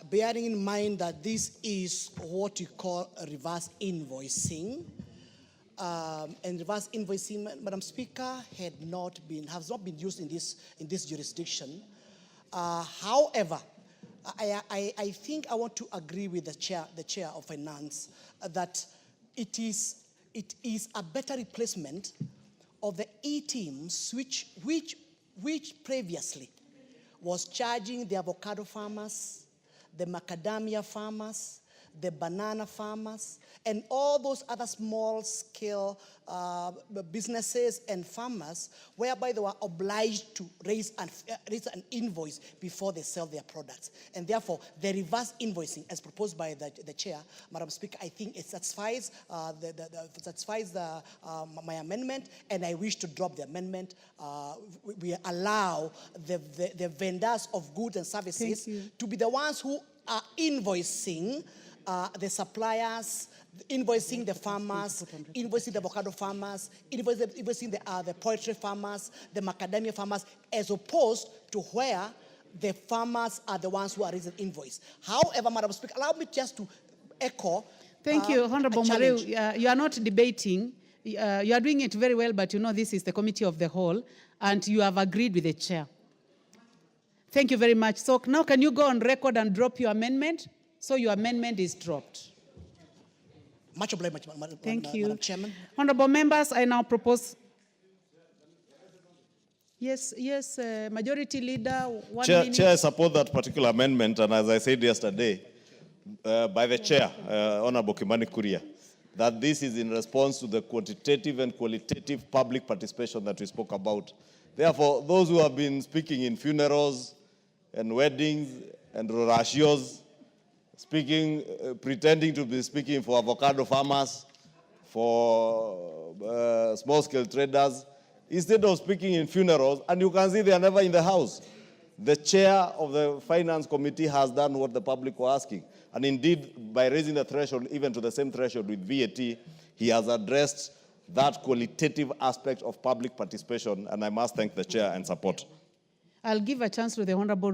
Speaker 12: bearing in mind that this is what you call a reverse invoicing. And reverse invoicing, Madam Speaker, has not been used in this jurisdiction. However, I think I want to agree with the chair of finance that it is it is a better replacement of the e-teams which previously was charging the avocado farmers, the macadamia farmers, the banana farmers, and all those other small-scale businesses and farmers, whereby they were obliged to raise an invoice before they sell their products. And therefore, the reverse invoicing, as proposed by the chair, Madam Speaker, I think it satisfies my amendment, and I wish to drop the amendment. We allow the vendors of goods and services to be the ones who are invoicing the suppliers, invoicing the farmers, invoicing the avocado farmers, invoicing the poultry farmers, the macadamia farmers, as opposed to where the farmers are the ones who are raising invoice. However, Madam Speaker, allow me just to echo.
Speaker 17: Thank you, Honorable Mareu. You are not debating. You are doing it very well, but you know this is the committee of the whole, and you have agreed with the chair. Thank you very much. So now can you go on record and drop your amendment? So your amendment is dropped.
Speaker 12: Much obliged,
Speaker 17: Thank you.
Speaker 12: Madam Chairman.
Speaker 17: Honorable members, I now propose. Yes, Majority Leader, one minute.
Speaker 20: Chair, I support that particular amendment, and as I said yesterday, by the Chair, Honorable Kimani Kuria, that this is in response to the quantitative and qualitative public participation that we spoke about. Therefore, those who have been speaking in funerals and weddings and rorashios, pretending to be speaking for avocado farmers, for small-scale traders, instead of speaking in funerals, and you can see they are never in the house. The chair of the Finance Committee has done what the public were asking. And indeed, by raising the threshold, even to the same threshold with VAT, he has addressed that qualitative aspect of public participation, and I must thank the chair and support.
Speaker 17: I'll give a chance to the Honorable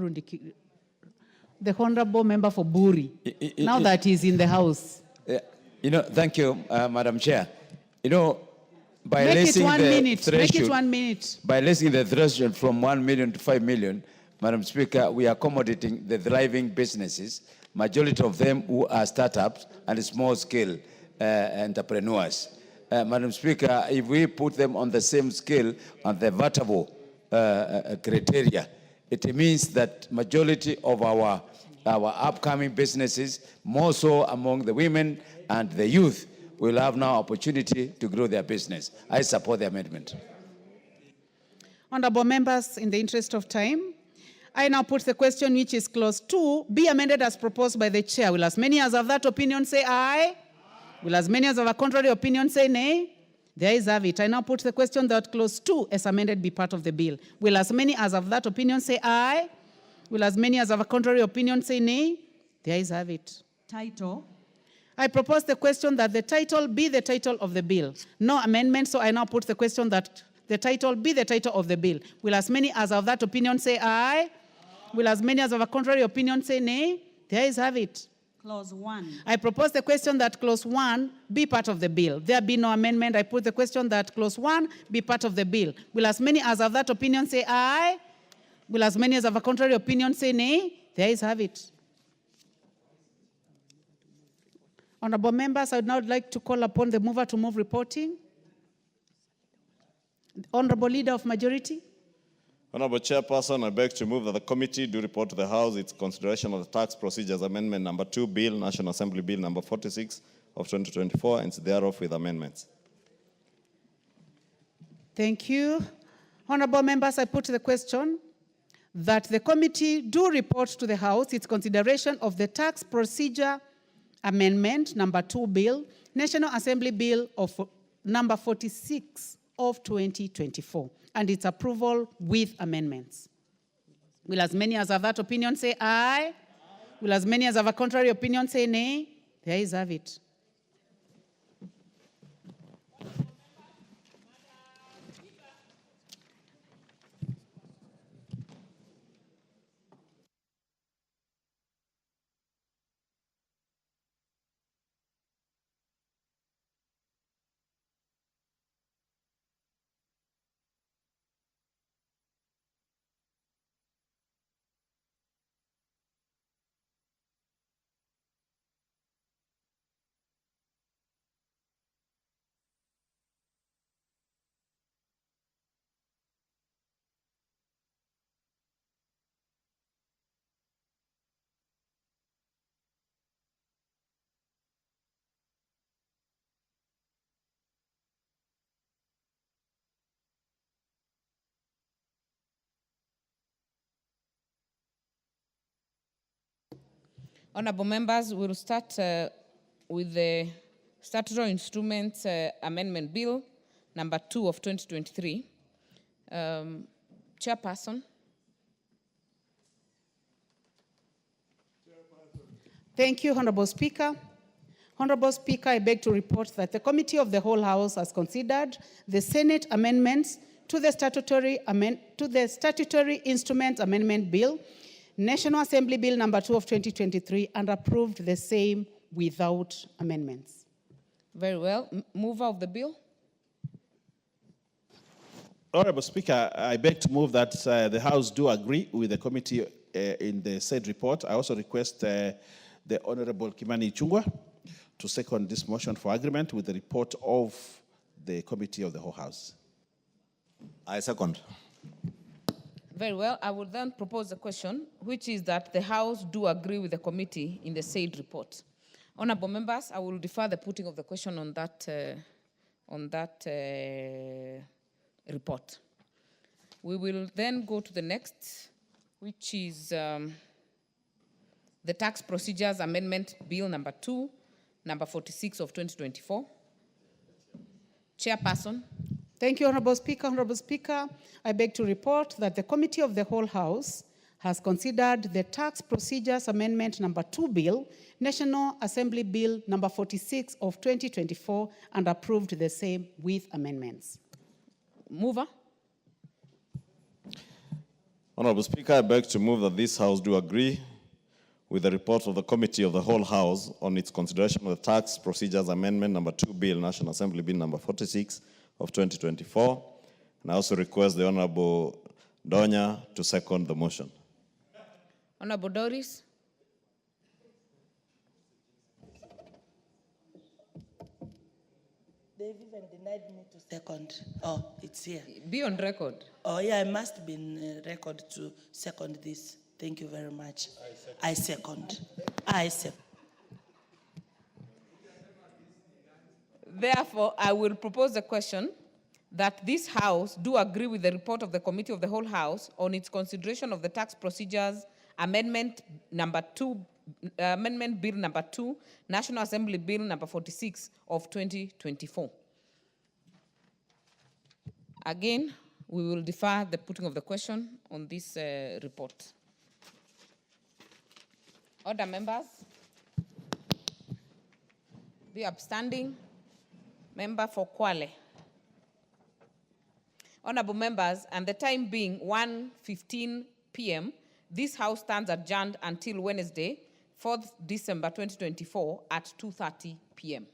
Speaker 17: Member for Buri, now that he's in the House.
Speaker 8: Thank you, Madam Chair. By
Speaker 17: Make
Speaker 8: raising
Speaker 17: it 1
Speaker 8: the
Speaker 17: minute.
Speaker 8: threshold,
Speaker 17: Make it 1 minute.
Speaker 8: by raising the threshold from 1 million to 5 million, Madam Speaker, we are accommodating the thriving businesses, majority of them who are startups and small-scale entrepreneurs. Madam Speaker, if we put them on the same scale on the vertable criteria, it means that majority of our upcoming businesses, more so among the women and the youth, will have now opportunity to grow their business. I support the amendment.
Speaker 17: Honorable members, in the interest of time, I now put the question which is clause 2 be amended as proposed by the chair. Will as many as have that opinion say aye? Will as many as have a contrary opinion say nay? The ayes have it. I now put the question that clause 2 as amended be part of the bill. Will as many as have that opinion say aye? Will as many as have a contrary opinion say nay? The ayes have it.
Speaker 5: Title.
Speaker 17: I propose the question that the title be the title of the bill. No amendment, so I now put the question that the title be the title of the bill. Will as many as have that opinion say aye? Will as many as have a contrary opinion say nay? The ayes have it.
Speaker 5: Clause 1.
Speaker 17: I propose the question that clause 1 be part of the bill. There be no amendment. I put the question that clause 1 be part of the bill. Will as many as have that opinion say aye? Will as many as have a contrary opinion say nay? The ayes have it. Honorable members, I would now like to call upon the mover to move reporting. Honorable Leader of Majority.
Speaker 20: Honorable Chairperson, I beg to move that the committee do report to the House its consideration of the Tax Procedures Amendment Number 2 Bill, National Assembly Bill Number 46 of 2024, and thereof with amendments.
Speaker 17: Thank you. Honorable members, I put the question that the committee do report to the House its consideration of the Tax Procedure Amendment Number 2 Bill, National Assembly Bill of Number 46 of 2024, and its approval with amendments. Will as many as have that opinion say aye? Will as many as have a contrary opinion say nay? The ayes have it.
Speaker 2: Honorable members, we'll start with the Statutory Instruments Amendment Bill number 2 of 2023. Chairperson.
Speaker 17: Thank you, Honorable Speaker. Honorable Speaker, I beg to report that the Committee of the Whole House has considered the Senate amendments to the Statutory Instruments Amendment Bill, National Assembly Bill number 2 of 2023, and approved the same without amendments.
Speaker 2: Very well. Mover of the bill.
Speaker 7: Honorable Speaker, I beg to move that the House do agree with the committee in the said report. I also request the Honorable Kimani Ichung'wah to second this motion for agreement with the report of the Committee of the Whole House.
Speaker 20: I second.
Speaker 2: Very well. I will then propose a question, which is that the House do agree with the committee in the said report. Honorable members, I will defer the putting of the question on that report. We will then go to the next, which is the Tax Procedures Amendment Bill number 2, number 46 of 2024. Chairperson.
Speaker 17: Thank you, Honorable Speaker. Honorable Speaker, I beg to report that the Committee of the Whole House has considered the Tax Procedures Amendment number 2 Bill, National Assembly Bill number 46 of 2024, and approved the same with amendments.
Speaker 2: Mover.
Speaker 20: Honorable Speaker, I beg to move that this House do agree with the report of the Committee of the Whole House on its consideration of the Tax Procedures Amendment number 2 Bill, National Assembly Bill number 46 of 2024. And I also request the Honorable Donya to second the motion.
Speaker 2: Honorable Doris.
Speaker 11: They've even denied me to second. Oh, it's here.
Speaker 2: Be on record.
Speaker 11: Oh, yeah, I must be in record to second this. Thank you very much. I second.
Speaker 2: Therefore, I will propose a question that this House do agree with the report of the Committee of the Whole House on its consideration of the Tax Procedures Amendment number 2, Amendment Bill number 2, National Assembly Bill number 46 of 2024. Again, we will defer the putting of the question on this report. Order, members. The upstanding member for Kwale. Honorable members, and the time being 1:15 p.m., this House stands adjourned until Wednesday, 4th December 2024 at 2:30 p.m.